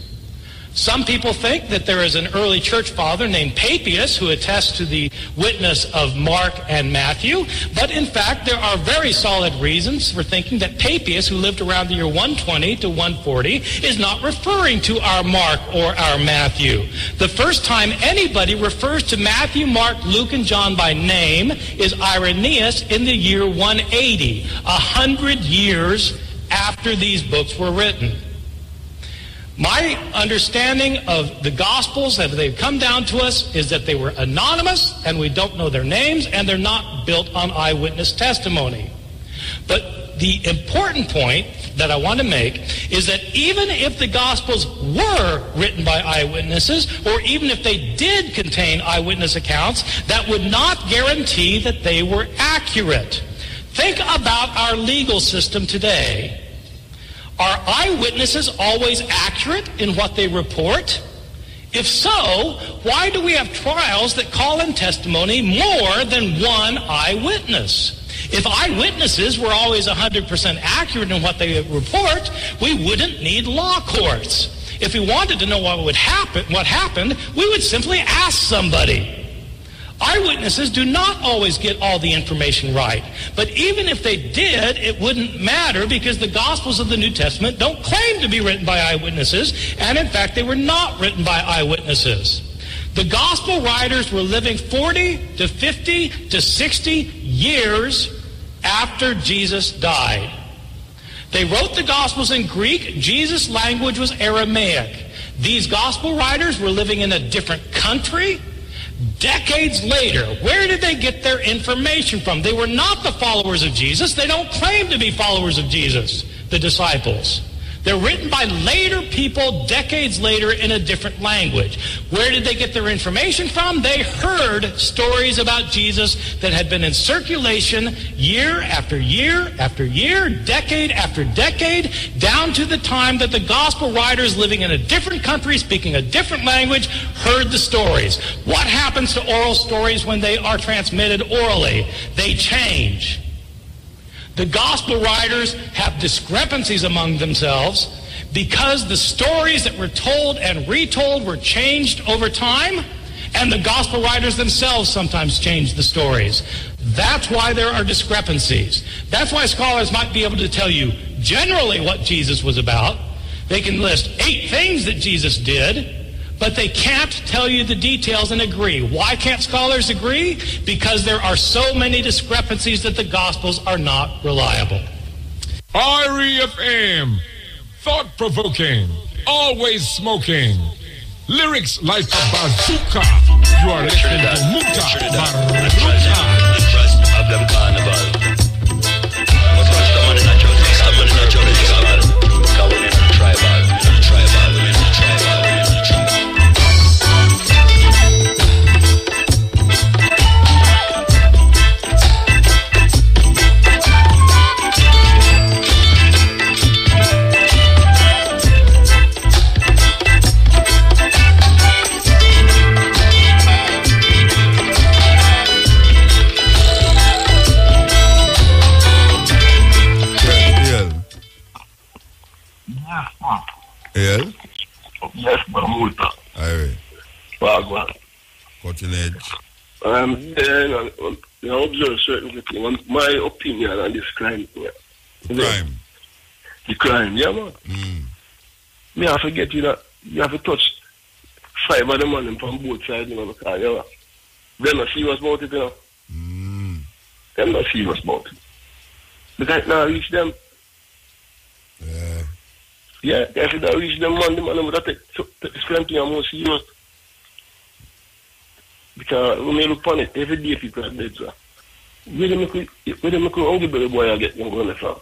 Some people think that there is an early church father named Papias who attests to the witness of Mark and Matthew, but in fact there are very solid reasons for thinking that Papias, who lived around the year 120 to 140, is not referring to our Mark or our Matthew. The first time anybody refers to Matthew, Mark, Luke, and John by name is Irenaeus in the year 180, 100 years after these books were written. My understanding of the Gospels, as they've come down to us, is that they were anonymous, and we don't know their names, and they're not built on eyewitness testimony. But the important point that I want to make is that even if the Gospels were written by eyewitnesses, or even if they did contain eyewitness accounts, that would not guarantee that they were accurate. Think about our legal system today. Are eyewitnesses always accurate in what they report? If so, why do we have trials that call in testimony more than one eyewitness? If eyewitnesses were always 100% accurate in what they report, we wouldn't need law courts. If we wanted to know what happened, we would simply ask somebody. Eyewitnesses do not always get all the information right. But even if they did, it wouldn't matter because the Gospels of the New Testament don't claim to be written by eyewitnesses, and in fact, they were not written by eyewitnesses. The Gospel writers were living 40 to 50 to 60 years after Jesus died. They wrote the Gospels in Greek. Jesus' language was Aramaic. These Gospel writers were living in a different country. Decades later, where did they get their information from? They were not the followers of Jesus. They don't claim to be followers of Jesus, the disciples. They're written by later people, decades later, in a different language. Where did they get their information from? They heard stories about Jesus that had been in circulation year after year after year, decade after decade, down to the time that the gospel writers living in a different country, speaking a different language, heard the stories. What happens to oral stories when they are transmitted orally? They change. The gospel writers have discrepancies among themselves because the stories that were told and retold were changed over time, and the gospel writers themselves sometimes changed the stories. That's why there are discrepancies. That's why scholars might be able to tell you generally what Jesus was about. They can list 8 things that Jesus did, but they can't tell you the details and agree. Why can't scholars agree? Because there are so many discrepancies that the Gospels are not reliable. REFM, thought-provoking, always smoking, lyrics like a bazooka. You are listening to Mutabaruka. The first of them carnival. First of them natural, because we're in a tribal, we're in a tribal. Yeah? Yes, Bamuta. Aye. Wagwan. Cutting edge. Observe certain things. My opinion on this crime. Crime? The crime, yeah, man. Me, I forget you that you have to touch 5 of the men from both sides, you know, because, you know, they're not serious about it, you know. They're not serious about it. Because now reach them. Yeah, if you don't reach them, man, the man would have take this crime thing more serious. Because when you look upon it, every day people are dead, so. Where they make only the boy I get them going from.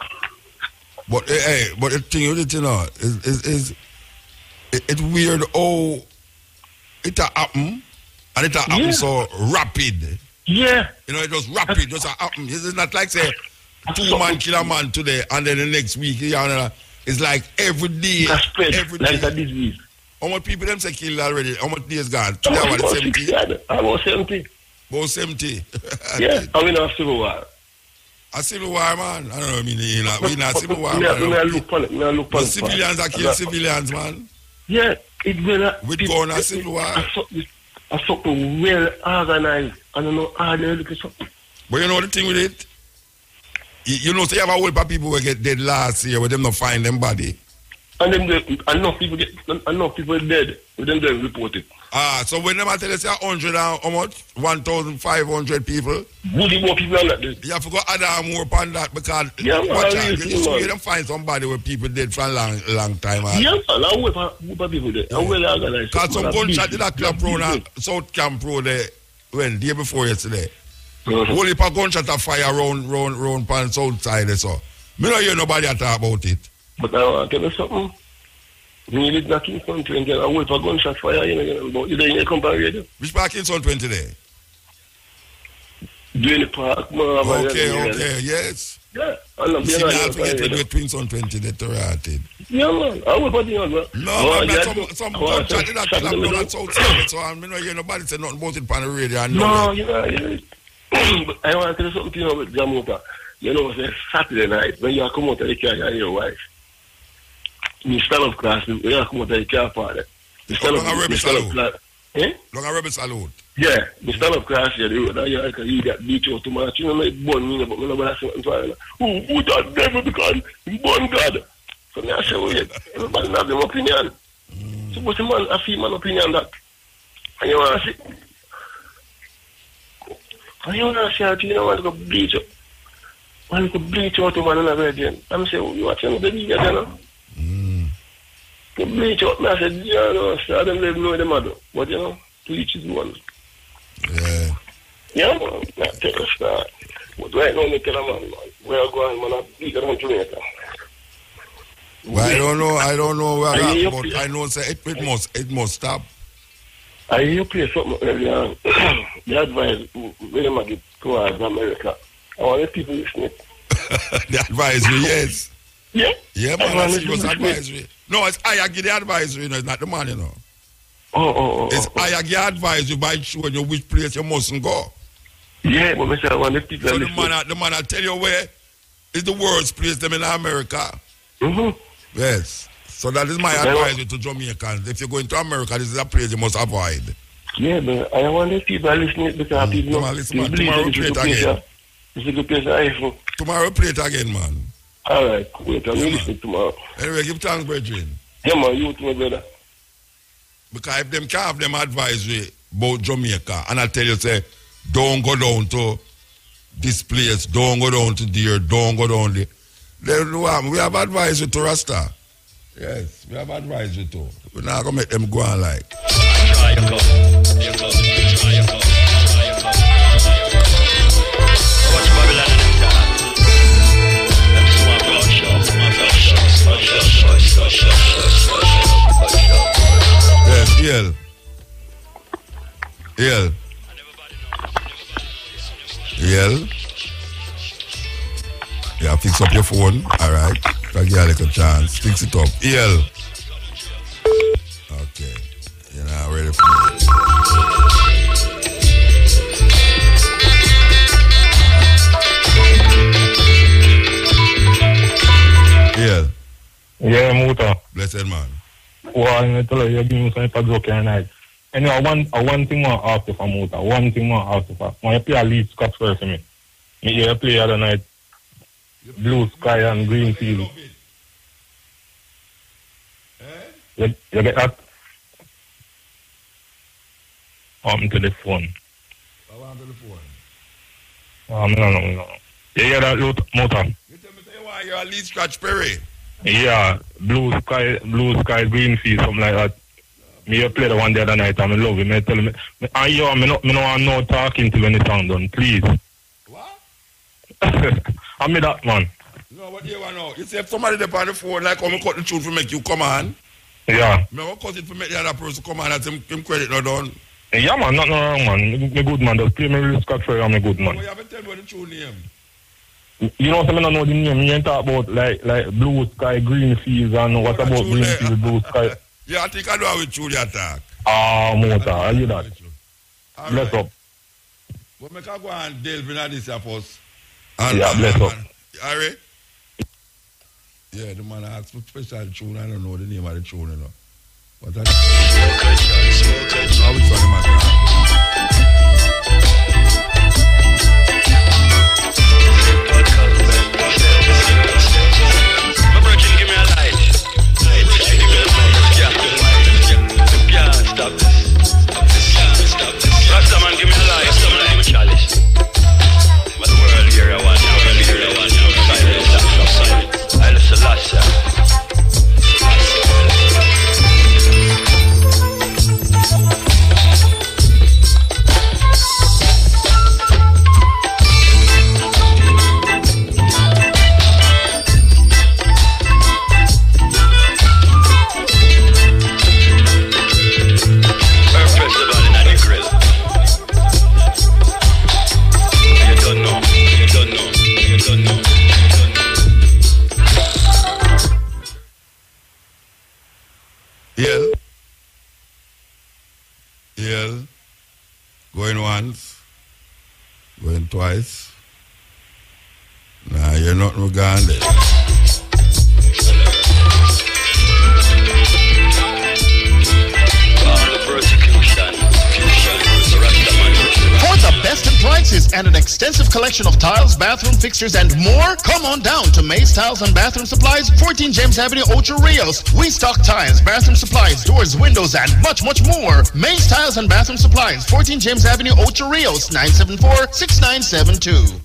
But the thing with it, you know, is it's weird how it happen, and it happen so rapid. Yeah. You know, it was rapid, just happen. It's not like, say, 2 man kill a man today, and then the next week, you know, it's like every day. Every day. Like a disease. How much people them say killed already? How much days gone? Today about 70? About 70. About 70. Yeah, and we not civil war. A civil war, man? I don't know, we not civil war, man. man. Look on it. But civilians are killing civilians, man. Yeah, it's been with going a civil war. A something well organized. I don't know how they look at something. But you know the thing with it? You know, so you have a whole lot of people who get dead last year with them not find them body. And then enough people dead with them report it. So when them tell you say 100 and how much? 1,500 people? Woody more people than that. You have to go add more upon that because watch out. You don't find somebody where people dead for a long time. Yeah, man. I wait for people there. I will organize. Because some gunshot in that Club Pro now, South Camp Pro there, when, day before yesterday. Whole heap of gunshot of fire round pan south side there, so. Me don't hear nobody talk about it. But I want to tell you something. Me live in Kingston 20 and I wait for gunshot fire, but you don't come by radio. Which part Kingston 20 there? Doing the park, man. Okay, yes. Yeah. You see, I have to get to the Kingston 20 that rotted. Yeah, man. I wait for the other. No, man, some gunshot in that Club Pro and south side, so I don't hear nobody say nothing about it on the radio. No, but I want to tell you something about Jamaica. You know, say Saturday night, when you come out of the car and your wife, you stand up class, you come out of the car party. You stand up class. Long a rebel salute. Yeah, you stand up class, you get beat out too much. You know, like, born me, but nobody say something. Who that devil because he born God? So I say, wait, everybody has their opinion. So what's the man, a female opinion that? And you want to see? And you want to say, you don't want to go bleach up. Man could bleach out to man and a virgin. I'm saying, you watching the video, you know? To bleach out, I said, yeah, no, so I don't even know the mother. But, you know, bleach is one. Yeah. Yeah, man, I tell you that. But right now, I tell a man, where I go, man, I beat around Jamaica. Well, I don't know where I am, but I know say it must stop. I hear you play something earlier. The advice, when I get towards America. I want the people listening. The advisory, yes. Yeah? Yeah, man, that's serious advisory. No, it's I give the advisory, it's not the man, you know. It's I give advisory by showing you which place you mustn't go. Yeah, but I want the people so the man will tell you where is the worst place them in America. Yes. So that is my advice to Jamaicans. If you're going to America, this is a place you must avoid. Yeah, but I want the people listening because people listen, tomorrow play it again. It's a good place iPhone. Tomorrow play it again, man. Alright, wait, I'm listening tomorrow. Anyway, give thanks, brethren. Yeah, man, you too, my brother. Because if them can't have them advisory about Jamaica, and I tell you, say, don't go down to this place, don't go down to there, don't go down there. Then we have advisory to Rasta. Yes, we have advisory too. We're not going to make them go on like. Try your cup. Try your cup. Watch Babylon and them God. Them small blood Yes, Yale. Yeah, fix up your phone. Alright. I'll give you a little chance. Fix it up. EL. Okay. You're now ready for me. EL. Yeah, Muta. Blessed man. Well, I'm tell you, you're giving me some Mutabaruka night. Anyway, one thing I want to ask you for Muta. One thing I want to ask you for. When you play a lead Scotch first for me. You play the other night. Blue Sky and Green Field. You get that? To the phone. I want to the phone. No. You hear that, Motor? You tell me say why you're a lead Scratch Perry. Yeah, Blue Sky, Green Field, something like that. Me play the one the other night and I love it. Me tell me, I don't want no talking to when the song done, please. What? I mean that, man. No, what do you want to know? You say if somebody there on the phone, like, I'm cut the truth to make you come on. Yeah. Me want cut it to make the other person come on and him credit not done. Yeah, man, not no wrong, man. Me good man. Just play me real Scott for you, I'm a good man. Well, you haven't tell me what the true name. You know, some I don't know the name. You ain't talk about like Blue Sky, Green Fields, and what about Green Field, Blue Sky? Yeah, I think I know how we truly attack. Motor, are you that? Bless up. But make I go and delve in this here first. Yeah, bless up. Alright? Yeah, the man asked for special tune. I don't know the name of the tune, you know. But that's... Now which one the man My virgin, give me a light. You can't stop this. Going twice. Nah, you're not Uganda. For the best in prices and an extensive collection of tiles, bathroom fixtures, and more, come on down to Mace Tiles and Bathroom Supplies, 14 James Avenue, Ocho Rios. We stock tiles, bathroom supplies, doors, windows, and much, much more. Mace Tiles and Bathroom Supplies, 14 James Avenue, Ocho Rios, 974-6972.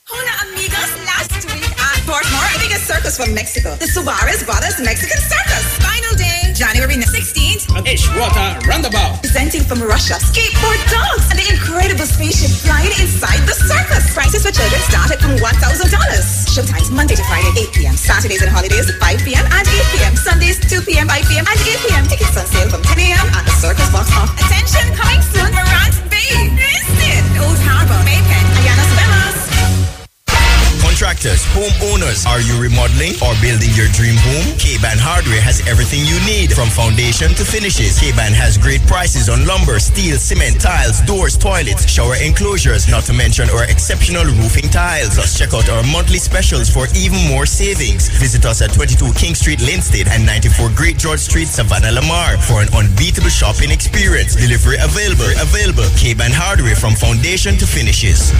Hola amigos, last week at Portmore, the biggest circus from Mexico, the Suarez Brothers Mexican Circus. Final day, January 16th. An Ishwata Roundabout. Presenting from Russia, skateboard dogs and the incredible spaceship flying inside the circus. Prices for children started from $1,000. Showtimes Monday to Friday, 8 p.m. Saturdays and holidays, 5 p.m. and 8 p.m. Sundays, 2 p.m., 5 p.m. and 8 p.m. Tickets on sale from 10 a.m. at the circus box off. Attention, coming soon, Morant Bay, Listed, Old Harbor, Maypen, Ayana Subemas. Contractors, homeowners, are you remodeling or building your dream home? K-Ban Hardware has everything you need from foundation to finishes. K-Ban has great prices on lumber, steel, cement, tiles, doors, toilets, shower enclosures, not to mention our exceptional roofing tiles. Plus, check out our monthly specials for even more savings. Visit us at 22 King Street, Linstead and 94 Great George Street, Savannah, Lamar for an unbeatable shopping experience. Delivery available. K-Ban Hardware from foundation to finishes.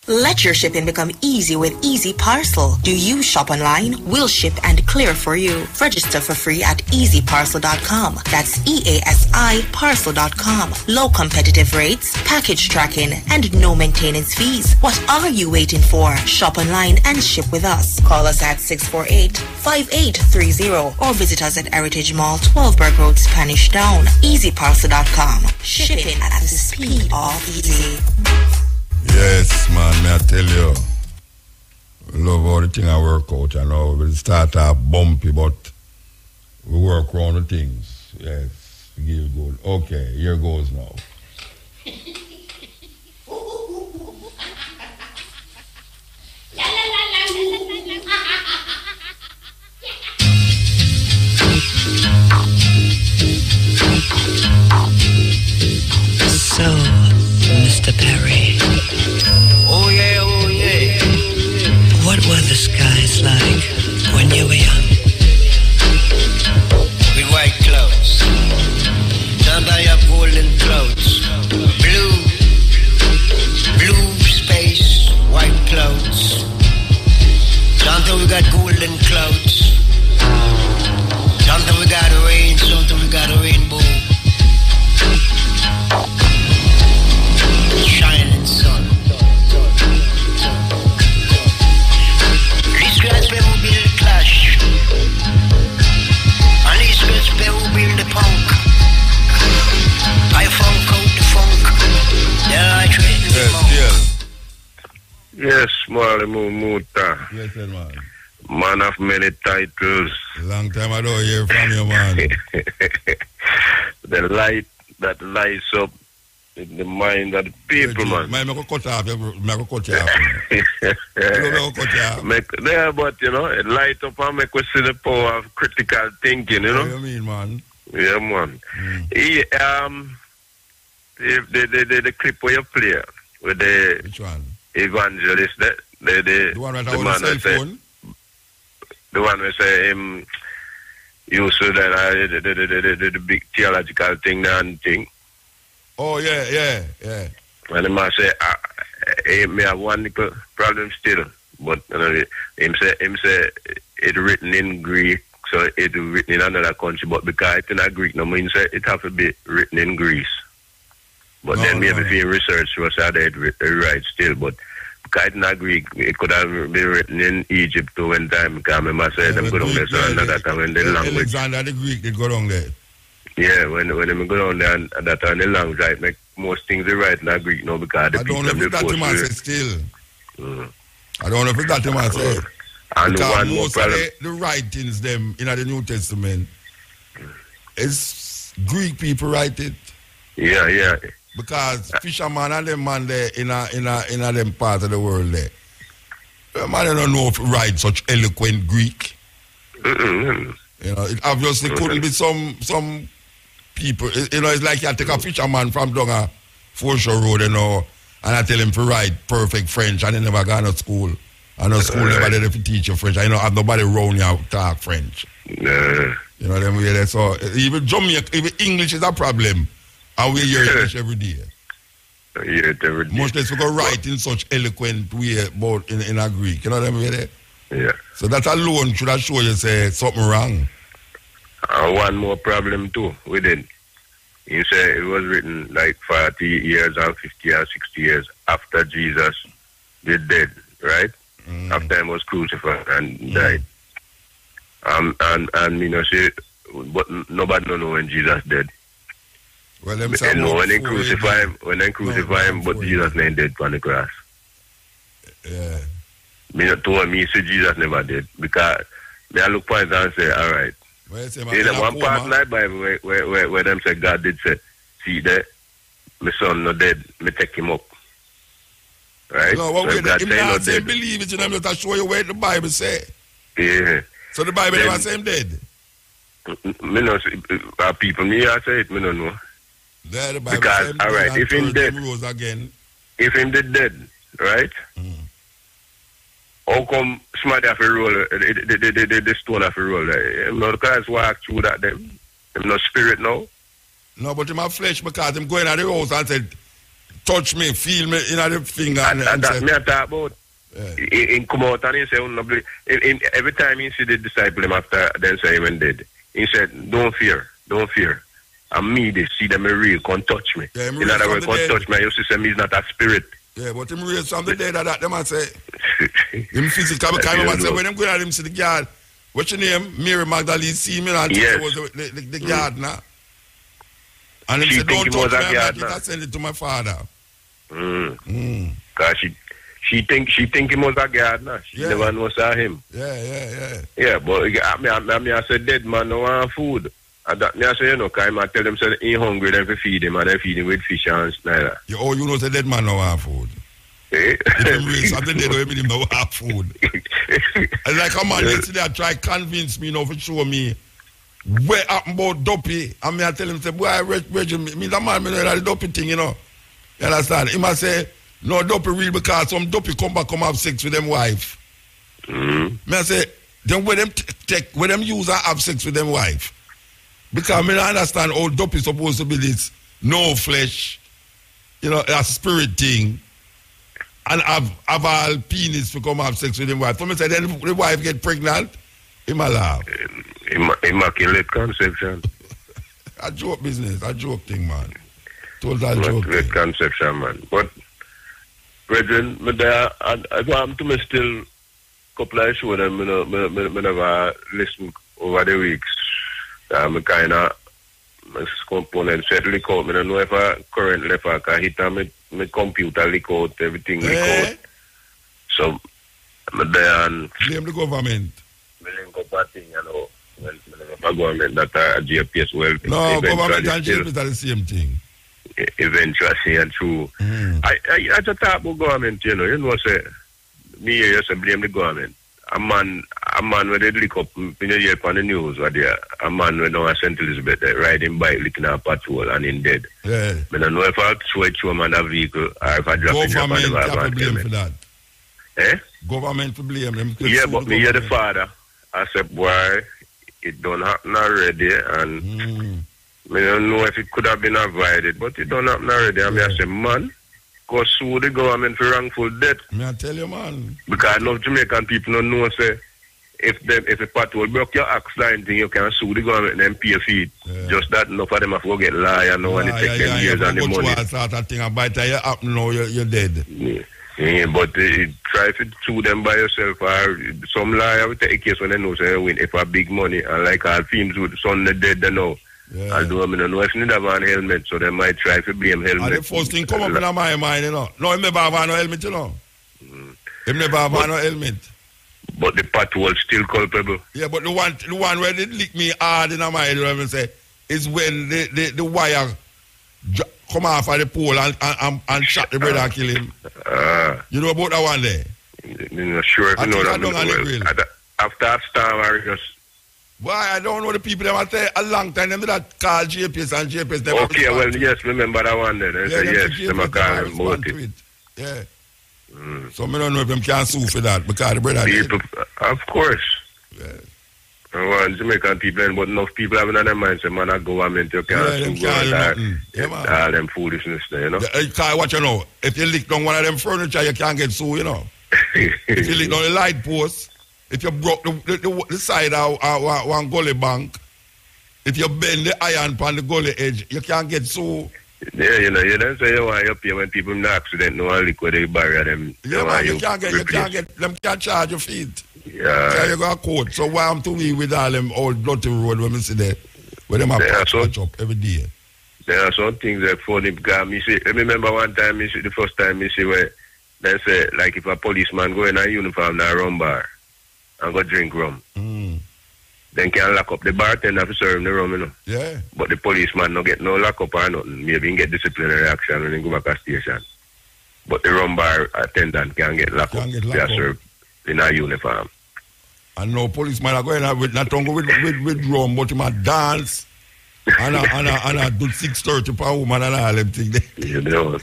Let your shipping become easy with Easy Parcel. Do you shop online? We'll ship and clear for you. Register for free at easyparcel.com. That's EASI parcel.com. Low competitive rates, package tracking, and no maintenance fees. What are you waiting for? Shop online and ship with us. Call us at 648-5830 or visit us at Heritage Mall, 12 Berg Road, Spanish Town. Easyparcel.com. Shipping at the speed of easy. Yes, man, may I tell you, I love all the thing I work out. I know we'll start off bumpy, but we work around the things. Yes, give it good. Okay, here goes now. So, Mr. Perry. Oh yeah. What were the skies like when you were young? With white clouds. Now I have golden clouds. Blue space, white clouds. Sometimes we got golden clouds. Sometimes we got rain, sometimes we got a rainbow. Shining sun. These guys will build the clash. And these guys will build the punk. I funk out the funk. They're like Yes, Marley Muta. Yes, man. Man of many titles. Long time I don't hear from you, man. The light that lights up in the mind of the people, man. I go cut off. Yeah, but you know, it light up and make us see the power of critical thinking, you know. What do you mean, man? Yeah, man. The clip where you play with the which one? Evangelist, the one that the on man the that cell say, phone? the one who say him used to the big theological thing and thing. Oh yeah. And the man say, he may have one little problem still, but him say it written in Greek, so it written in another country, but because it's in a Greek, no means it have to be written in Greece. But then maybe if you research was how they write still, but because it's not Greek, it could have been written in Egypt too one time, because I remember saying them go down there, so another time when the language. Alexander the Greek did go down there. Yeah, when them go down there and that on the language, right, make most things they write in Greek now because the I don't know if that man say still. I don't know if that man say. And because one more most of the writings them in the New Testament is Greek people write it. Yeah. Because fisherman and them man there in them part of the world there. The man don't know if to write such eloquent Greek. You know, it obviously couldn't be some people. You know, it's like you take a fisherman from down a Foreshore Road, you know, and I tell him to write perfect French, and he never got to school. And no school never did to teach you French. I don't have nobody around you to talk French. Nah. You know them way there. So even Jamaica, even English is a problem. And we hear English every day. Yeah, every day. Much less we go write in such eloquent way about in a Greek. You know them way there? Yeah. So that alone should have shown you say something wrong. And one more problem too with it. You say it was written like 40 years and 50 or 60 years after Jesus did dead, right? After he was crucified and died. And you know, say, but nobody don't know when Jesus dead. Well, them say when they crucify him, but Jesus ain't dead on the cross. Yeah. Me not told me say Jesus never dead because me I look point and say, all right. There's one part in the Bible where them say God did say, see there, my son not dead, me take him up. Right? No, what so God say not say believe it, you know, let show you where the Bible say. Yeah. So the Bible never say him dead? Me know, people, me I say it, me don't know. There the Bible because, all right, if him dead, rose again. If him dead, right? How come somebody have to roll, the stone have to roll? No, the guys walk through that, them no spirit now. No, but in my flesh, because I'm going at the house and said, touch me, feel me in the finger. And that's me I talk about. Yeah. He come out and he say, every time he see the disciple him after then say he went dead, he said, don't fear. And me, they see them real, can't touch me. Yeah, in other words, can't touch me. You see, me is not a spirit. Yeah, but him raised from the dead that them I say. Him physical, because I say when them go at him see the guard, what's your name? Mary Magdalene see me and yes. was the guard now. And him say, don't touch me, I send it to my father. Because she think he was a guard now. She never knows him. Yeah. Yeah, but I said dead man no want food. And that me I say, you know, because I tell them say he hungry, then we feed him and then feed him with fish and snyder. Oh, you know the dead man no want food. If him raise something they don't even know have food. And like a man yesterday I try convince me, you know, for show me where happened about Duppy. And me I tell him say, boy, me the man me know that the Duppy thing, you know. You understand? He must say, no, Duppy real because some Duppy come have sex with them wife. Me I say, then when them when them use and have sex with them wife. Because me don't understand how Duppy supposed to be this no flesh, you know, a spirit thing. And have all penis to come have sex with him wife. So me say, then the wife get pregnant, he might laugh. Immaculate conception. A joke business, a joke thing, man. Total joke. Immaculate conception, man. But, brethren, I want to me still couple of shows and me never listen over the weeks. I'm kind of component set leak out. I don't know if I currently if I can hit on my computer leak out, everything leak out. So I'm there and blame the government. Blame the thing, you know. When government that GPS well. No, government and GPS are the same thing. Eventually and true. I just talk about government, you know, say me here say blame the government. A man when they lick up in the year on the news where there a man when down St. Elizabeth riding bike licking a patrol and in dead. Yeah. I don't know if I switch him on a vehicle or if I drop him on the government blame for that. Government to blame them. Yeah, but me hear the father. I said, boy, it don't happen already and I don't know if it could have been avoided, but it don't happen already. And I say, man, go sue the government for wrongful death. Me I tell you, man. Because enough Jamaican people don't know, say, if a patrol broke your axe line thing, you can sue the government and pay a fee. Just that enough of them have to get lawyer now and it take them years and the money. That sort of thing, and by the time you happen now, you're dead. Yeah, but try to sue them by yourself. Or some lawyer will take a case when they know say win if a big money. And like all films with son dead, they know. Although I don't know if they have an helmet, so they might try to blame helmet. And the first thing come up in my mind, you know. No, he never have no helmet, you know. He never have no helmet. But the patrol still culpable. Yeah, but the one where they lick me hard in my head, you know what I say, is when the wire come off of the pole and shot the brother and kill him. You know about that one there? I'm not sure if you know that. After a storm, I just... Why? I don't know the people that were there a long time. Them that call JPS and JPS. Okay, well, yes, remember that one then. Yes, them are calling about it. Yeah. So I don't know if them can sue for that because the brother people, of course. Yeah. Jamaican people, but enough people having on their minds, say, man, a government, you can't sue all them foolishness there, you know. Because what you know, if you lick down one of them furniture, you can't get sued, you know. If you lick down the light post, if you broke the side of one gully bank, if you bend the iron on the gully edge, you can't get sued. Yeah, you know, you don't say you want to pay when people in accident know how liquid they bury them. Yeah, man, you can't get, them can't charge your feet. Yeah. You got a court. So why am to me with all them old dirty road when we see that, where them have patch up every day? There are some things that funny because I remember one time, the first time I see where they say, like if a policeman go in a uniform and a rum bar and go drink rum, then can lock up the bartender for serving the rum, you know. Yeah. But the policeman no get no lock up or nothing. Maybe he get disciplinary action when he go back to station. But the rum bar attendant can get locked up. They are served in a uniform. And no policeman are going with not only with rum, but he might dance and I do 6:30 per woman and all them things. You know.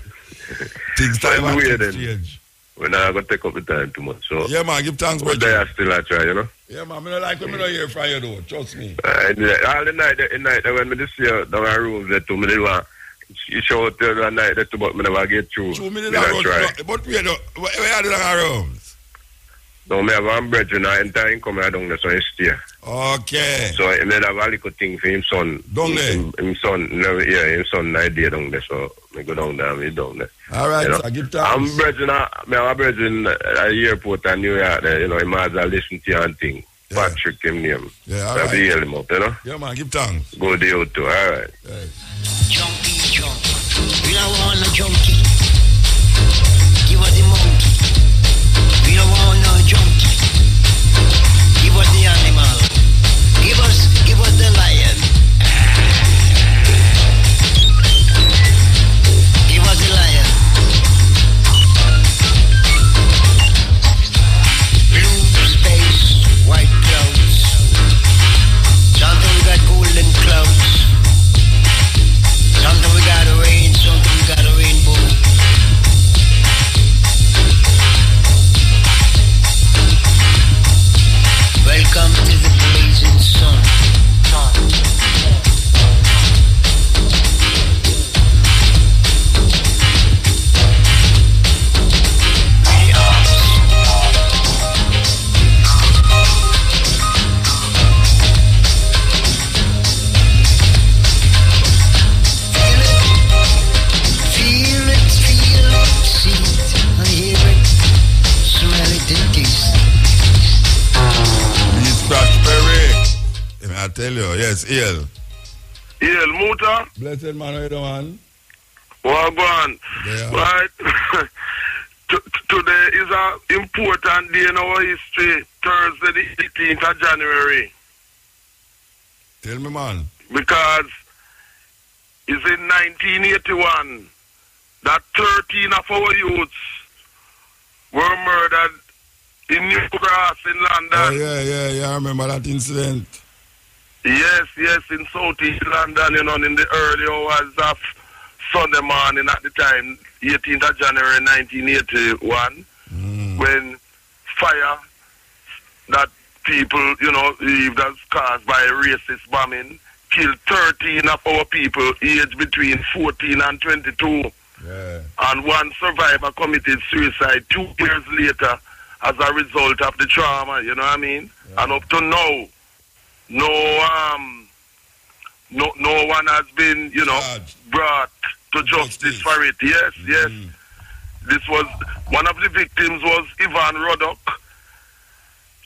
Things time at exchange. We're not going to take up the time too much. So yeah, man, give thanks, but they are still a try, you know. Yeah, man, I don't like when I don't hear from you, though. Trust me. All the night when I see you down our rooms, that to me, you show up the night, that but I never get through. 2 minutes ago, but where are the down our rooms? No, I have one brethren, and time come down there, so I stay. Okay. So I made a very good thing for him son. Down there? His son night there down there, so I go down there, me down there. All right, you know? I give thanks. I'm brethren at the airport in New York there, you know, he might listen to you and thing. Yeah. Patrick, him name. Yeah, all so right. I hear him up, you know? Yeah, man, give thanks. Go there too, all right. Junkie, junkie. We don't want no junkie. Give us the monkey. We don't want no junkie. Give us the animal. Give us the lion. Give us the lion. Blue space, white clouds. Something we got golden clouds. Something we got rain, something we got a rainbow. Welcome to the blazing sun. Feel it, see it, and hear it, smell it and taste it. Scratch Perry. I tell you, yes, El. El Muta. Blessed man, how you doing? Well, go on. Yeah. Right. Today is an important day in our history, Thursday the 18th of January. Tell me, man. Because it's in 1981 that 13 of our youths were murdered in Newcastle in London. Oh, yeah, I remember that incident. Yes, in Southeast London, you know, in the early hours of Sunday morning at the time, 18th of January 1981, when fire that people, you know, believed as caused by racist bombing, killed 13 of our people aged between 14 and 22. Yeah. And one survivor committed suicide 2 years later as a result of the trauma, you know what I mean? Yeah. And up to now, no one has been, you know, brought to justice for it. Yes. This was, one of the victims was Yvonne Ruddock.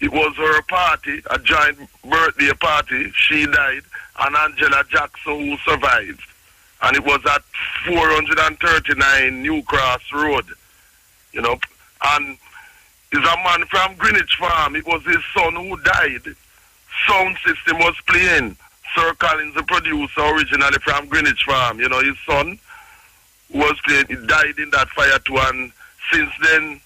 It was her party, a giant birthday party. She died. And Angela Jackson, who survived. And it was at 439 New Cross Road, you know. And it's a man from Greenwich Farm. It was his son who died. Sound system was playing. Sir Collins, the producer, originally from Greenwich Farm. You know, his son was playing. He died in that fire too. And since then,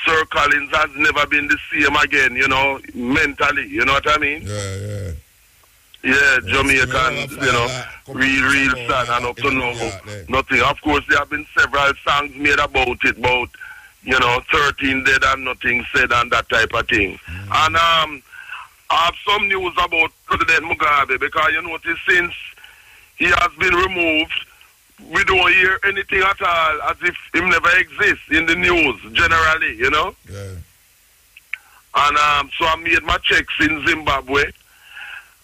Sir Collins has never been the same again, you know, mentally. You know what I mean? Yeah. Yeah, Jamaican, real sad and up to now, nothing. Of course, there have been several songs made about it, 13 dead and nothing said and that type of thing. And I have some news about President Mugabe, because you notice since he has been removed, we don't hear anything at all as if him never exists in the news generally, Yeah. And so I made my checks in Zimbabwe,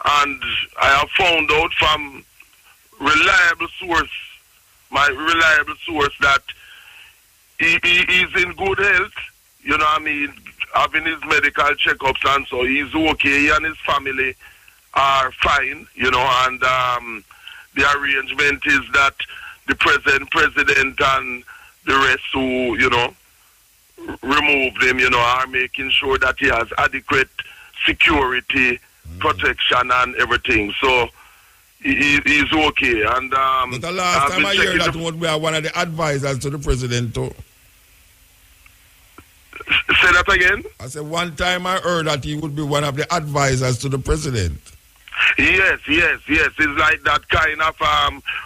and I have found out from my reliable source that he's in good health, having his medical checkups, and so he's okay. He and his family are fine, and the arrangement is that the present president and the rest who, removed him, are making sure that he has adequate security, protection, and everything. So he's okay. And but the last time I heard that would be one of the advisors to the president too. Say that again? I said one time I heard that he would be one of the advisors to the president. Yes. It's like that kind of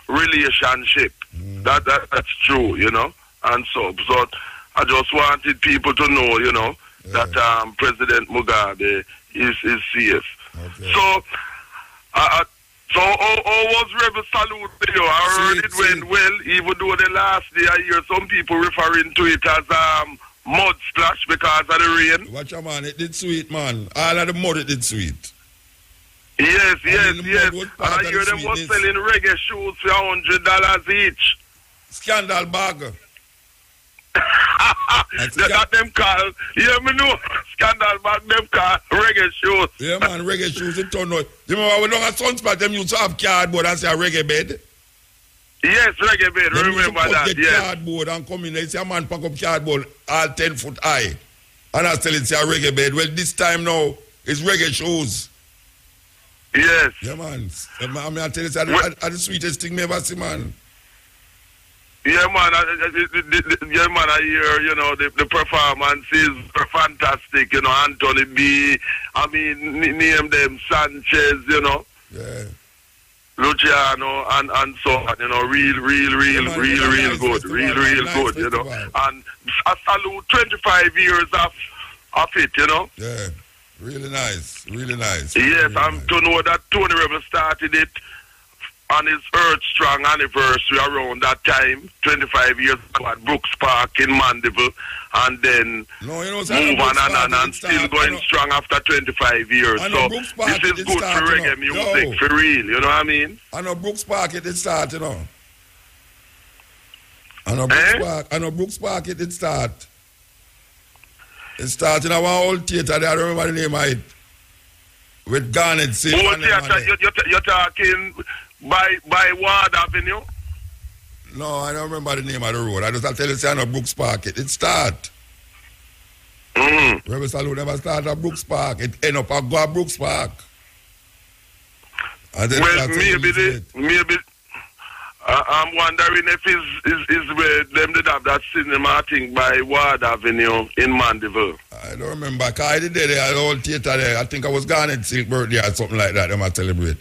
relationship. That's true, And so I just wanted people to know, that President Mugabe is safe. Okay. So how was Rebel Salute video? I heard it went well, even though the last day I hear some people referring to it as mud splash because of the rain. Watch out, man, it did sweet, man. All of the mud, it did sweet. Yes. And I hear them was selling reggae shoes for $100 each. Scandal bag. That them call, me know, scandal bag, them call reggae shoes. Yeah, man, reggae shoes, it turn out. You remember when on a Sunspot, them used to have cardboard and say a reggae bed? Yes, reggae bed, remember that, yes. Cardboard and come in, they say a man pack up cardboard all 10 foot high. And I tell it, say a reggae bed. Well, this time now, it's reggae shoes. Yes. Yeah, man. I tell you, it's the sweetest thing me ever see, man. Yeah, man. I hear, the performances are fantastic, Anthony B. Name them Sanchez, Yeah. Luciano and so on, real good, real good, And I salute 25 years of it, Yeah. Really nice. Yes, really I'm to know that Tony Rebel started it on his Earth Strong anniversary around that time, 25 years ago at Brooks Park in Mandeville, and then move on and still going strong after 25 years. So this is good for reggae music, for real, you know what I mean? I know Brooks Park it start, I know Brooks Park it start. It started in our old theater. I don't remember the name of it. With Garnet Silk. Old theater, you're talking by Ward Avenue? No, I don't remember the name of the road. I just tell you, I know Brooks Park. It start. Rebel Salute never start at Brooks Park. It end up at Brooks Park. And then well, maybe I'm wondering if is where them did have that cinema thing by Ward Avenue in Mandeville. I don't remember. Because I did there at the old theater there. I think I was Garnet Silk birthday or something like that. Them I celebrate.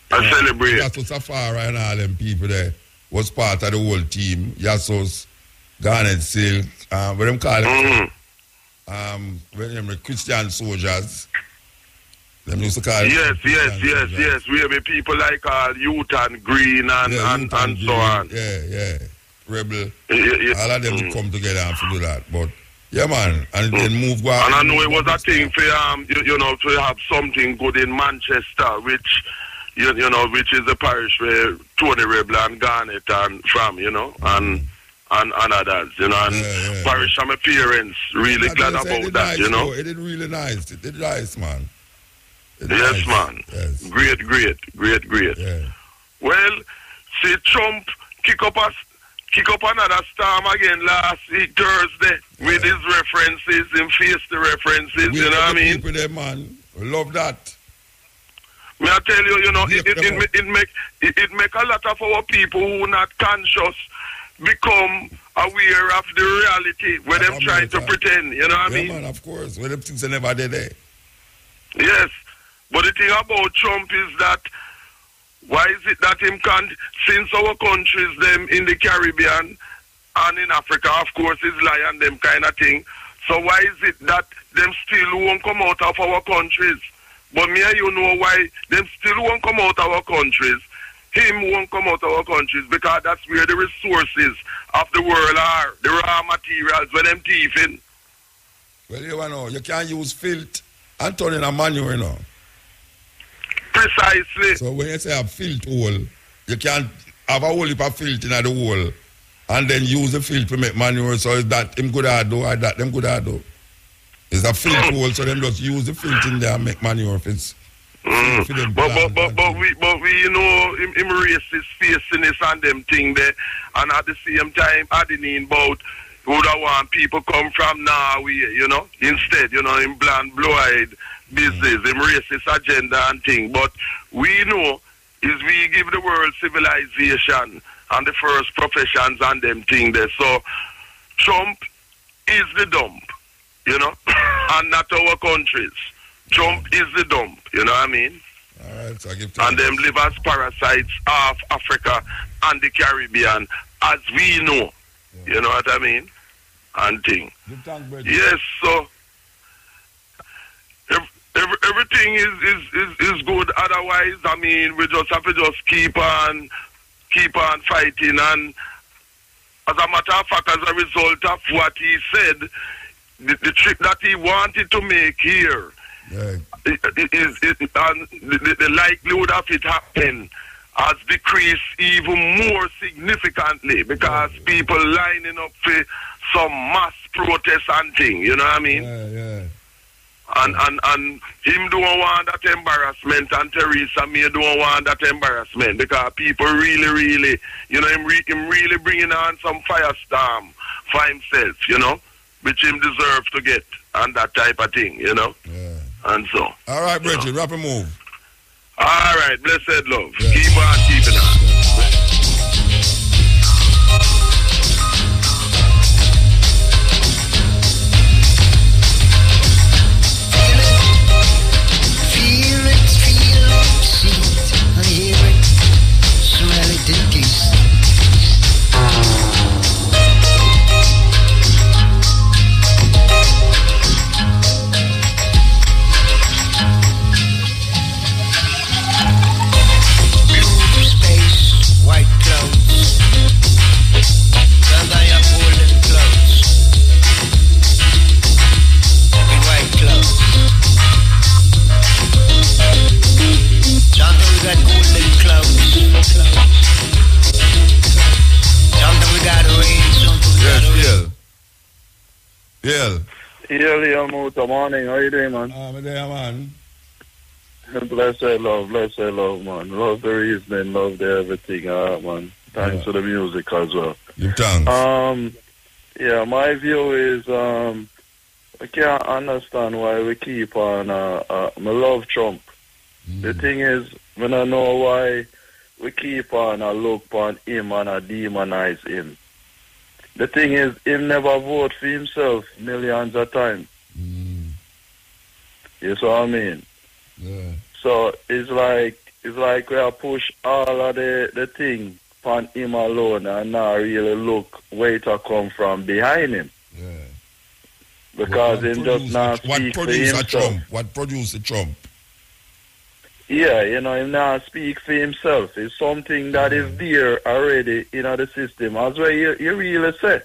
Celebrate. Yasso Safari and all them people there was part of the whole team. Yasso's Garnet Silk. What them call it? Christian soldiers. Them used to call it. Yes. We have people like Youth and Green and so on. Yeah. Rebel. All of them come together and do that. But yeah, man, and then move back. And I know it was a thing for to have something good in Manchester, which which is the parish where Tony Rebel and Garnet and from, and others, and parish from appearance. Really glad about that, It did really nice. It did nice, man. Yes, man. Yes. Great. Yeah. Well, see Trump kick up another storm again last week Thursday with his references and face the references. You know what I mean? People there, man. We love that. May I tell you, it make a lot of our people who are not conscious become aware of the reality where them trying to pretend. You know what I mean? Man, of course. Where them things are never there. Yes. But the thing about Trump is that why is it that him can't, since our countries, them in the Caribbean and in Africa, of course, is lion, them kind of thing. So why is it that them still won't come out of our countries? But me and you know why them still won't come out of our countries. Him won't come out of our countries because that's where the resources of the world are, the raw materials, where them thieving. Well, you know, you can't use filth and turn in a manure, you know. Precisely. So when you say a filth hole, you can't have a whole heap of filth in the hole and then use the filth to make manure. So is that him good at do or that them good at do? It's a filth hole, so them just use the filth in there and make manure if it's but we you know him racist faciness and them thing there, and at the same time adding about who da want people come from Norway, you know, instead, you know, him bland blue-eyed business, him racist agenda and thing. But we know is we give the world civilization and the first professions and them thing there. So Trump is the dump, you know, and not our countries. Trump is the dump, you know what I mean? All right, so I give and them live as parasites of Africa and the Caribbean, as we know. Yeah. You know what I mean? And thing. Yes, so everything is good. Otherwise, I mean, we just have to just keep on fighting. And as a matter of fact, as a result of what he said, the trick that he wanted to make here, and the likelihood of it happening has decreased even more significantly because people lining up for some mass protest and thing, you know what I mean? And him don't want that embarrassment, and Theresa May don't want that embarrassment because people really, you know, him really bringing on some firestorm for himself, you know, which him deserve to get, and that type of thing, you know? And so. All right, Bridget, wrap and move. All right, blessed love. Keep on keeping on. Feel it, see it, and hear it, smell it and taste it. White clouds, and I have golden clouds. The white clouds. Sometimes we got golden clouds. Sometimes we got rain. Sometimes we got rain. Yeah, Muta, morning. How you doing, man? I'm there, man. Blessed love, man. Love the reasoning, love the everything, man. Thanks for the music as well. You thanks. Yeah, my view is, I can't understand why we keep on, I love Trump. The thing is, when I know why we keep on, I look on him and I demonize him. The thing is, him never vote for himself millions of times. You see what I mean? Yeah. So it's like we are push all of the thing upon him alone and not really look where it come from behind him. Yeah. Because him just not speak for himself. What produced the Trump? Yeah, you know, him not speak for himself. It's something that is there already in the system. As well, you really said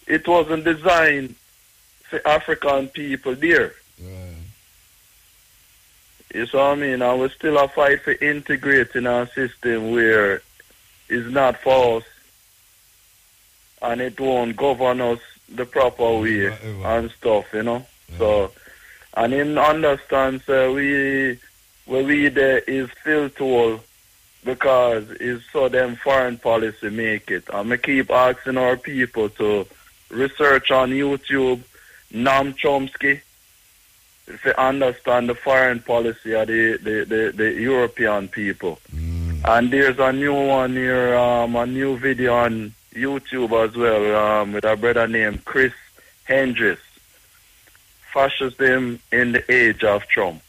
it wasn't designed for African people there. You see what I mean? And we still a fight for integrating our system where it's not false and it won't govern us the proper way and stuff, you know? Yeah. So, and him understands we there is filter because it's so them foreign policy make it. And we keep asking our people to research on YouTube, Noam Chomsky, to understand the foreign policy of the European people. And there's a new one here, a new video on YouTube as well, with a brother named Chris Hendricks, Fascism in the Age of Trump.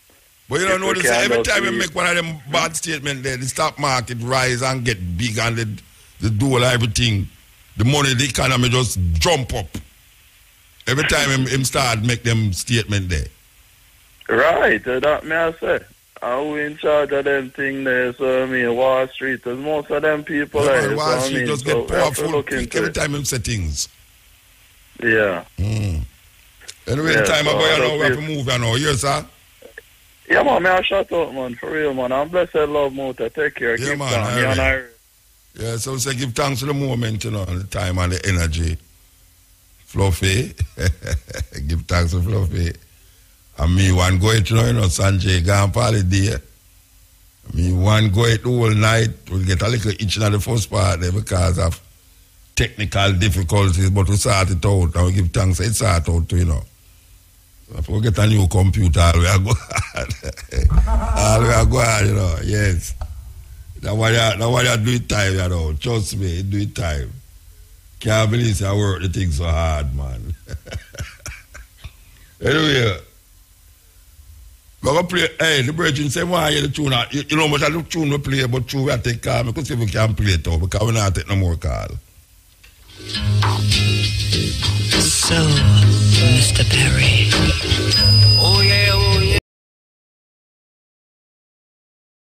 But you don't know this, every time you make one of them bad statements there, the stock market rise and get big and the do everything, the money, the economy just jump up. Every time him start make them statement there. Right, that me I say. And we in charge of them thing there, so I mean, Wall Street, because most of them people there, Wall Street just get powerful every time him say things. Yeah. Anyway, the time I go, you know, we have to move, you know. Yes, sir? Yeah, man, I shut up, man, for real, man. I'm blessed, love, Muta. Take care. Yeah, keep man. down. Yeah, so we say give thanks to the moment, you know, and the time and the energy. Fluffy. Give thanks to Fluffy. And me one go it, you know, Sanjay gone holiday. Me one go it all night. We'll get a little itch in the first part there because of technical difficulties, but we sort it out and we give thanks. It's sort out too, you know. If we get a new computer, all we are go all we are going, you know, yes. That's why you do it time, you know. Trust me, do it time. Can't believe I work the thing so hard, man. Anyway, we're going to play, hey, the brethren say, why you the tune out? You know much of the tune we play, but tune we take call. Because if we can play it out, because we not take no more call. So, Mr. Perry. Oh yeah, oh yeah.